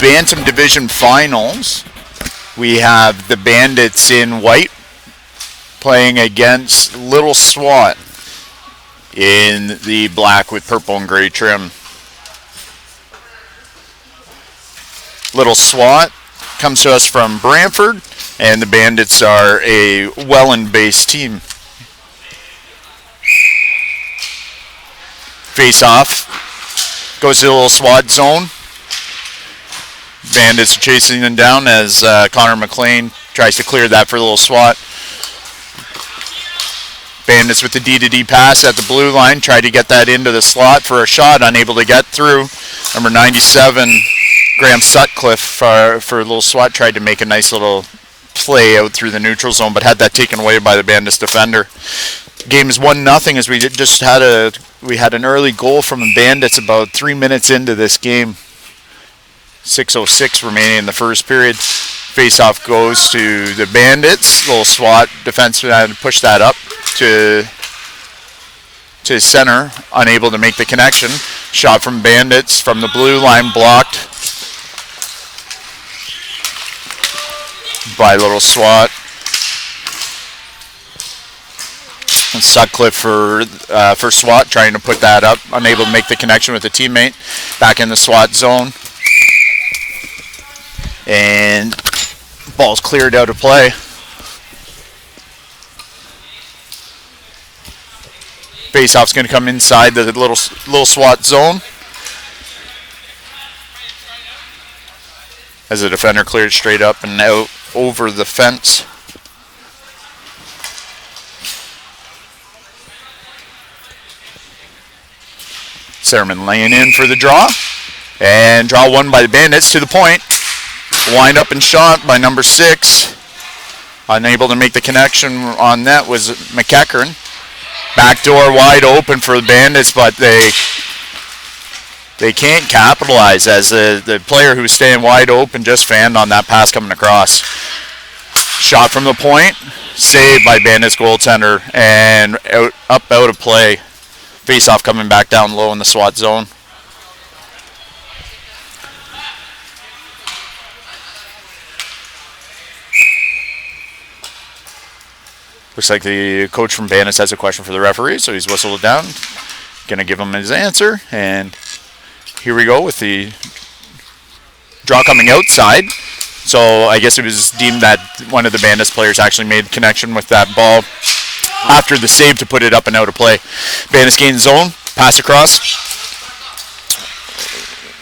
Bantam Division Finals. We have the Bandits in white playing against Little SWAT in the black with purple and gray trim. Little SWAT comes to us from Brantford, and the Bandits are a Welland-based team. Face off, goes to the Little SWAT zone. Bandits are chasing them down as Connor McLean tries to clear that for Little SWAT. Bandits with the D-to-D pass at the blue line, tried to get that into the slot for a shot, unable to get through. Number 97, Graham Sutcliffe for Little SWAT tried to make a nice little play out through the neutral zone, but had that taken away by the Bandits defender. Game is 1-0 as we just had an early goal from the Bandits about 3 minutes into this game. 6:06 remaining in the first period. Face-off goes to the Bandits. Little SWAT defenseman had to push that up to center, unable to make the connection. Shot from Bandits from the blue line, blocked by Little SWAT. And Sutcliffe for SWAT trying to put that up, unable to make the connection with a teammate. Back in the SWAT zone. And ball's cleared out of play. Faceoff's going to come inside the little SWAT zone. As the defender cleared straight up and out over the fence. Sermon laying in for the draw. And draw one by the Bandits to the point. Wind up and shot by number 6. Unable to make the connection on that was McEachern. Back door wide open for the Bandits, but they can't capitalize as the player who's staying wide open just fanned on that pass coming across. Shot from the point. Saved by Bandits goaltender and out of play. Face-off coming back down low in the SWAT zone. Looks like the coach from Bandits has a question for the referee, so he's whistled it down. Going to give him his answer, and here we go with the draw coming outside. So I guess it was deemed that one of the Bandits players actually made connection with that ball after the save to put it up and out of play. Bandits gain zone, pass across.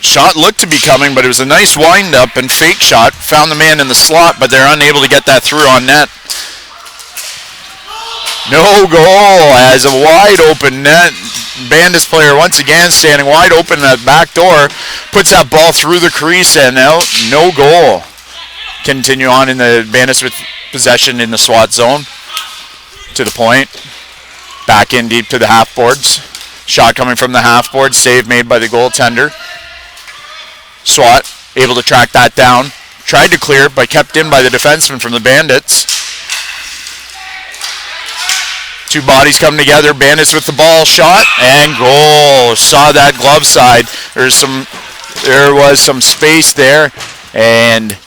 Shot looked to be coming, but it was a nice wind-up and fake shot. Found the man in the slot, but they're unable to get that through on net. No goal as a wide-open net. Bandits player once again standing wide open at the back door. Puts that ball through the crease and out. No goal. Continue on in the Bandits with possession in the SWAT zone. To the point. Back in deep to the half boards. Shot coming from the half board. Save made by the goaltender. SWAT able to track that down. Tried to clear but kept in by the defenseman from the Bandits. Two bodies come together. Bandits with the ball, shot, and goal. Saw that glove side. There was some space there, and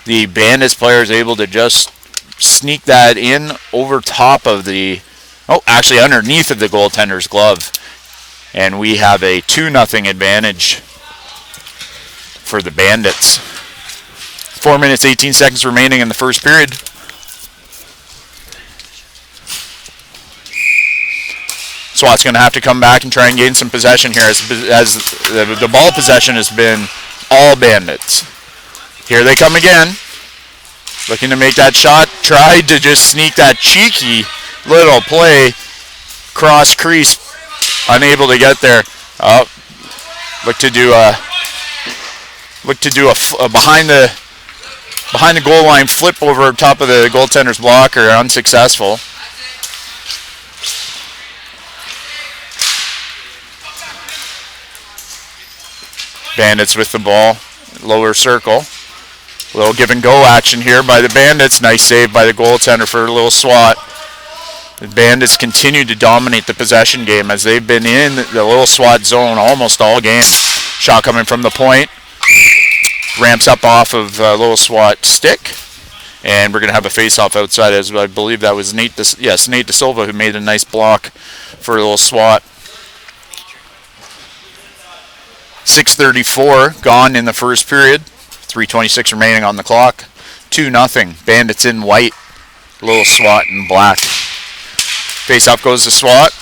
the Bandits player is able to just sneak that in over top of actually underneath of the goaltender's glove. And we have a 2-0 advantage for the Bandits. 4 minutes, 18 seconds remaining in the first period. SWAT's going to have to come back and try and gain some possession here as the ball possession has been all Bandits. Here they come again. Looking to make that shot. Tried to just sneak that cheeky little play. Cross crease. Unable to get there. Look to do a behind the goal line flip over top of the goaltender's blocker. Unsuccessful. Bandits with the ball. Lower circle. A little give and go action here by the Bandits. Nice save by the goaltender for a little swat. The Bandits continue to dominate the possession game as they've been in the little SWAT zone almost all game. Shot coming from the point. Ramps up off of little SWAT stick. And we're going to have a face-off outside, as I believe that was Nate De Silva who made a nice block for a little SWAT. 6:34 gone in the first period. 3:26 remaining on the clock. 2-0. Bandits in white. Little SWAT in black. Face-off goes to SWAT.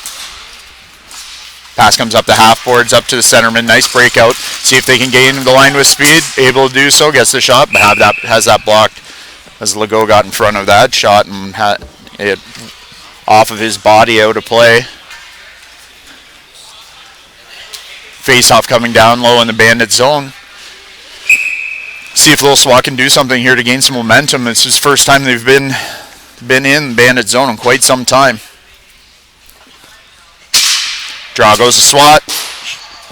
Pass comes up the half boards, up to the centerman. Nice breakout. See if they can gain the line with speed. Able to do so. Gets the shot, but has that blocked as Legault got in front of that shot and had it off of his body out of play. Face-off coming down low in the Bandit zone. See if Little SWAT can do something here to gain some momentum. This is the first time they've been in Bandit zone in quite some time. Draw goes to SWAT.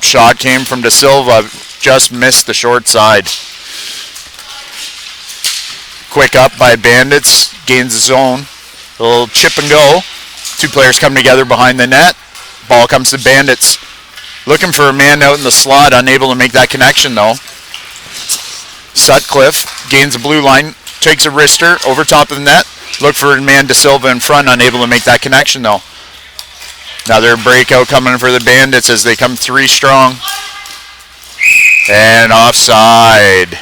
Shot came from De Silva. Just missed the short side. Quick up by Bandits. Gains the zone. A little chip and go. Two players come together behind the net. Ball comes to Bandits. Looking for a man out in the slot. Unable to make that connection though. Sutcliffe gains the blue line. Takes a wrister over top of the net. Look for a man De Silva in front. Unable to make that connection though. Another breakout coming for the Bandits as they come three strong. And offside.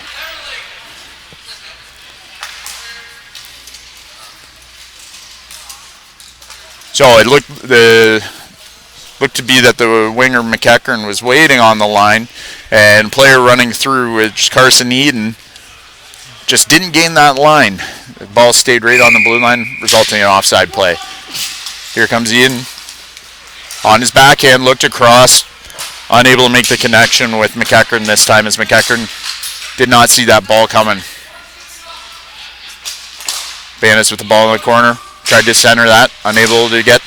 So it looked to be that the winger McEachern was waiting on the line, and player running through, which Carson Eden just didn't gain that line. The ball stayed right on the blue line, resulting in an offside play. Here comes Eden. On his backhand, looked across, unable to make the connection with McEachern this time, as McEachern did not see that ball coming. Bandits with the ball in the corner, tried to center that, unable to get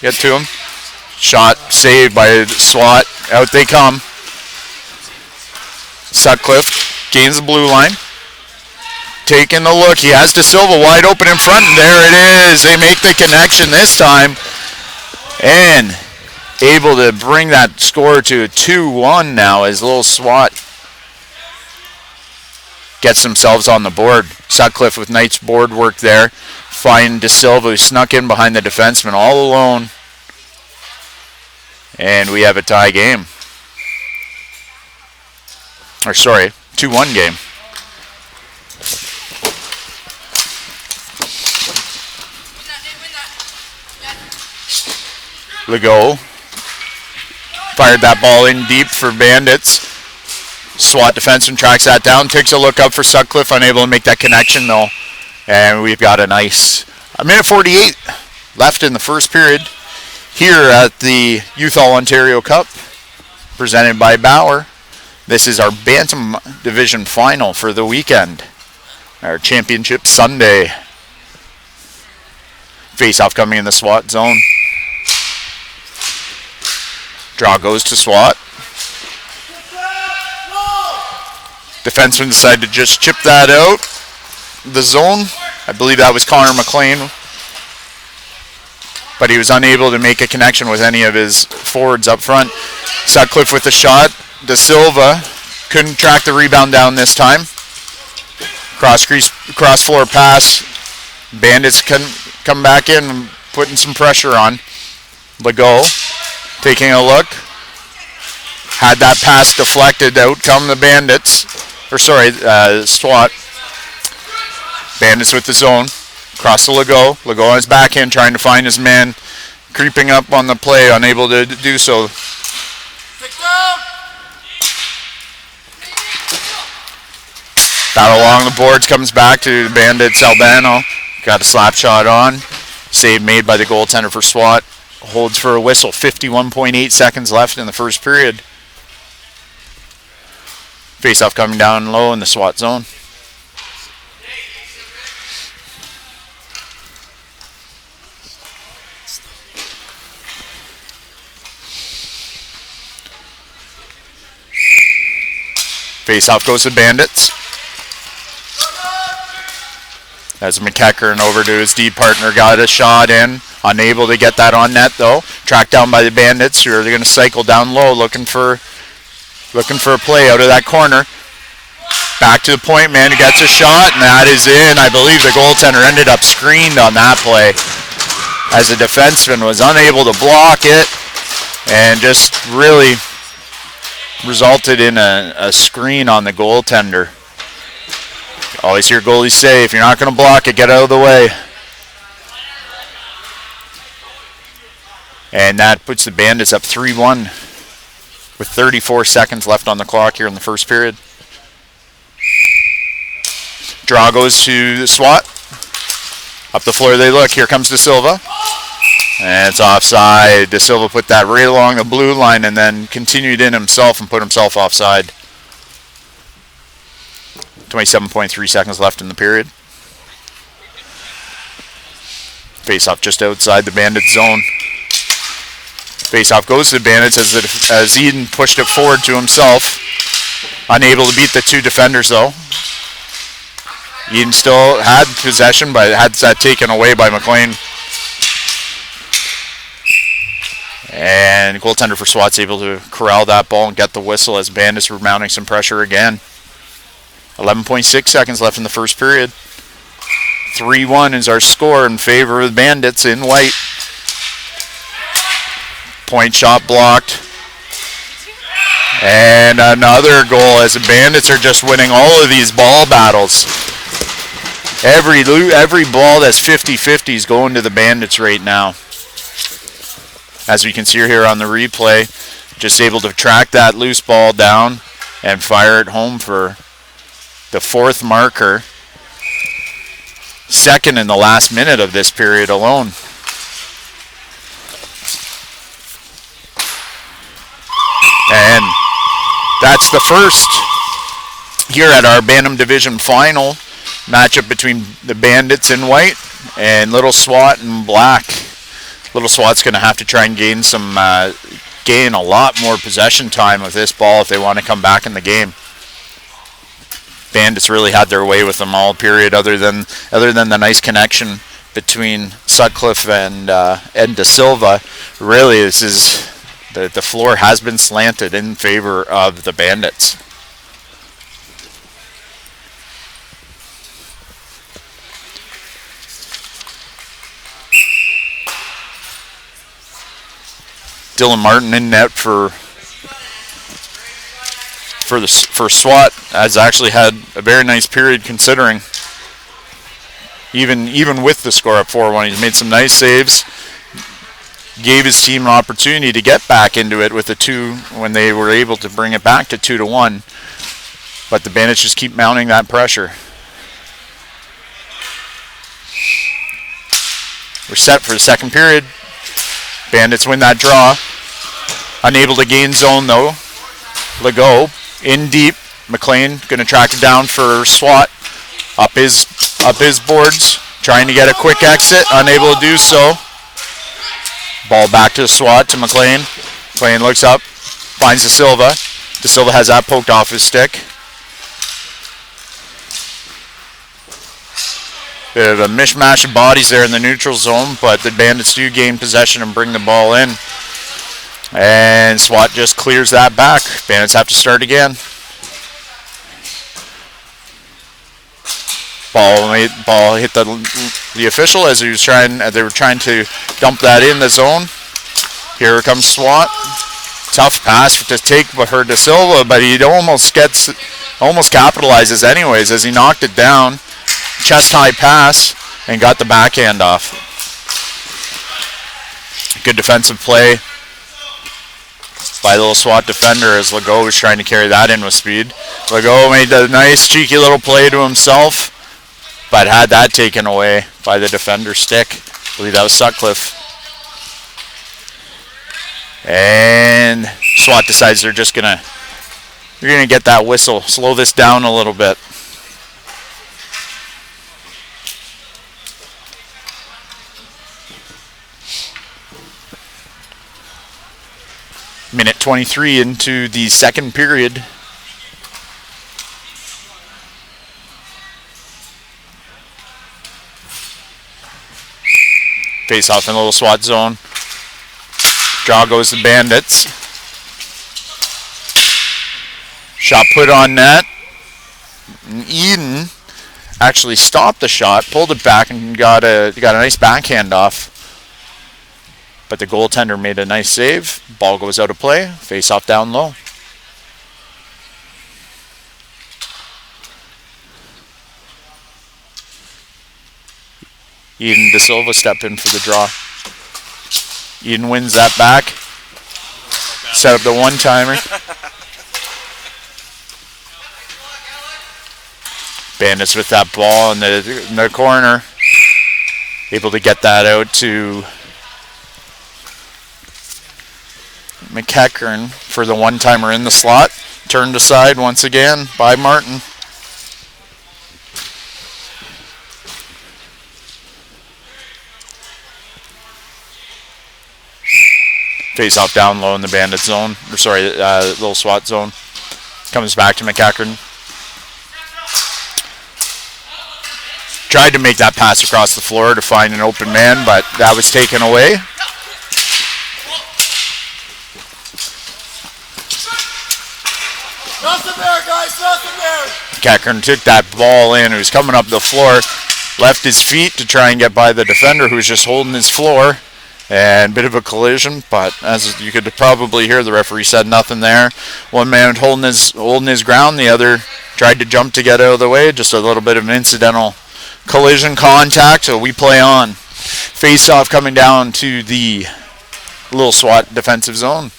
to him. Shot saved by SWAT. Out they come. Sutcliffe gains the blue line. Taking a look. He has De Silva wide open in front. And there it is. They make the connection this time. And able to bring that score to a 2-1 now as little SWAT gets themselves on the board. Sutcliffe with nice board work there. Find De Silva, who snuck in behind the defenseman all alone. And we have a tie game. 2-1 game. Legault fired that ball in deep for Bandits. SWAT defenseman tracks that down, takes a look up for Sutcliffe, unable to make that connection though. And we've got a minute 48 left in the first period here at the Youth All-Ontario Cup, presented by Bauer. This is our Bantam Division final for the weekend, our championship Sunday. Face-off coming in the SWAT zone. Draw goes to SWAT. Defenseman decided to just chip that out. The zone, I believe that was Connor McLean but he was unable to make a connection with any of his forwards up front. Sutcliffe with the shot. De Silva couldn't track the rebound down this time. Cross floor pass. Bandits come back in, putting some pressure on. Legault taking a look. Had that pass deflected. Out come the Bandits. SWAT. Bandits with the zone. Cross to Legault. Legault on his backhand trying to find his man. Creeping up on the play, unable to do so. Battle along the boards, comes back to the Bandits. Albano got a slap shot on. Save made by the goaltender for SWAT. Holds for a whistle. 51.8 seconds left in the first period. Face-off coming down low in the SWAT zone. Face-off goes to Bandits. As McEachern over to his D partner, got a shot in. Unable to get that on net though. Tracked down by the Bandits, who are going to cycle down low, looking for a play out of that corner. Back to the point man, who gets a shot, and that is in. I believe the goaltender ended up screened on that play, as the defenseman was unable to block it, and just really resulted in a screen on the goaltender. Always hear goalies say, if you're not going to block it, get out of the way. And that puts the Bandits up 3-1 with 34 seconds left on the clock here in the first period. Draw goes to the SWAT. Up the floor they look. Here comes De Silva. And it's offside. De Silva put that right along the blue line and then continued in himself and put himself offside. 27.3 seconds left in the period. Face-off just outside the Bandits zone. Face-off goes to the Bandits as Eden pushed it forward to himself. Unable to beat the two defenders though. Eden still had possession, but had that taken away by McLean. And goaltender for SWAT's able to corral that ball and get the whistle as Bandits were mounting some pressure again. 11.6 seconds left in the first period. 3-1 is our score in favor of the Bandits in white. Point shot blocked. And another goal as the Bandits are just winning all of these ball battles. Every ball that's 50-50 is going to the Bandits right now. As we can see here on the replay, just able to track that loose ball down and fire it home for the fourth marker. Second in the last minute of this period alone. And that's the first here at our Bantam Division final matchup between the Bandits in white and Little SWAT in black. Little SWAT's going to have to try and gain a lot more possession time with this ball if they want to come back in the game. Bandits really had their way with them all period, other than the nice connection between Sutcliffe and De Silva. Really, this is the floor has been slanted in favor of the Bandits. Dylan Martin in net for SWAT has actually had a very nice period considering. Even with the score up 4-1, he's made some nice saves. Gave his team an opportunity to get back into it with the 2 when they were able to bring it back to 2-1. But the Bandits just keep mounting that pressure. We're set for the second period. Bandits win that draw. Unable to gain zone though. Legault in deep. McLean going to track it down for SWAT. Up his boards. Trying to get a quick exit. Unable to do so. Ball back to SWAT to McLean. McLean looks up. Finds De Silva. De Silva has that poked off his stick. Bit of a mishmash of bodies there in the neutral zone, but the Bandits do gain possession and bring the ball in. And SWAT just clears that back. Bandits have to start again. Ball hit the official as they were trying to dump that in the zone. Here comes SWAT. Tough pass to take for De Silva, but he almost capitalizes anyways as he knocked it down. Chest high pass and got the backhand off. Good defensive play by the little SWAT defender as Legault was trying to carry that in with speed. Legault made a nice cheeky little play to himself, but had that taken away by the defender's stick. I believe that was Sutcliffe. And SWAT decides they're gonna get that whistle, slow this down a little bit. Minute 23 into the second period. Face off in a little SWAT zone. Draw goes the Bandits. Shot put on net. And Eden actually stopped the shot, pulled it back, and got a nice backhand off. But the goaltender made a nice save. Ball goes out of play. Face off down low. Eden De Silva step in for the draw. Eden wins that back. Set up the one-timer. Bandits with that ball in the corner. Able to get that out to McEachern for the one-timer in the slot. Turned aside once again by Martin. Face off down low in the Bandit zone. Or sorry, little SWAT zone. Comes back to McEachern. Tried to make that pass across the floor to find an open man, but that was taken away. Nothing there, guys, nothing there. McEachern took that ball in. He was coming up the floor, left his feet to try and get by the defender who was just holding his floor. And bit of a collision, but as you could probably hear, the referee said nothing there. One man holding his ground, the other tried to jump to get out of the way. Just a little bit of an incidental collision contact, so we play on. Face-off coming down to the little SWAT defensive zone.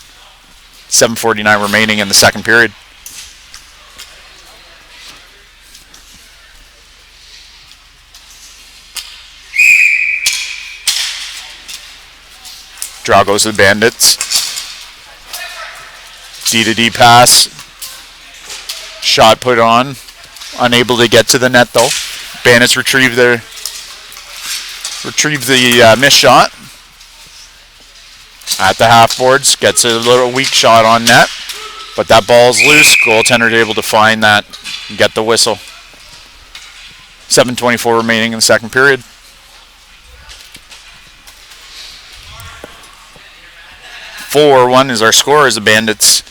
7:49 remaining in the second period. Draw goes to the Bandits. D-to-D pass. Shot put on. Unable to get to the net though. Bandits retrieve the missed shot. At the half boards. Gets a little weak shot on net. But that ball's loose. Goaltender able to find that and get the whistle. 7:24 remaining in the second period. 4-1 is our score as the Bandits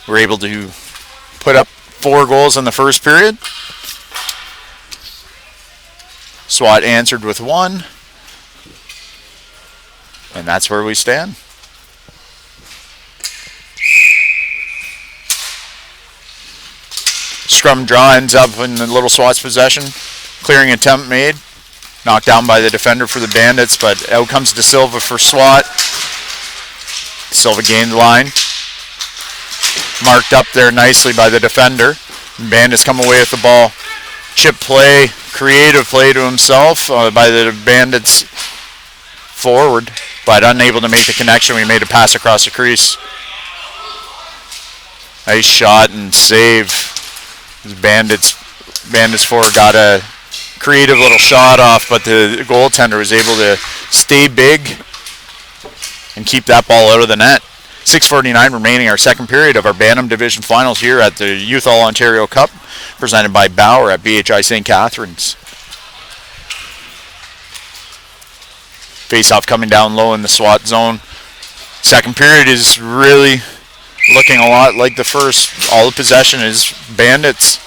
were able to put up 4 goals in the first period. SWAT answered with 1. And that's where we stand. Scrum draw ends up in the little SWAT's possession. Clearing attempt made. Knocked down by the defender for the Bandits, but out comes De Silva for SWAT. Silva gained the line. Marked up there nicely by the defender. Bandits come away with the ball. Chip play, creative play to himself by the Bandits forward, but unable to make the connection. We made a pass across the crease. Nice shot and save. Bandits forward got a creative little shot off, but the goaltender was able to stay big and keep that ball out of the net. 6:49 remaining, our second period of our Bantam Division Finals here at the Youth All-Ontario Cup, presented by Bauer at BHi St Catharines. Face-off coming down low in the SWAT zone. Second period is really looking a lot like the first. All the possession is Bandits.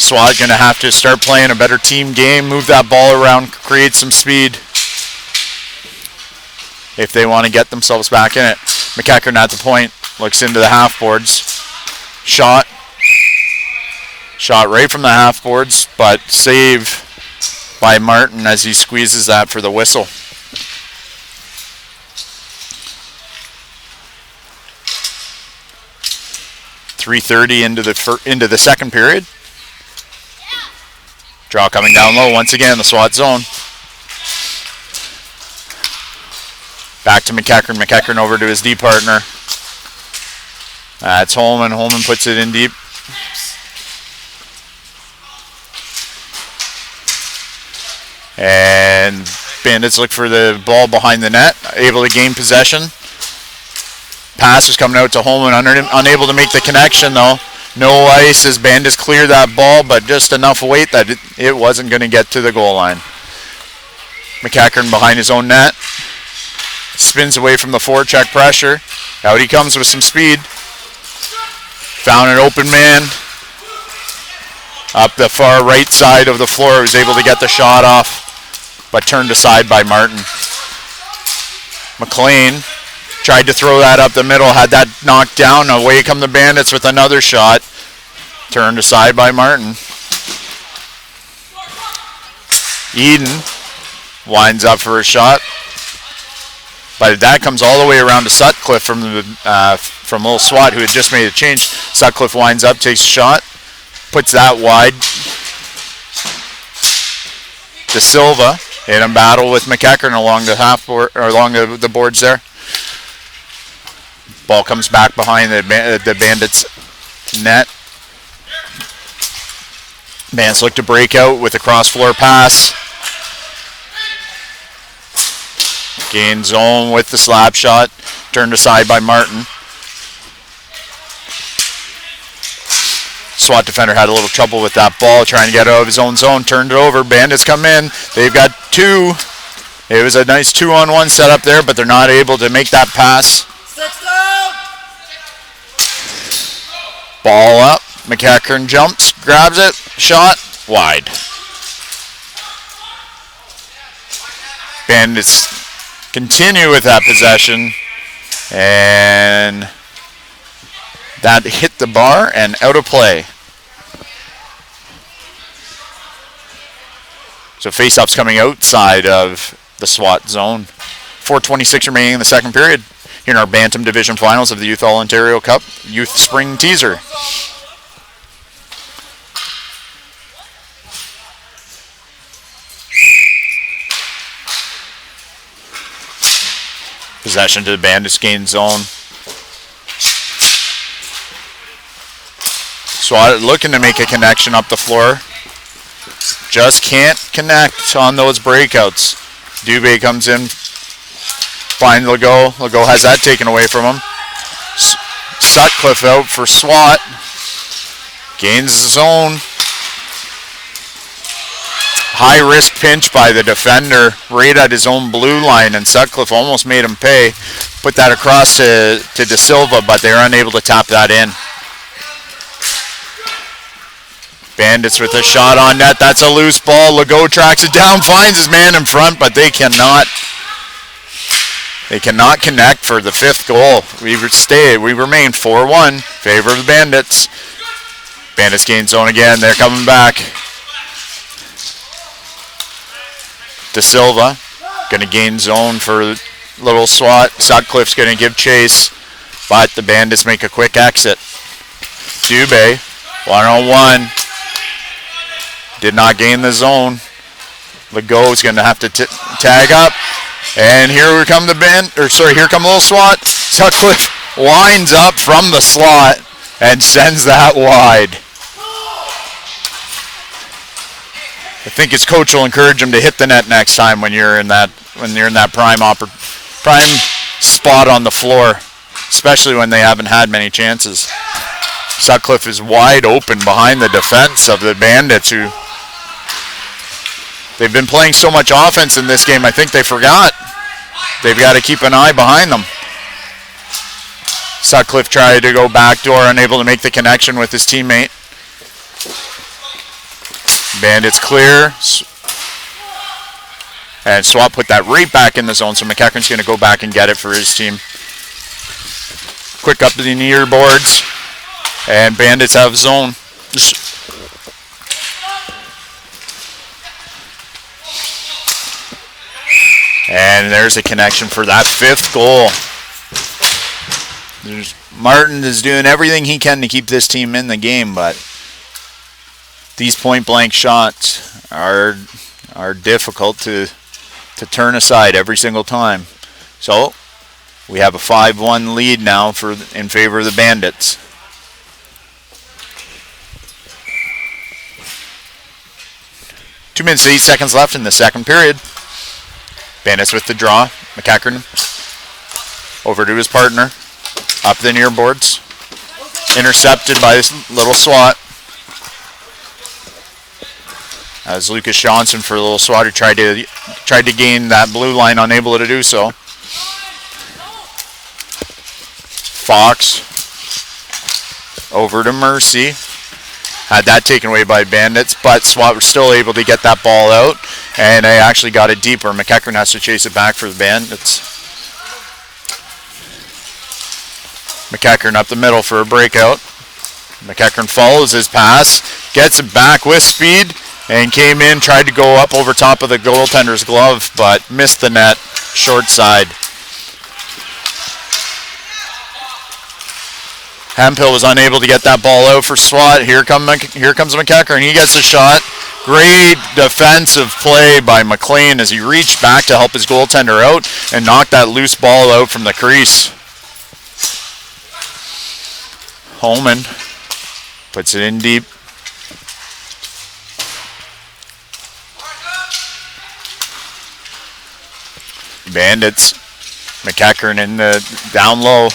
SWAT going to have to start playing a better team game, move that ball around, create some speed if they want to get themselves back in it. McEachern at the point, looks into the half boards. Shot right from the half boards, but save by Martin as he squeezes that for the whistle. 3:30 into the second period. Draw coming down low once again, the SWAT zone. Back to McEachern. McEachern over to his D partner. That's Holman. Holman puts it in deep. And Bandits look for the ball behind the net. Able to gain possession. Pass was coming out to Holman. Unable to make the connection though. No ice as Bandits clear that ball, but just enough weight that it wasn't going to get to the goal line. McEachern behind his own net. Spins away from the forecheck pressure. Out he comes with some speed. Found an open man. Up the far right side of the floor. Was able to get the shot off, but turned aside by Martin. McLean tried to throw that up the middle. Had that knocked down. Away come the Bandits with another shot. Turned aside by Martin. Eden winds up for a shot. But that comes all the way around to Sutcliffe from Little Swat, who had just made a change. Sutcliffe winds up, takes a shot, puts that wide. De Silva in a battle with McEachern along the half board or along the boards there. Ball comes back behind the Bandits' net. Bandits look to break out with a cross-floor pass. Gain zone with the slap shot. Turned aside by Martin. SWAT defender had a little trouble with that ball, trying to get out of his own zone. Turned it over. Bandits come in. They've got two. It was a nice 2-on-1 setup there, but they're not able to make that pass. Ball up. McEachern jumps, grabs it, shot, wide. Bandits continue with that possession, and that hit the bar and out of play. So face-offs coming outside of the SWAT zone. 4:26 remaining in the second period here in our Bantam Division Finals of the Youth All-Ontario Cup Youth Spring Teaser. Possession to the Bandits gain zone. SWAT looking to make a connection up the floor. Just can't connect on those breakouts. Dubé comes in, finds Legault. Legault has that taken away from him. Sutcliffe out for SWAT. Gains the zone. High risk pinch by the defender right at his own blue line, and Sutcliffe almost made him pay. Put that across to De Silva, but they're unable to tap that in. Bandits with a shot on net. That's a loose ball. Legault tracks it down, finds his man in front, but they cannot connect for the fifth goal. We remain 4-1 favor of the Bandits. Bandits gain zone again. They're coming back. De Silva going to gain zone for Little SWAT. Sutcliffe's going to give chase, but the Bandits make a quick exit. Dubé, 1-on-1. Did not gain the zone. Legault's going to have to tag up. And here come here come Little SWAT. Sutcliffe winds up from the slot and sends that wide. I think his coach will encourage him to hit the net next time when you're in that prime spot on the floor, especially when they haven't had many chances. Sutcliffe is wide open behind the defense of the Bandits, who They've been playing so much offense in this game, I think they forgot. They've got to keep an eye behind them. Sutcliffe tried to go backdoor, unable to make the connection with his teammate. Bandits clear. And Swat put that right back in the zone, so McEachran's going to go back and get it for his team. Quick up to the near boards. And Bandits have zone. And there's a connection for that 5th goal. Martin is doing everything he can to keep this team in the game, but these point-blank shots are difficult to turn aside every single time. So we have a 5-1 lead now in favor of the Bandits. Two minutes and 8 seconds left in the second period. Bandits with the draw. McEachran over to his partner. Up the near boards. Intercepted by this little Swat. As Lucas Johnson for a little Swat who tried to gain that blue line, unable to do so. Fox over to Mercy. Had that taken away by Bandits, but Swat was still able to get that ball out, and they actually got it deeper. McEachran has to chase it back for the Bandits. McEachran up the middle for a breakout. McEachran follows his pass, gets it back with speed, and came in, tried to go up over top of the goaltender's glove, but missed the net, short side. Hemphill was unable to get that ball out for Swat. Here comes McEachran. He gets a shot. Great defensive play by McLean as he reached back to help his goaltender out and knocked that loose ball out from the crease. Holman puts it in deep. Bandits. McEachran in the down low.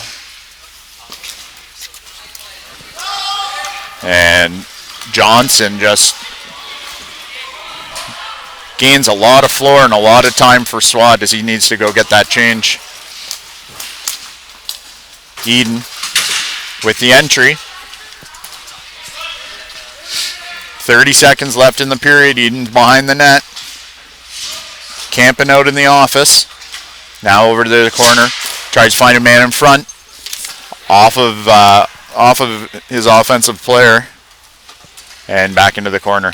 And Johnson just gains a lot of floor and a lot of time for Swat as he needs to go get that change. Eden with the entry. 30 seconds left in the period. Eden's behind the net. Camping out in the office. Now over to the corner. Tries to find a man in front. Off of his offensive player. And back into the corner.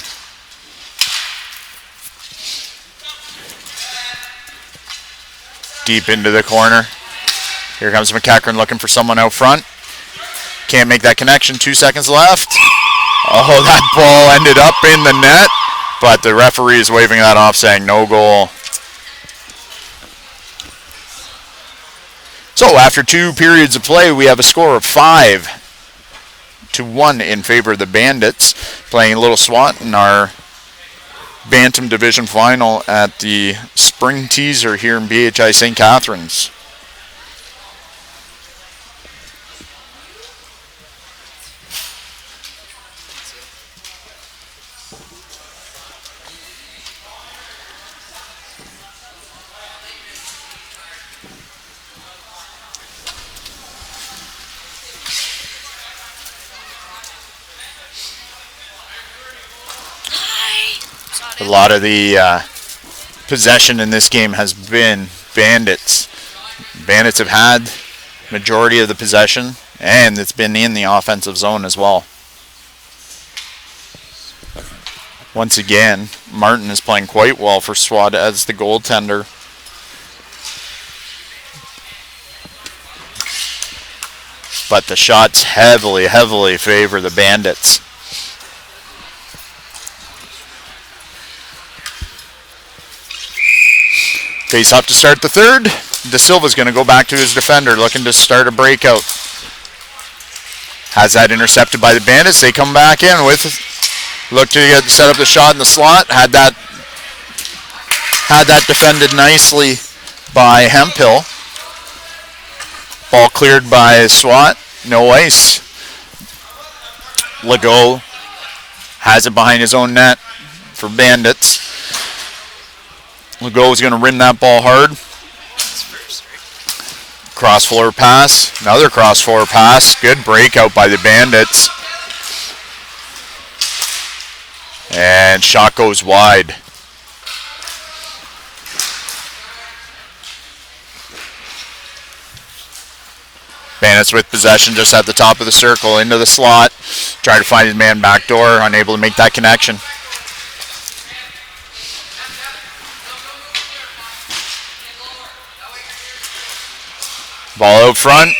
Deep into the corner. Here comes McEachran looking for someone out front. Can't make that connection. 2 seconds left. Oh, that ball ended up in the net. But the referee is waving that off, saying no goal. So after 2 periods of play, we have a score of 5-1 in favor of the Bandits. Playing a little Swat in our Bantam Division Final at the Spring Teaser here in BHi St Catharines. A lot of the possession in this game has been Bandits. Bandits have had majority of the possession, and it's been in the offensive zone as well. Once again, Martin is playing quite well for Swat as the goaltender. But the shots heavily favor the Bandits. Face off to start the third. De Silva's going to go back to his defender, looking to start a breakout. Has that intercepted by the Bandits. They come back in with, look to set up the shot in the slot. Had that defended nicely by Hemphill. Ball cleared by Swat. No ice. Legault has it behind his own net for Bandits. Legault is going to rim that ball hard. Cross floor pass. Another cross floor pass. Good breakout by the Bandits. And shot goes wide. Bandits with possession just at the top of the circle, into the slot. Try to find his man backdoor, unable to make that connection. Ball out front,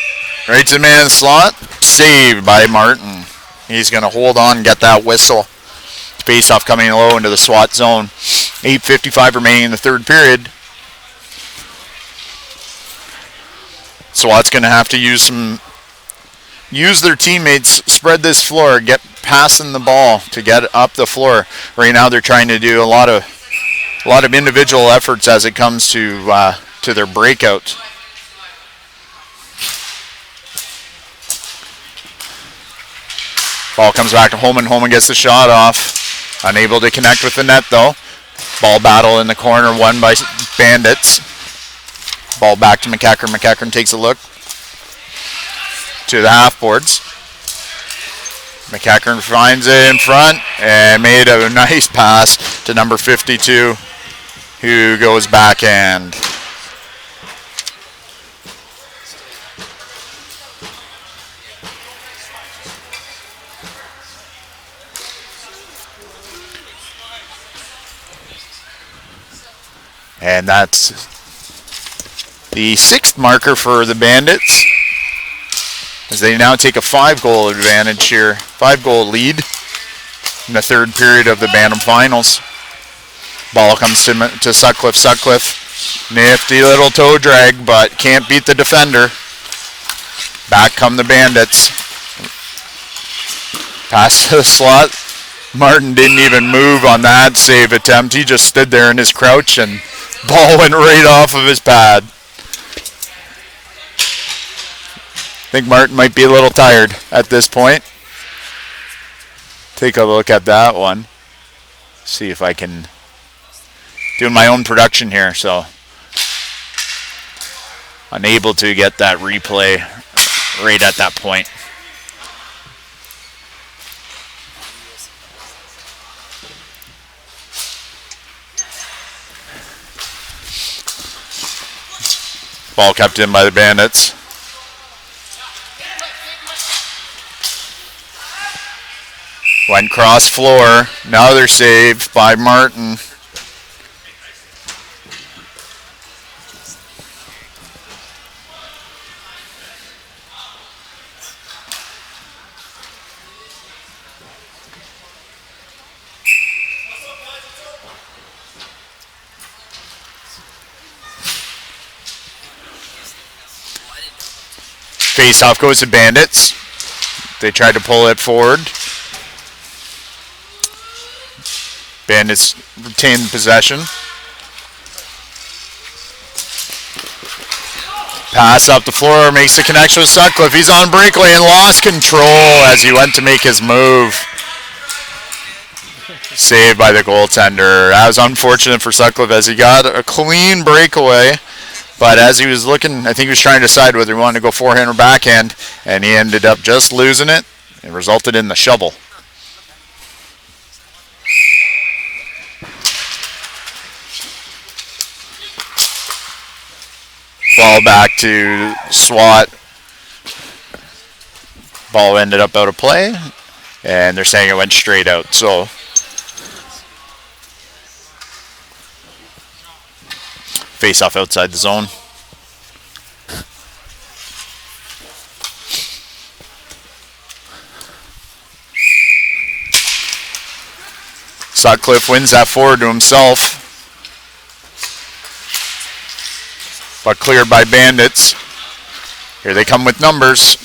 right to the man in the slot. Saved by Martin. He's going to hold on and get that whistle. Face-off coming low into the SWAT zone. 8:55 remaining in the third period. SWAT's going to have to use their teammates, spread this floor, get passing the ball to get up the floor. Right now they're trying to do a lot of individual efforts as it comes to their breakout. Ball comes back to Holman. Holman gets the shot off. Unable to connect with the net though. Ball battle in the corner, won by Bandits. Ball back to McEachern. McEachern takes a look to the half boards. McEachern finds it in front and made a nice pass to number 52, who goes backhand. And that's the sixth marker for the Bandits, as they now take a 5-goal advantage here, 5-goal lead in the third period of the Bantam Finals. Ball comes to Sutcliffe. Sutcliffe, nifty little toe drag, but can't beat the defender. Back come the Bandits. Pass to the slot. Martin didn't even move on that save attempt. He just stood there in his crouch and ball went right off of his pad. I think Martin might be a little tired at this point. Take a look at that one. See if I can do my own production here, so unable to get that replay right at that point. Ball kept in by the Bandits. Went cross floor. Now they're saved by Martin. Face-off goes to Bandits. They tried to pull it forward. Bandits retain possession. Pass up the floor, makes the connection with Sutcliffe. He's on breakaway and lost control as he went to make his move. Saved by the goaltender. That was unfortunate for Sutcliffe as he got a clean breakaway. But as he was looking, I think he was trying to decide whether he wanted to go forehand or backhand, and he ended up just losing it. It resulted in the shovel. Ball back to SWAT. Ball ended up out of play, and they're saying it went straight out. So face off outside the zone. Sutcliffe wins that forward to himself, but cleared by Bandits. Here they come with numbers.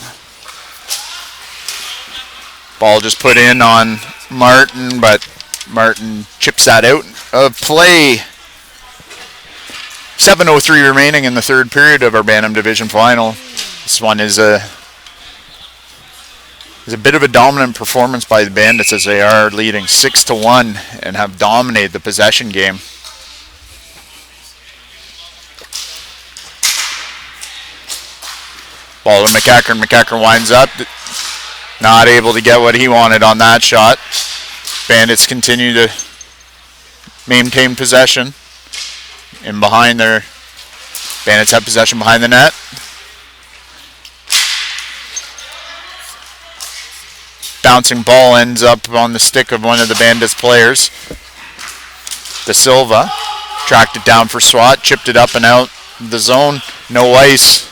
Ball just put in on Martin, but Martin chips that out of play. 7:03 remaining in the third period of our Bantam Division Final. This one is a bit of a dominant performance by the Bandits, as they are leading 6-1 and have dominated the possession game. Ball to McEachern. McEachern winds up. Not able to get what he wanted on that shot. Bandits continue to maintain possession. And behind their... Bandits have possession behind the net. Bouncing ball ends up on the stick of one of the Bandits players. De Silva tracked it down for Swat, chipped it up and out the zone. No ice.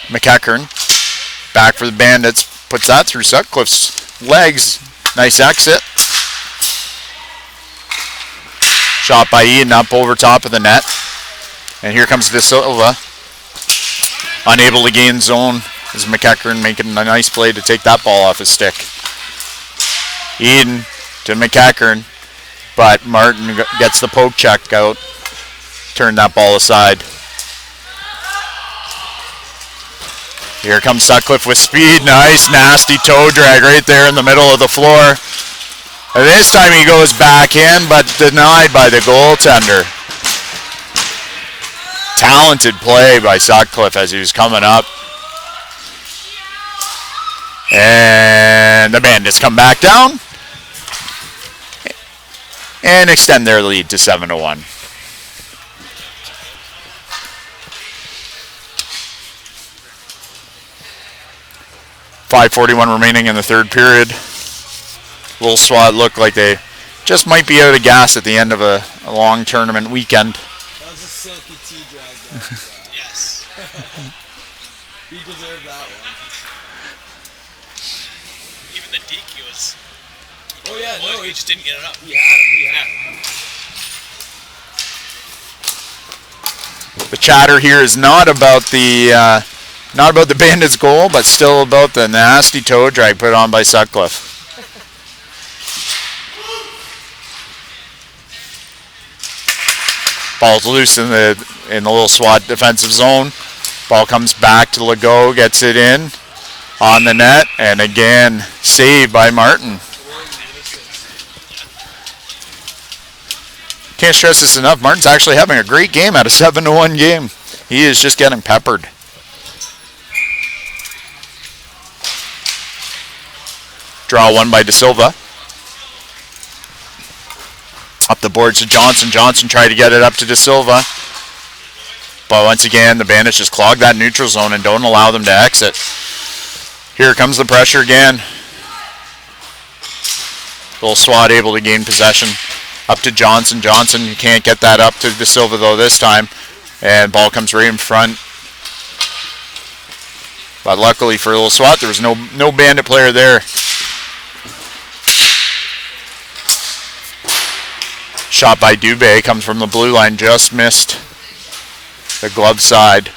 McEachern back for the Bandits, puts that through Sutcliffe's legs. Nice exit. Shot by Eden up over top of the net. And here comes De Silva. Unable to gain zone as McEachern making a nice play to take that ball off his stick. Eden to McEachern, but Martin gets the poke check out. Turn that ball aside. Here comes Sutcliffe with speed. Nice, nasty toe drag right there in the middle of the floor. And this time he goes back in, but denied by the goaltender. Talented play by Sutcliffe as he was coming up. And the Bandits come back down and extend their lead to 7-1. .541 remaining in the third period. Little Swat looked like they just might be out of gas at the end of a long tournament weekend. That was a silky tea drag. Yes. He deserved that one. Even the DQ was... Oh yeah, no, he just didn't get it up. He had him. The chatter here is not about the Bandits' goal, but still about the nasty toe drag put on by Sutcliffe. Ball's loose in the little Swat defensive zone. Ball comes back to Legault, gets it in on the net, and again saved by Martin. Can't stress this enough. Martin's actually having a great game at a 7-1 game. He is just getting peppered. Draw one by De Silva. Up the boards to Johnson. Johnson tried to get it up to De Silva. But once again, the Bandits just clog that neutral zone and don't allow them to exit. Here comes the pressure again. Little Swat able to gain possession. Up to Johnson. Johnson, you can't get that up to De Silva though this time. And ball comes right in front. But luckily for Little Swat, there was no Bandit player there. Shot by Dubé comes from the blue line, just missed the glove side.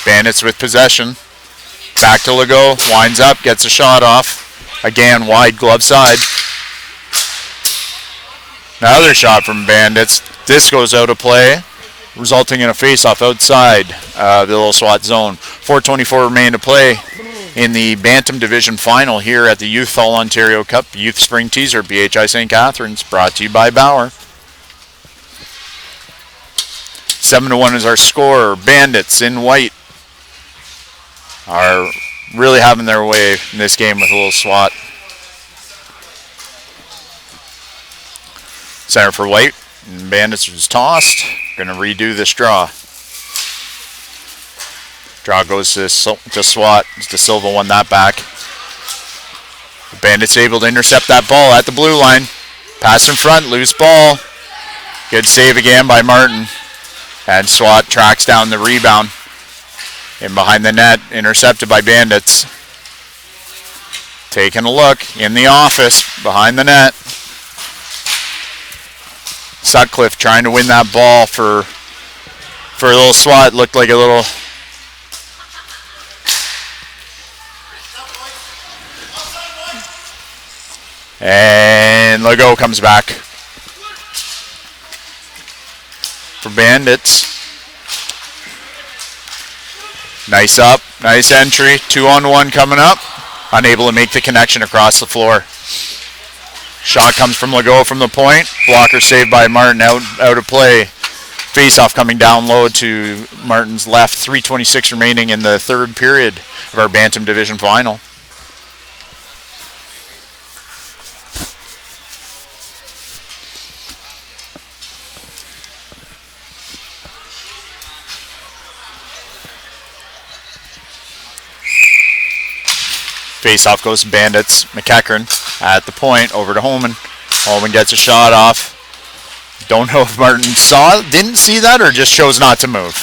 Bandits with possession. Back to Legault, winds up, gets a shot off. Again, wide glove side. Another shot from Bandits. This goes out of play, resulting in a face-off outside the Little Swat zone. 4:24 remain to play in the Bantam Division Final here at the Youth All-Ontario Cup Youth Spring Teaser, BHi St Catharines, brought to you by Bauer. 7-1 is our score. Bandits in white are really having their way in this game with a Little Swat. Center for white, and Bandits was tossed. Going to redo this draw. Draw goes to Swat. De Silva won that back. The Bandits able to intercept that ball at the blue line. Pass in front, loose ball. Good save again by Martin. And Swat tracks down the rebound. In behind the net, intercepted by Bandits. Taking a look in the office, behind the net. Sutcliffe trying to win that ball for a Little Swat. Looked like a little... And Legault comes back for Bandits. Nice up, nice entry. 2-on-1 coming up. Unable to make the connection across the floor. Shot comes from Legault from the point. Blocker saved by Martin, out of play. Face-off coming down low to Martin's left. 3:26 remaining in the third period of our Bantam Division final. Face-off goes to Bandits. McEachern at the point, over to Holman. Holman gets a shot off. Don't know if Martin didn't see that, or just chose not to move.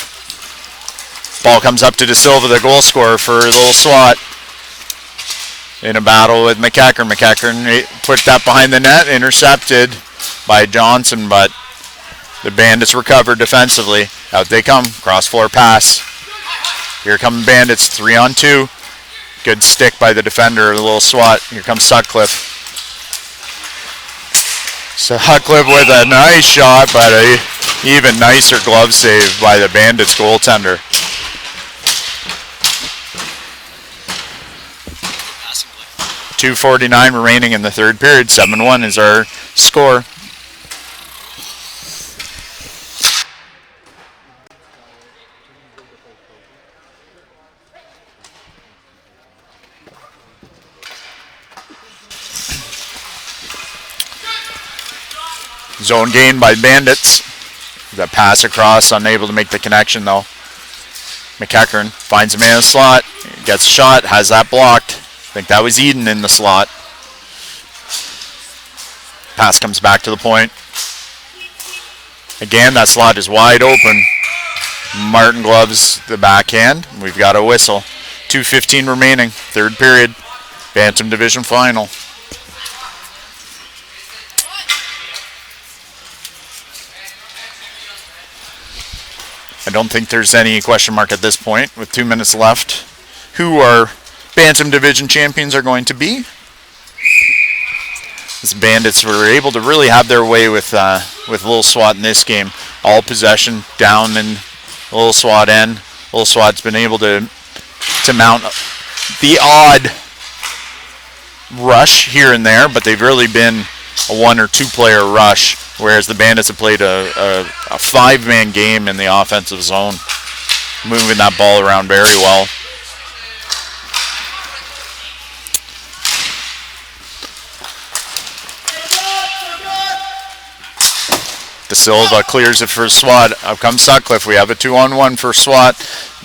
Ball comes up to De Silva, the goal scorer for a little SWAT. In a battle with McEachern. McEachern put that behind the net, intercepted by Johnson, but the Bandits recovered defensively. Out they come, cross-floor pass. Here come Bandits, 3-on-2. Good stick by the defender, a little SWAT. Here comes Sutcliffe. Sutcliffe with a nice shot, but a even nicer glove save by the Bandits goaltender. .249 remaining in the third period. 7-1 is our score. Zone gain by Bandits. The pass across, unable to make the connection though. McEachern finds a man in the slot, gets a shot, has that blocked. I think that was Eden in the slot. Pass comes back to the point. Again, that slot is wide open. Martin gloves the backhand. We've got a whistle. 2:15 remaining, third period. Bantam Division final. I don't think there's any question mark at this point with 2 minutes left. Who our Bantam Division champions are going to be. As Bandits were able to really have their way with Little SWAT in this game. All possession down in Little SWAT end. Little SWAT's been able to mount the odd rush here and there, but they've really been a 1 or 2 player rush, whereas the Bandits have played a 5-man game in the offensive zone, moving that ball around very well. De Silva clears it for SWAT. Up comes Sutcliffe. We have a 2-on-1 for SWAT.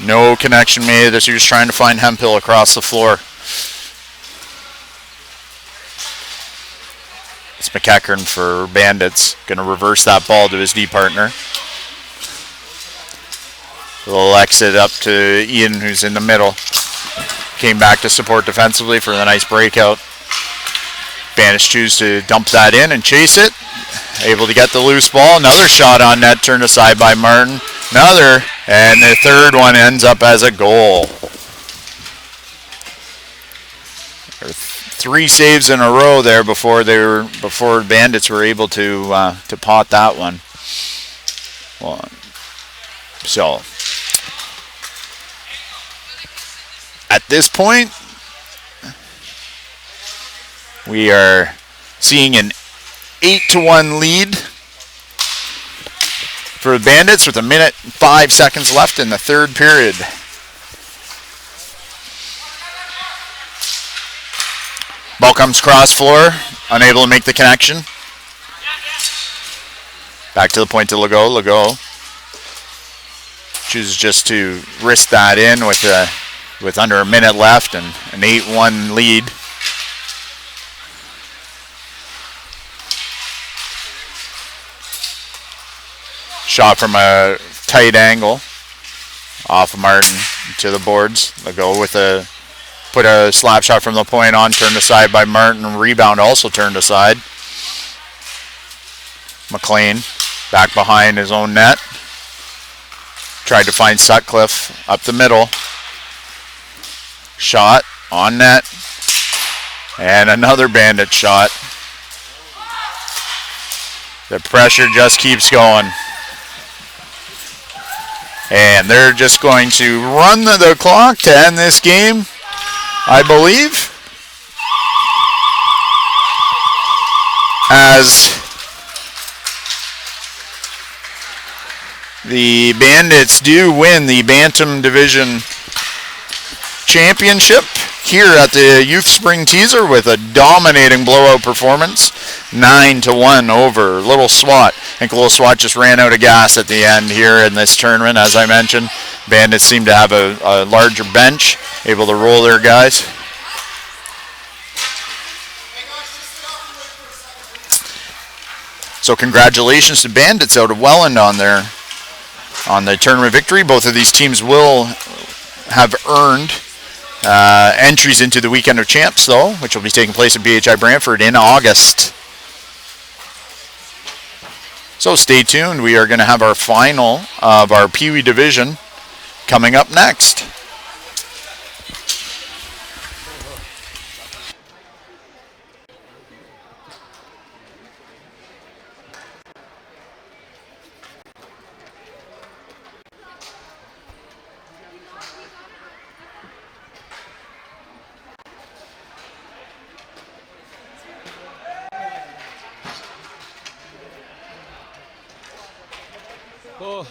No connection made as he was trying to find Hemphill across the floor. It's McEachern for Bandits. Going to reverse that ball to his D partner. A little exit up to Ian, who's in the middle. Came back to support defensively for the nice breakout. Bandits choose to dump that in and chase it. Able to get the loose ball. Another shot on net, turned aside by Martin. Another, and the third one ends up as a goal. 3 saves in a row there before Bandits were able to pot that one. So at this point, we are seeing an 8-1 lead for the Bandits with 1 minute 5 seconds left in the third period. Ball comes cross floor, unable to make the connection. Back to the point to Legault. Legault chooses just to risk that in with under a minute left and an 8-1 lead. Shot from a tight angle off of Martin to the boards. Legault with put a slap shot from the point on, turned aside by Martin. Rebound also turned aside. McLean back behind his own net. Tried to find Sutcliffe up the middle. Shot on net. And another Bandit shot. The pressure just keeps going. And they're just going to run the clock to end this game, I believe, as The Bandits do win the Bantam Division Championship here at the Youth Spring Teaser with a dominating blowout performance, 9-1 over Little Swat. I think Little Swat just ran out of gas at the end here in this tournament. As I mentioned, Bandits seem to have a larger bench, able to roll their guys. So congratulations to Bandits out of Welland on the tournament victory. Both of these teams will have earned entries into the Weekend of Champs, though, which will be taking place at BHi Brantford in August. So stay tuned. We are going to have our final of our Pee Wee division coming up next. Oh.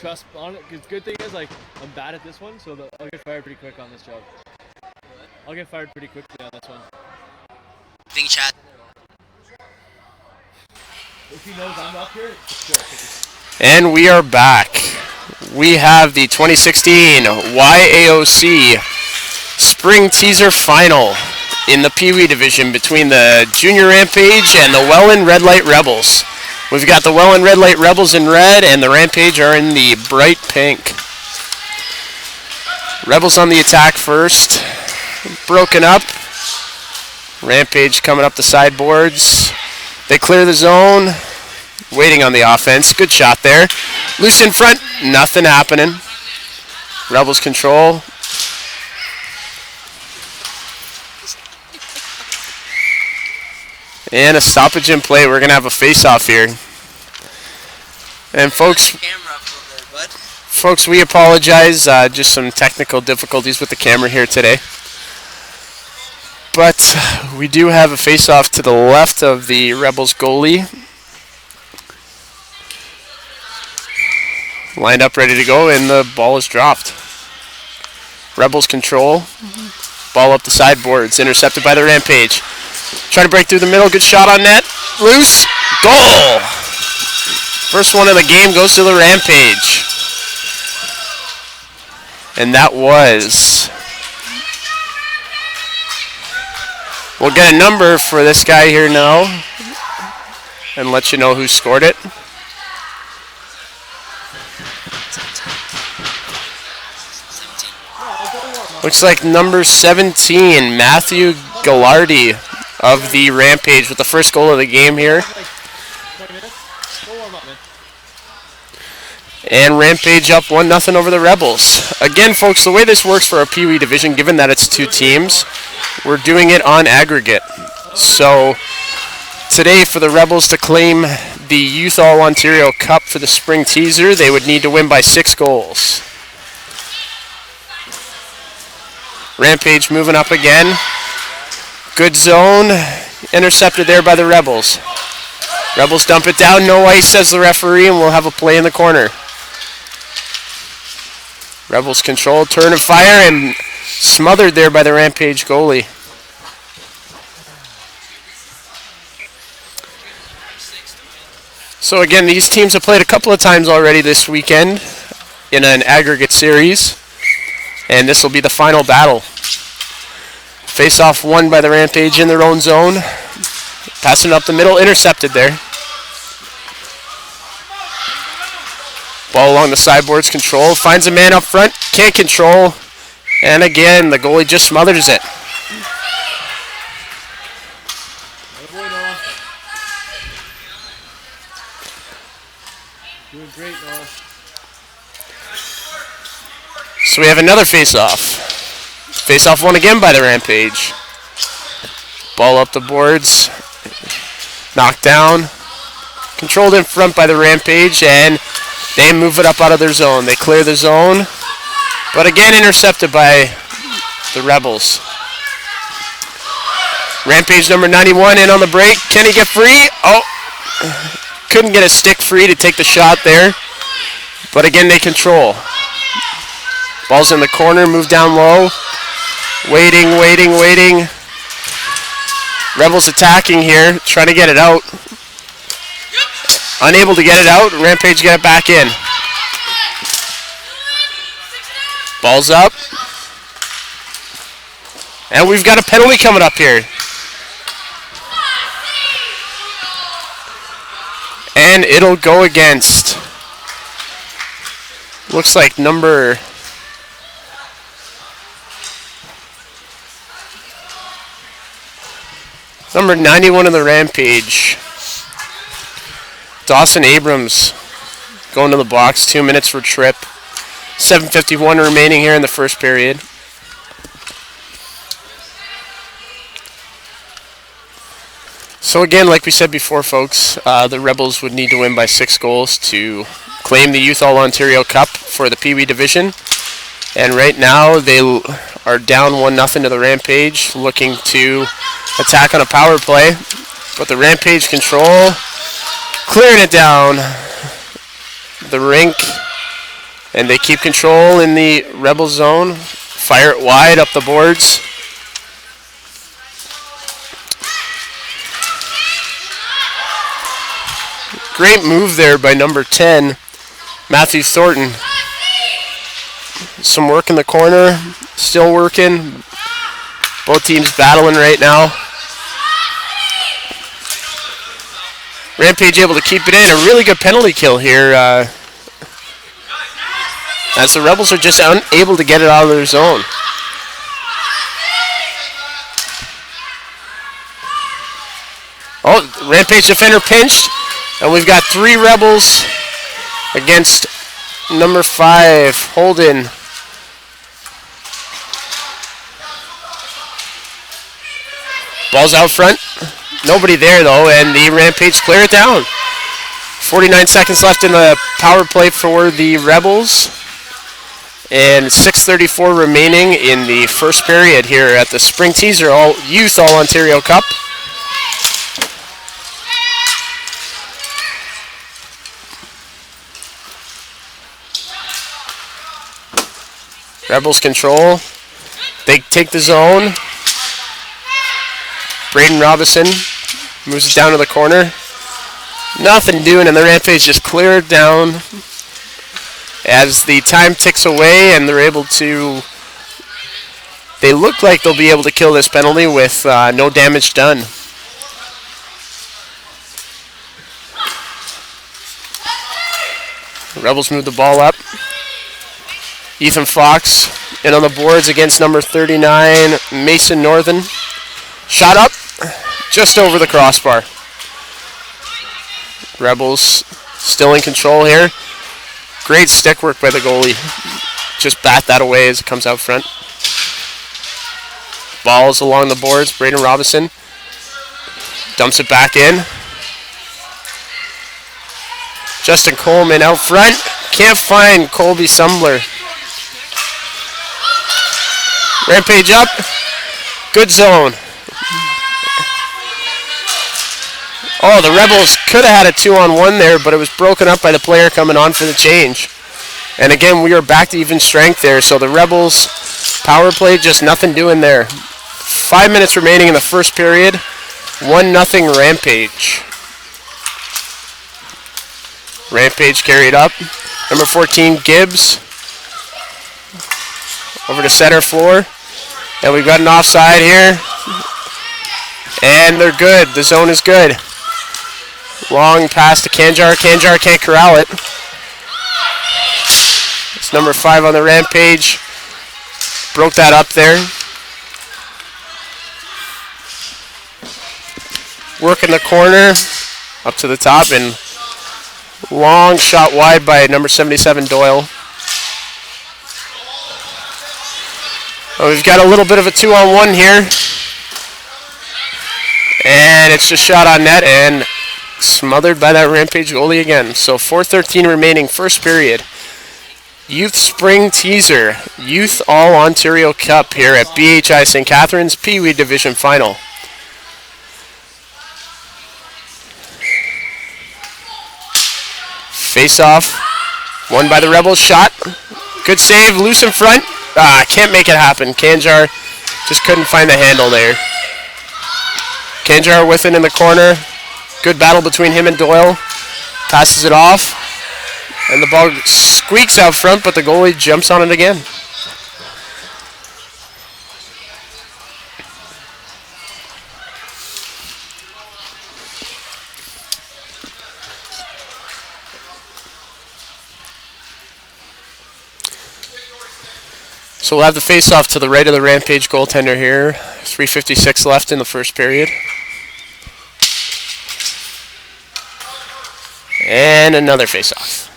trust on it. Because good thing is, like, I'm bad at this one, so I'll get fired pretty quick on this job. I'll get fired pretty quickly on this one. Think chat. If he knows I'm up here, And we are back. We have the 2016 YAOC Spring Teaser Final in the Pee Wee division between the Junior Rampage and the Welland Red Light Rebels. We've got the Welland Red Light Rebels in red and the Rampage are in the bright pink. Rebels on the attack first. Broken up. Rampage coming up the sideboards. They clear the zone. Waiting on the offense. Good shot there. Loose in front. Nothing happening. Rebels control. And a stoppage in play. We're going to have a face-off here. And folks, we apologize. Just some technical difficulties with the camera here today. But we do have a face-off to the left of the Rebels goalie. Lined up, ready to go, and the ball is dropped. Rebels control. Ball up the sideboards, intercepted by the Rampage. Trying to break through the middle, good shot on net. Loose, goal! First one of the game goes to the Rampage. And that was... We'll get a number for this guy here now and let you know who scored it. Looks like number 17, Matthew Gallardi of the Rampage with the first goal of the game here. And Rampage up 1-0 over the Rebels. Again, folks, the way this works for our Pee Wee division, given that it's two teams, we're doing it on aggregate. So today, for the Rebels to claim the Youth All-Ontario Cup for the Spring Teaser, they would need to win by 6 goals. Rampage moving up again. Good zone. Intercepted there by the Rebels. Rebels dump it down. No ice, says the referee, and we'll have a play in the corner. Rebels control, turn of fire, and smothered there by the Rampage goalie. So again, these teams have played a couple of times already this weekend in an aggregate series. And this will be the final battle. Face-off won by the Rampage in their own zone. Passing up the middle, intercepted there. Ball along the sideboards, control. Finds a man up front, can't control. And again, the goalie just smothers it. doing great, Noah. So we have another face-off. Face-off won again by the Rampage. Ball up the boards. Knocked down. Controlled in front by the Rampage, and they move it up out of their zone. They clear the zone, but again intercepted by the Rebels. Rampage number 91 in on the break. Can he get free? Oh, couldn't get a stick free to take the shot there, but again they control. Ball's in the corner, move down low. Waiting, waiting, waiting. Rebels attacking here, trying to get it out. Unable to get it out, Rampage get it back in. Ball's up. And we've got a penalty coming up here. And it'll go against, looks like number 91 of the Rampage. Dawson Abrams going to the box. 2 minutes for trip. 7:51 remaining here in the first period. So again, like we said before, folks, the Rebels would need to win by 6 goals to claim the Youth All-Ontario Cup for the Pee Wee division. And right now, they are down 1-0 to the Rampage, looking to attack on a power play. But the Rampage control, clearing it down the rink. And they keep control in the Rebel zone. Fire it wide up the boards. Great move there by number 10, Matthew Thornton. Some work in the corner, still working. Both teams battling right now. Rampage able to keep it in. A really good penalty kill here. As the Rebels are just unable to get it out of their zone. Oh, Rampage defender pinched. And we've got 3 Rebels against number 5, Holden. Ball's out front. Nobody there, though, and the Rampage clear it down. 49 seconds left in the power play for the Rebels. And 6:34 remaining in the first period here at the Spring Teaser Youth All-Ontario Cup. Rebels control. They take the zone. Braden Robinson moves it down to the corner. Nothing doing, and the Rampage just clear it down as the time ticks away, and they're able to. They look like they'll be able to kill this penalty with no damage done. The Rebels move the ball up. Ethan Fox in on the boards against number 39, Mason Northern. Shot up, just over the crossbar. Rebels still in control here. Great stick work by the goalie. Just bat that away as it comes out front. Balls along the boards. Braden Robinson dumps it back in. Justin Coleman out front. Can't find Colby Sumbler. Rampage up. Good zone. Oh, the Rebels could have had a 2-on-1 there, but it was broken up by the player coming on for the change. And again, we are back to even strength there. So the Rebels power play, just nothing doing there. 5 minutes remaining in the first period. 1-0 Rampage. Rampage carried up. Number 14, Gibbs. Over to center floor. And we've got an offside here. And they're good. The zone is good. Long pass to Kanjar. Kanjar can't corral it. It's number 5 on the Rampage. Broke that up there. Work in the corner. Up to the top. And long shot wide by number 77, Doyle. Well, we've got a little bit of a 2-on-1 here. And it's just shot on net and smothered by that Rampage goalie again. So 4:13 remaining, first period. Youth Spring Teaser, Youth All-Ontario Cup here at BHi St Catharines, Pee Wee Division Final. Face off, won by the Rebels, shot. Good save, loose in front. Can't make it happen. Kanjar just couldn't find the handle there. Kanjar with it in the corner. Good battle between him and Doyle. Passes it off. And the ball squeaks out front, but the goalie jumps on it again. So we'll have the face-off to the right of the Rampage goaltender here. 3:56 left in the first period. And another face-off.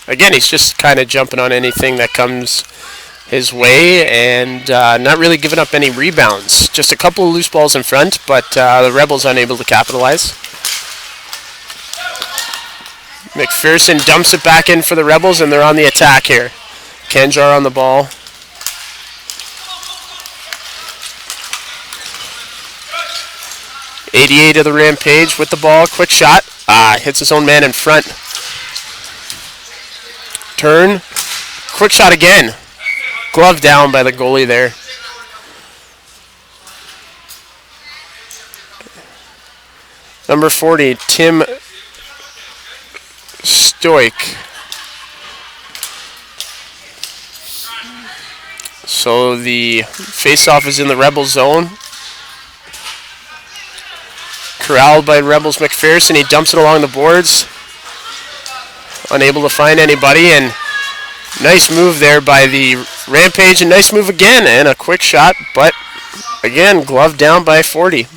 Again, he's just kind of jumping on anything that comes his way and not really giving up any rebounds. Just a couple of loose balls in front, but the Rebels unable to capitalize. McPherson dumps it back in for the Rebels, and they're on the attack here. Kanjar on the ball. .88 of the Rampage with the ball. Quick shot. Hits his own man in front. turn. Quick shot again. Glove down by the goalie there. Number 40, Tim Stoik. So the face-off is in the Rebel zone. Corralled by Rebels McPherson. He dumps it along the boards. Unable to find anybody, and nice move there by the Rampage, and nice move again, and a quick shot, but again, glove down by 40.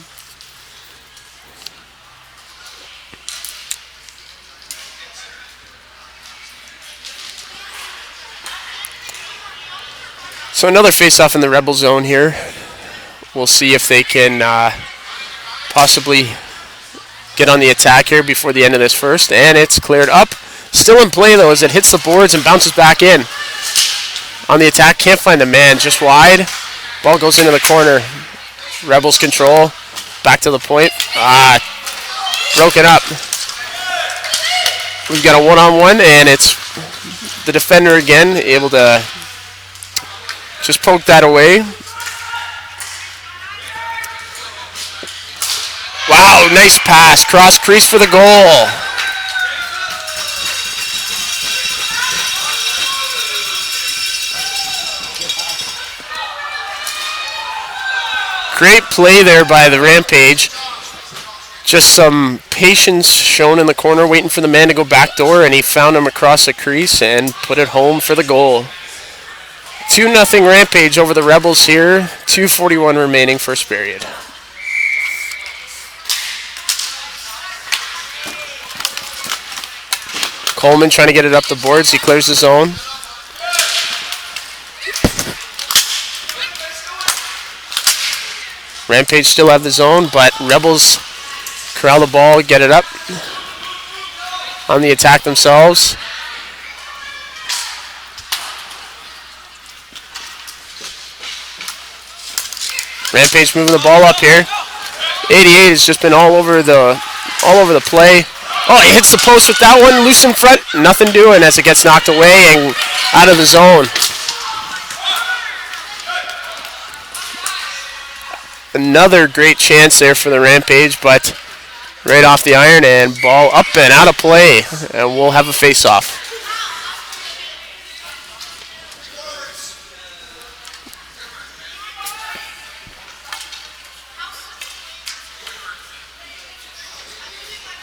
So another face-off in the Rebel zone here. We'll see if they can possibly get on the attack here before the end of this first, and it's cleared up. Still in play, though, as it hits the boards and bounces back in. On the attack, can't find the man, just wide. Ball goes into the corner. Rebels control. Back to the point. Broken up. We've got a one-on-one, and it's the defender again, able to just poke that away. Wow, nice pass. Cross crease for the goal. Great play there by the Rampage. Just some patience shown in the corner, waiting for the man to go backdoor, and he found him across the crease and put it home for the goal. 2-0 Rampage over the Rebels here. 2:41 remaining first period. Coleman trying to get it up the boards. He clears the zone. Rampage still have the zone, but Rebels corral the ball, get it up on the attack themselves. Rampage moving the ball up here. 88 has just been all over the play. Oh, he hits the post with that one, loose in front, nothing doing as it gets knocked away and out of the zone. Another great chance there for the Rampage, but right off the iron, and ball up and out of play, and we'll have a face-off.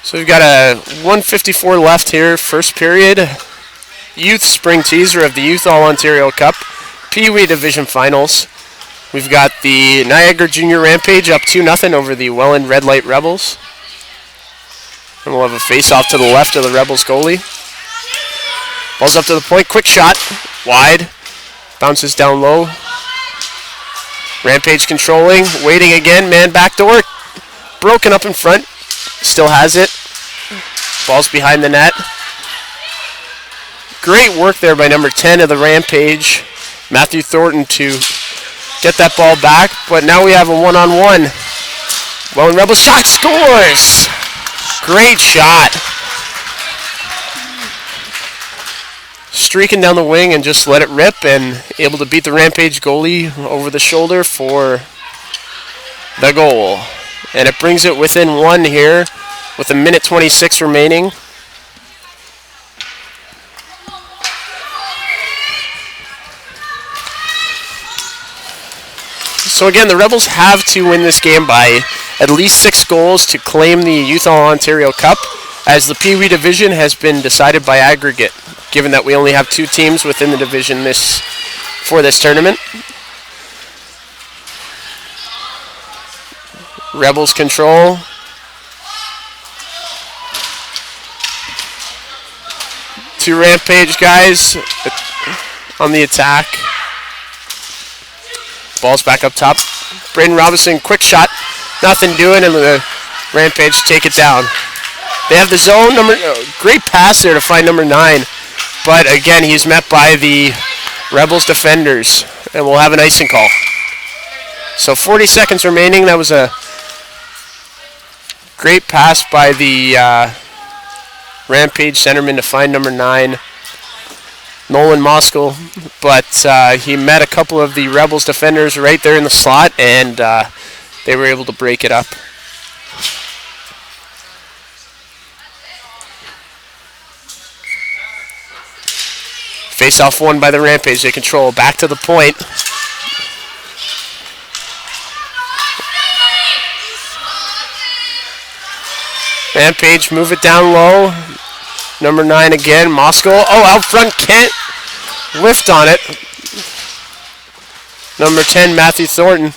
So we've got a 1:54 left here, first period. Youth Spring teaser of the Youth All-Ontario Cup, Pee-wee Division Finals. We've got the Niagara Junior Rampage up 2-0 over the Welland Red Light Rebels. And we'll have a face-off to the left of the Rebels goalie. Ball's up to the point, quick shot, wide, bounces down low. Rampage controlling, waiting again, man backdoor, broken up in front, still has it. Ball's behind the net. Great work there by number 10 of the Rampage, Matthew Thornton, to get that ball back, but now we have a one-on-one. Welland Rebels shot, scores! Great shot. Streaking down the wing and just let it rip, and able to beat the Rampage goalie over the shoulder for the goal. And it brings it within one here with 1:26 remaining. So again, the Rebels have to win this game by at least 6 goals to claim the Youth All-Ontario Cup, as the Pee-wee division has been decided by aggregate, given that we only have 2 teams within the division for this tournament. Rebels control. Two Rampage guys on the attack. Ball's back up top. Braden Robinson, quick shot. Nothing doing, and the Rampage take it down. They have the zone. Great pass there to find number 9. But again, he's met by the Rebels defenders, and we'll have an icing call. So 40 seconds remaining. That was a great pass by the Rampage centerman to find number 9. Nolan Moskal, but he met a couple of the Rebels defenders right there in the slot, and they were able to break it up. Face-off won by the Rampage. They control. Back to the point. Rampage, move it down low. Number 9 again, Moskal. Oh, out front, Kent whiffed on it. Number 10, Matthew Thornton.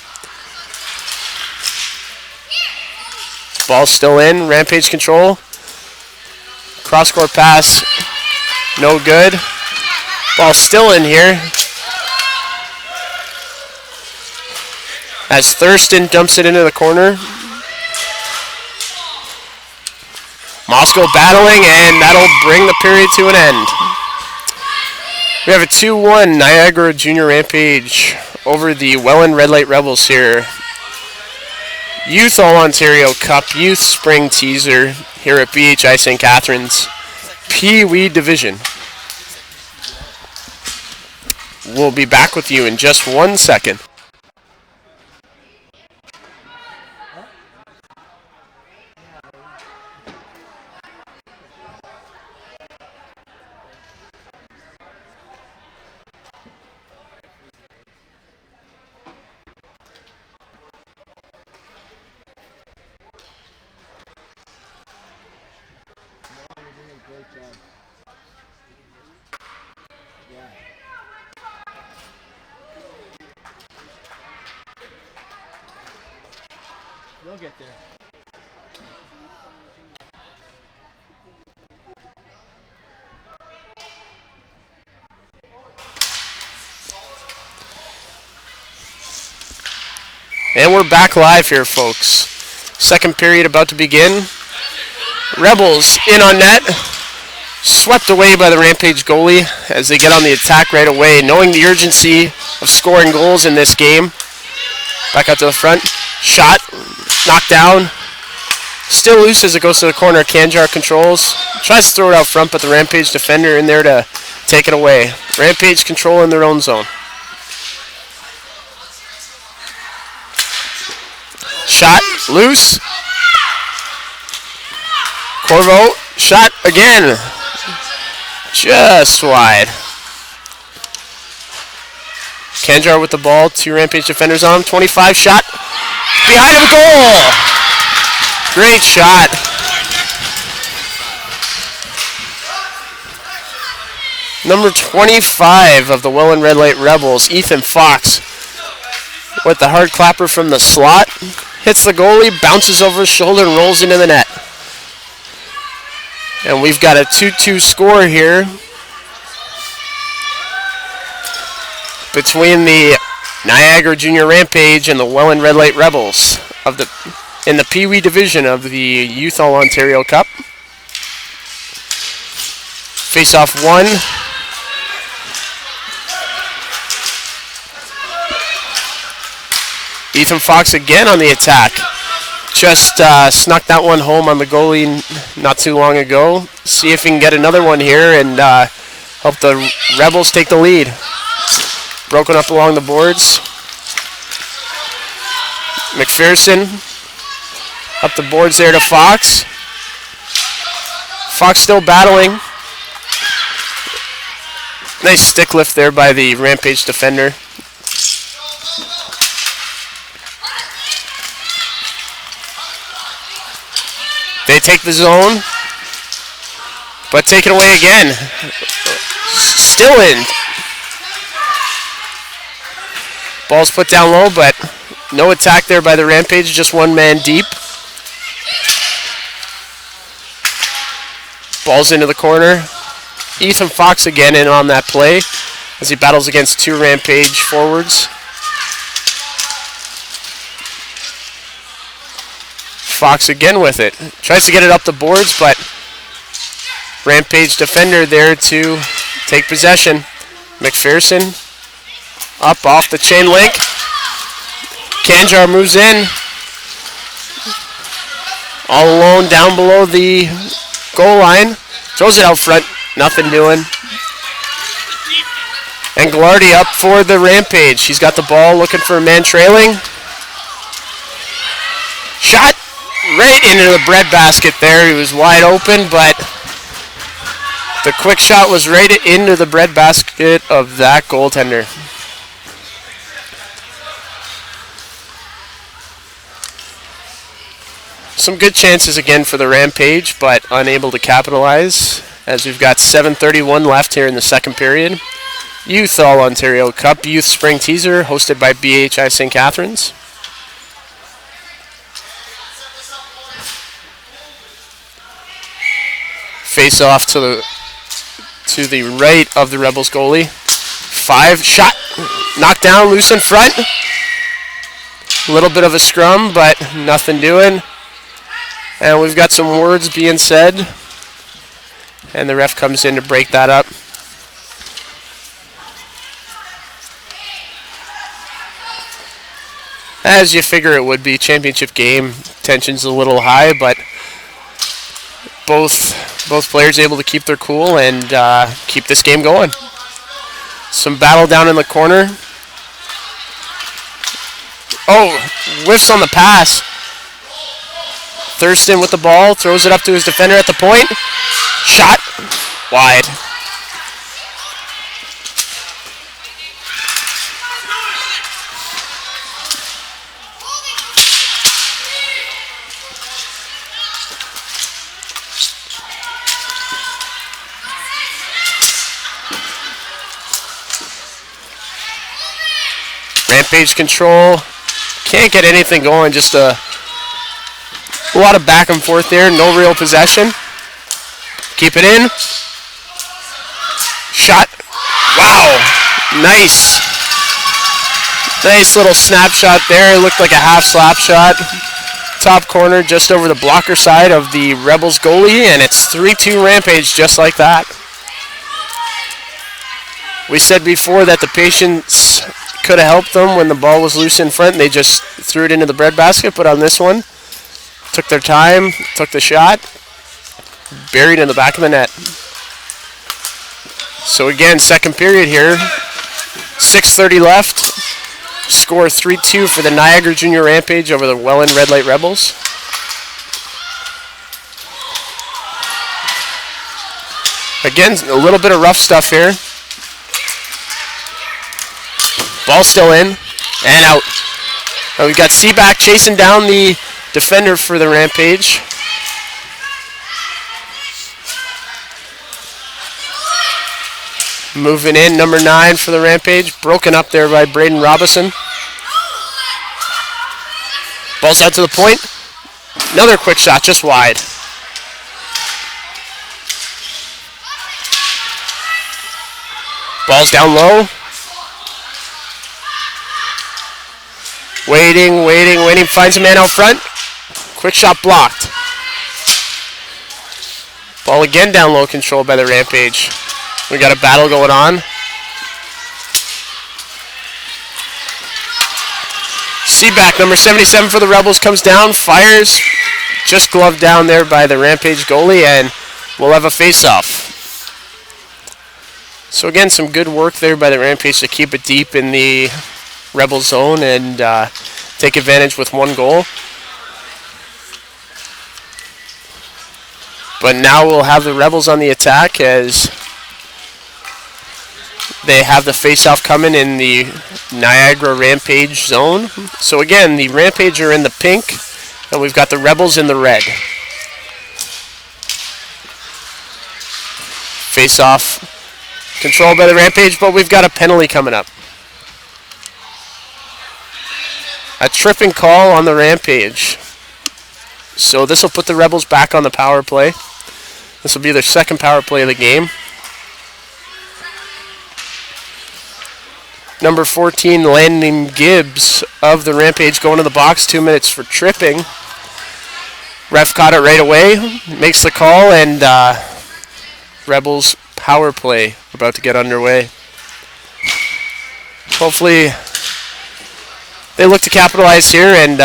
Ball still in. Rampage control. Cross-court pass. No good. Ball still in here. As Thurston dumps it into the corner. Moskal battling, and that'll bring the period to an end. We have a 2-1 Niagara Junior Rampage over the Welland Red Light Rebels here. Youth All-Ontario Cup Youth Spring teaser here at BHi St Catharines. Pee-wee Division. We'll be back with you in just 1 second. You'll get there. And we're back live here, folks. Second period about to begin. Rebels in on net. Swept away by the Rampage goalie as they get on the attack right away, knowing the urgency of scoring goals in this game. Back out to the front. Shot. Knocked down. Still loose as it goes to the corner. Kanjar controls. Tries to throw it out front, but the Rampage defender in there to take it away. Rampage control in their own zone. Shot. Loose. Corvo. Shot again. Just wide. Kanjar with the ball. 2 Rampage defenders on him. 25 shot. Behind the goal. Great shot. Number 25 of the Welland Red Light Rebels, Ethan Fox, with the hard clapper from the slot. Hits the goalie, bounces over his shoulder, and rolls into the net. And we've got a 2-2 score here between the Niagara Junior Rampage and the Welland Red Light Rebels in the Pee-wee division of the Youth All-Ontario Cup. Face-off 1. Ethan Fox again on the attack. Just snuck that one home on the goalie not too long ago. See if he can get another one here and help the Rebels take the lead. Broken up along the boards. McPherson up the boards there to Fox. Fox still battling. Nice stick lift there by the Rampage defender. They take the zone, but take it away again. Still in. Ball's put down low, but no attack there by the Rampage, just one man deep. Ball's into the corner. Ethan Fox again in on that play as he battles against 2 Rampage forwards. Fox again with it. Tries to get it up the boards, but Rampage defender there to take possession. McPherson up off the chain link. Kanjar moves in. All alone down below the goal line. Throws it out front. Nothing doing. And Glardy up for the Rampage. He's got the ball, looking for a man trailing. Shot right into the breadbasket there. He was wide open, but the quick shot was right into the breadbasket of that goaltender. Some good chances again for the Rampage, but unable to capitalize, as we've got 7:31 left here in the second period. Youth All-Ontario Cup Youth Spring Teaser, hosted by BHi St Catharines. Face off to the right of the Rebels goalie. 5 shot, knocked down, loose in front. A little bit of a scrum, but nothing doing. And we've got some words being said, and the ref comes in to break that up. As you figure it would be, championship game, tension's a little high, but both players able to keep their cool and keep this game going. Some battle down in the corner. Oh, whiffs on the pass. Thurston with the ball, throws it up to his defender at the point. Shot, wide. Rampage control. Can't get anything going, just a lot of back and forth there, no real possession. Keep it in. Shot. Wow. Nice. Nice little snapshot there. It looked like a half slap shot. Top corner just over the blocker side of the Rebels goalie, and it's 3-2 Rampage just like that. We said before that the patience could have helped them when the ball was loose in front and they just threw it into the breadbasket, but on this one, took their time, took the shot, buried in the back of the net. So again, second period here, 6:30 left. Score 3-2 for the Niagara Junior Rampage over the Welland Red Light Rebels. Again, a little bit of rough stuff here. Ball still in and out. And we've got Seaback chasing down the defender for the Rampage. Moving in, number 9 for the Rampage. Broken up there by Braden Robison. Ball's out to the point. Another quick shot, just wide. Ball's down low. Waiting, finds a man out front. Quick shot blocked. Ball again down low, controlled by the Rampage. We got a battle going on. Seaback, number 77 for the Rebels, comes down, fires. Just gloved down there by the Rampage goalie, and we'll have a face-off. So again, some good work there by the Rampage to keep it deep in the Rebel zone and take advantage with one goal. But now we'll have the Rebels on the attack as they have the face-off coming in the Niagara Rampage zone. So again, the Rampage are in the pink, and we've got the Rebels in the red. Face-off controlled by the Rampage, but we've got a penalty coming up. A tripping call on the Rampage. So this will put the Rebels back on the power play. This will be their second power play of the game. Number 14, Landon Gibbs of the Rampage going to the box. 2 minutes for tripping. Ref caught it right away. Makes the call, and Rebels power play about to get underway. Hopefully they look to capitalize here and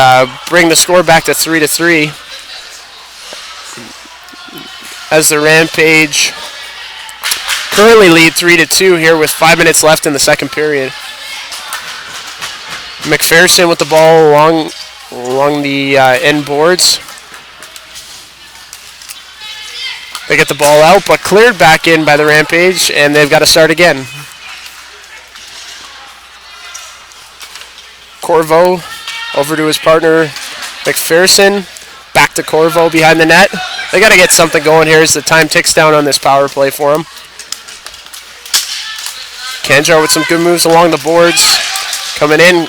bring the score back to 3-3. As the Rampage currently lead 3-2 here with 5 minutes left in the second period. McPherson with the ball along the end boards. They get the ball out, but cleared back in by the Rampage, and they've got to start again. Corvo over to his partner, McPherson. Back to Corvo behind the net. They got to get something going here as the time ticks down on this power play for them. Kanjar with some good moves along the boards. Coming in.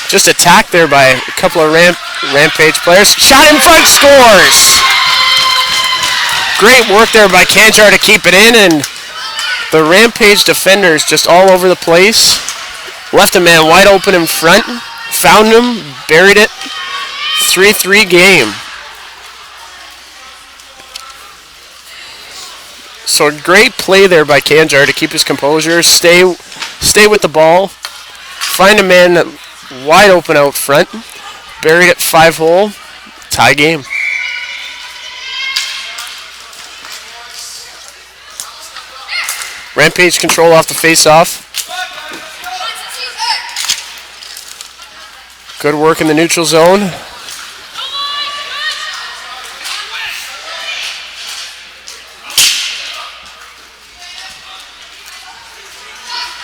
Just attacked there by a couple of Rampage players. Shot in front, scores! Great work there by Kanjar to keep it in, and the Rampage defenders just all over the place. Left a man wide open in front. Found him, buried it. 3-3 game. So great play there by Kanjar to keep his composure, stay with the ball, find a man wide open out front, buried it 5-hole, tie game. Rampage control off the face-off. Good work in the neutral zone.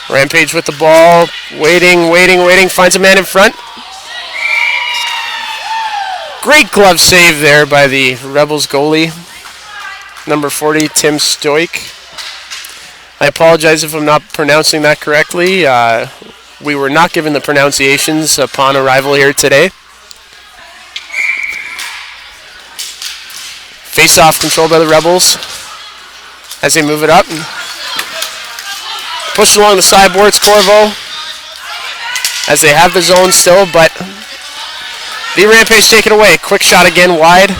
Rampage with the ball, waiting, finds a man in front. Great glove save there by the Rebels goalie, number 40, Tim Stoik. I apologize if I'm not pronouncing that correctly. We were not given the pronunciations upon arrival here today. Face-off controlled by the Rebels as they move it up. Pushed along the sideboards, Corvo, as they have the zone still, but the Rampage take it away. Quick shot again wide.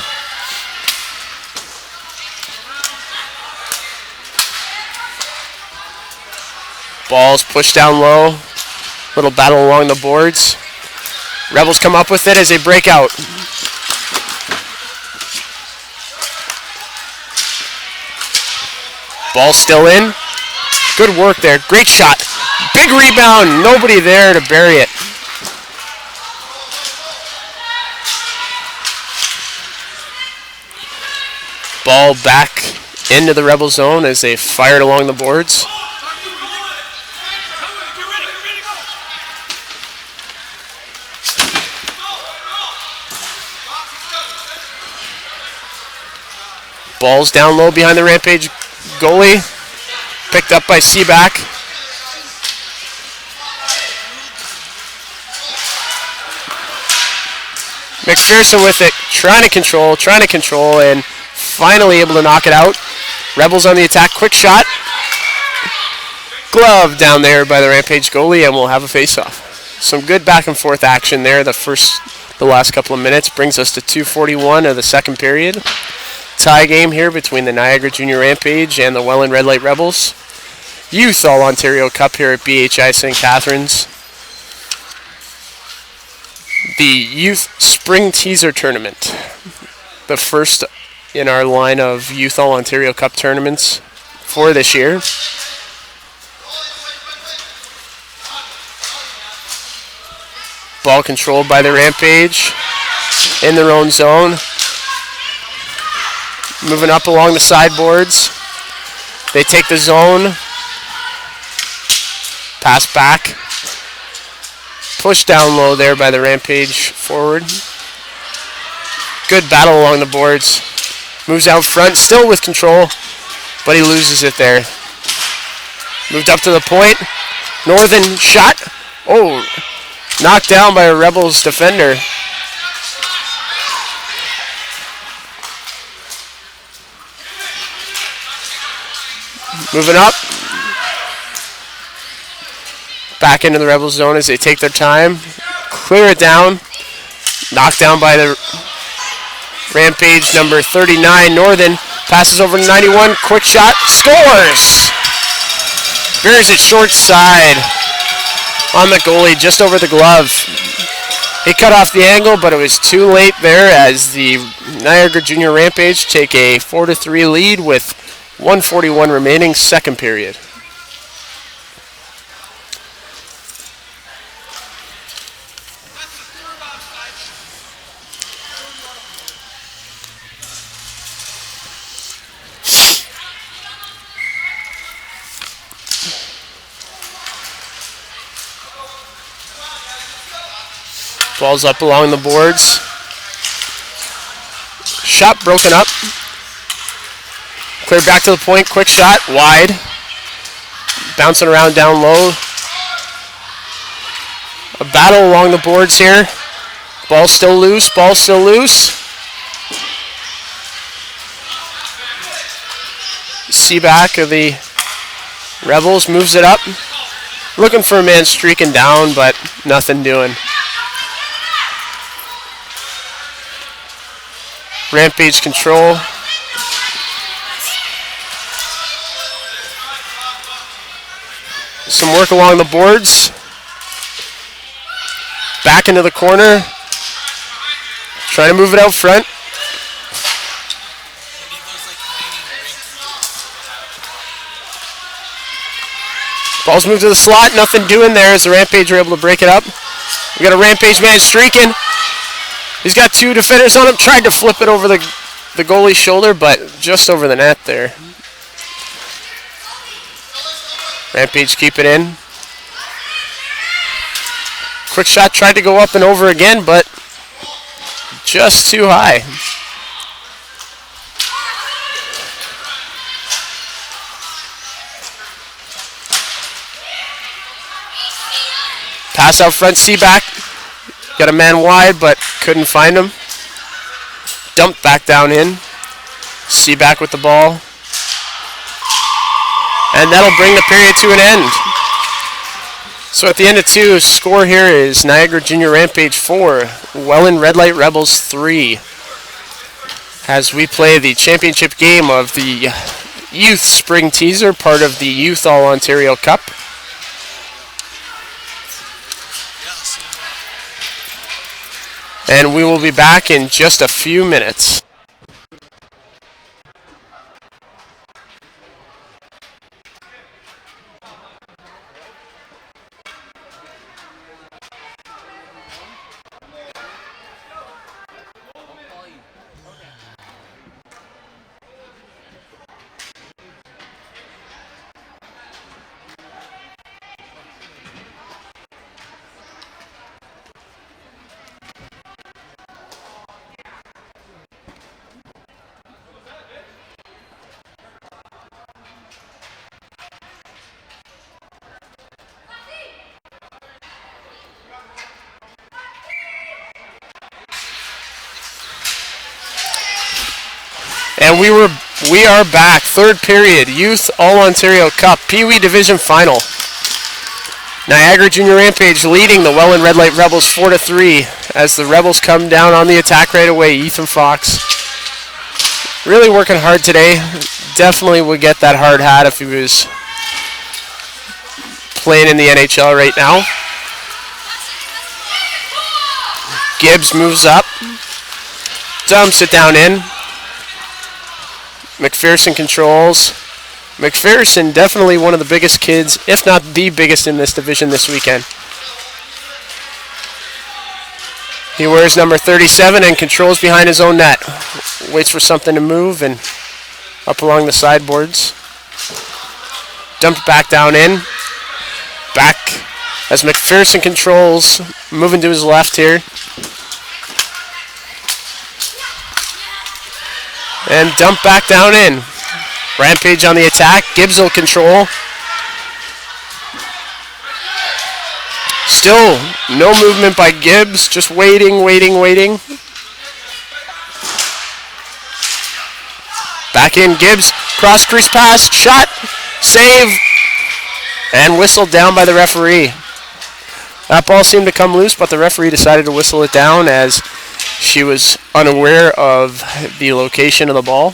Ball's pushed down low. Little battle along the boards. Rebels come up with it as they break out. Ball still in. Good work there. Great shot. Big rebound. Nobody there to bury it. Ball back into the Rebel zone as they fired along the boards. Ball's down low behind the Rampage goalie. Picked up by Seaback. McPherson with it, trying to control, and finally able to knock it out. Rebels on the attack, quick shot. Glove down there by the Rampage goalie, and we'll have a face-off. Some good back and forth action there the last couple of minutes. Brings us to 2:41 of the second period. Tie game here between the Niagara Junior Rampage and the Welland Red Light Rebels. Youth All-Ontario Cup here at BHi St Catharines. The Youth Spring Teaser Tournament. The first in our line of Youth All-Ontario Cup tournaments for this year. Ball controlled by the Rampage in their own zone. Moving up along the sideboards. They take the zone. Pass back. Push down low there by the Rampage forward. Good battle along the boards. Moves out front, still with control, but he loses it there. Moved up to the point. Northern shot. Oh, knocked down by a Rebels defender. Moving up. Back into the Rebels zone as they take their time. Clear it down. Knocked down by the Rampage number 39. Northern passes over to 91. Quick shot. Scores! Buries it short side on the goalie, just over the glove. He cut off the angle, but it was too late there as the Niagara Junior Rampage take a 4-3 lead with 1:41 remaining, second period. Ball's up along the boards. Shot broken up. Clear back to the point, quick shot, wide. Bouncing around down low. A battle along the boards here. Ball still loose, ball still loose. Seaback of the Rebels moves it up. Looking for a man streaking down, but nothing doing. Rampage control. Some work along the boards. Back into the corner. Trying to move it out front. Ball's moved to the slot. Nothing doing there as the Rampage are able to break it up. We got a Rampage man streaking. He's got two defenders on him. Tried to flip it over the goalie's shoulder, but just over the net there. Rampage keep it in. Quick shot tried to go up and over again, but just too high. Pass out front, Seaback. Got a man wide, but couldn't find him. Dumped back down in. Seaback with the ball. And that'll bring the period to an end. So at the end of two, score here is Niagara Junior Rampage 4, Welland Red Light Rebels 3. As we play the championship game of the Youth Spring Teaser, part of the Youth All-Ontario Cup. And we will be back in just a few minutes. And we are back. Third period, Youth All-Ontario Cup, Pee Wee Division Final. Niagara Junior Rampage leading the Welland Red Light Rebels 4-3 as the Rebels come down on the attack right away. Ethan Fox really working hard today. Definitely would get that hard hat if he was playing in the NHL right now. Gibbs moves up, dumps it down in. McPherson controls. McPherson definitely one of the biggest kids, if not the biggest in this division this weekend. He wears number 37 and controls behind his own net. Waits for something to move and up along the sideboards. Dumped back down in. Back as McPherson controls, moving to his left here. And dump back down in. Rampage on the attack. Gibbs will control. Still no movement by Gibbs. Just waiting. Back in Gibbs. Cross crease pass. Shot. Save. And whistled down by the referee. That ball seemed to come loose, but the referee decided to whistle it down as she was unaware of the location of the ball.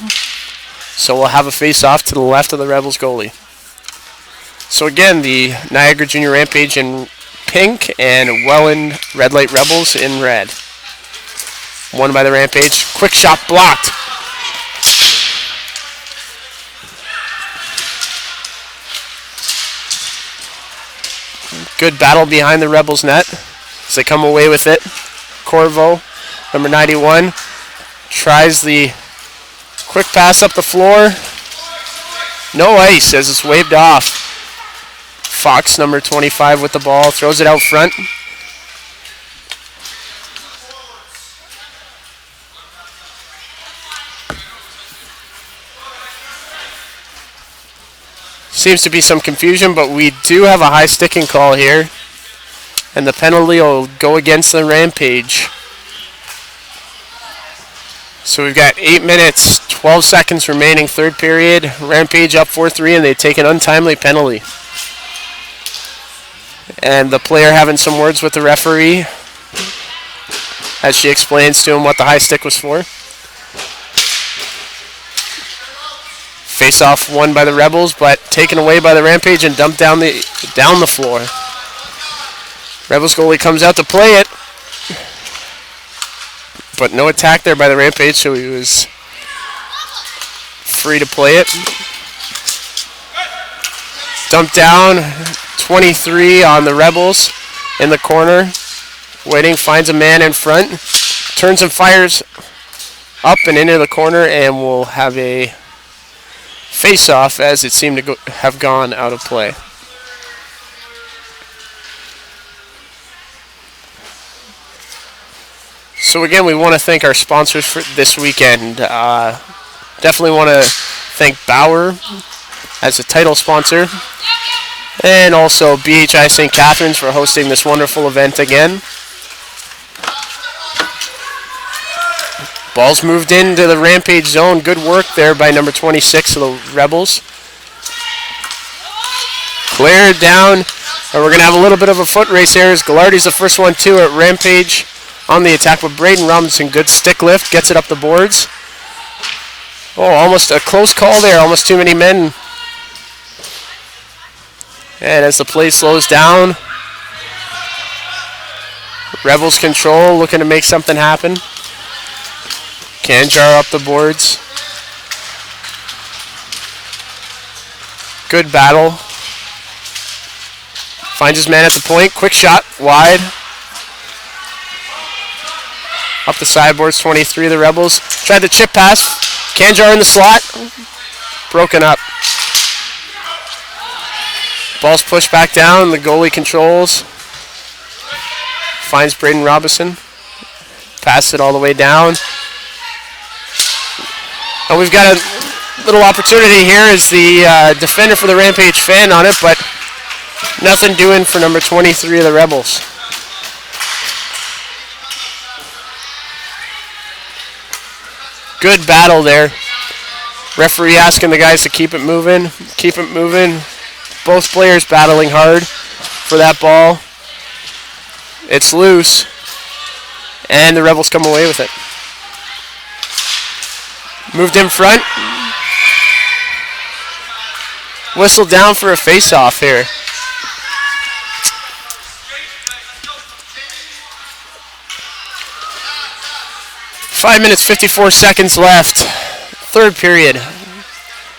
So we'll have a face-off to the left of the Rebels goalie. So again, the Niagara Junior Rampage in pink and Welland Red Light Rebels in red. Won by the Rampage. Quick shot blocked. Good battle behind the Rebels net as they come away with it. Corvo, number 91, tries the quick pass up the floor. No ice as it's waved off. Fox, number 25, with the ball, throws it out front. Seems to be some confusion, but we do have a high sticking call here. And the penalty will go against the Rampage. So we've got 8 minutes, 12 seconds remaining, third period. Rampage up 4-3, and they take an untimely penalty. And the player having some words with the referee as she explains to him what the high stick was for. Face-off won by the Rebels, but taken away by the Rampage and dumped down the floor. Rebels goalie comes out to play it, but no attack there by the Rampage, so he was free to play it. Dumped down, 23 on the Rebels in the corner. Waiting, finds a man in front, turns and fires up and into the corner, and will have a face-off as it seemed to have gone out of play. So again, we want to thank our sponsors for this weekend. Definitely want to thank Bauer as a title sponsor, and also BHi St Catharines for hosting this wonderful event again. Ball's moved into the Rampage zone. Good work there by number 26 of the Rebels. Cleared down, and we're going to have a little bit of a foot race here as Gallardi's the first one too at Rampage on the attack with Braden Robinson. Good stick lift, gets it up the boards. Oh, almost a close call there, almost too many men. And as the play slows down, Rebels control, looking to make something happen. Canjar up the boards. Good battle. Finds his man at the point. Quick shot, wide. Up the sideboards, 23 of the Rebels. Tried the chip pass. Canjar in the slot. Broken up. Ball's pushed back down. The goalie controls. Finds Braden Robinson. Passes it all the way down. And we've got a little opportunity here as the defender for the Rampage fan on it, but nothing doing for number 23 of the Rebels. Good battle there. Referee asking the guys to keep it moving. Keep it moving. Both players battling hard for that ball. It's loose. And the Rebels come away with it. Moved in front. Whistle down for a face-off here. Five minutes, 54 seconds left. Third period.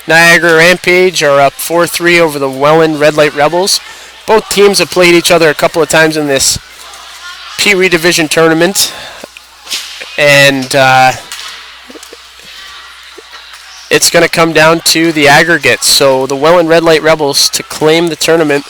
Niagara Rampage are up 4-3 over the Welland Red Light Rebels. Both teams have played each other a couple of times in this Pee Wee Division tournament. And it's going to come down to the aggregates. So the Welland Red Light Rebels to claim the tournament.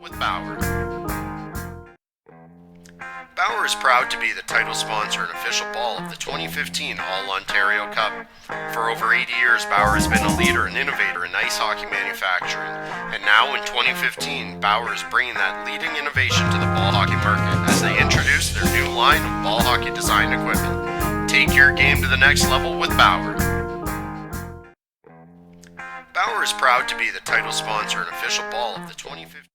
with Bauer. Bauer is proud to be the title sponsor and official ball of the 2015 All-Ontario Cup. For over 80 years, Bauer has been a leader and innovator in ice hockey manufacturing. And now in 2015, Bauer is bringing that leading innovation to the ball hockey market as they introduce their new line of ball hockey design equipment. Take your game to the next level with Bauer. Bauer is proud to be the title sponsor and official ball of the 2015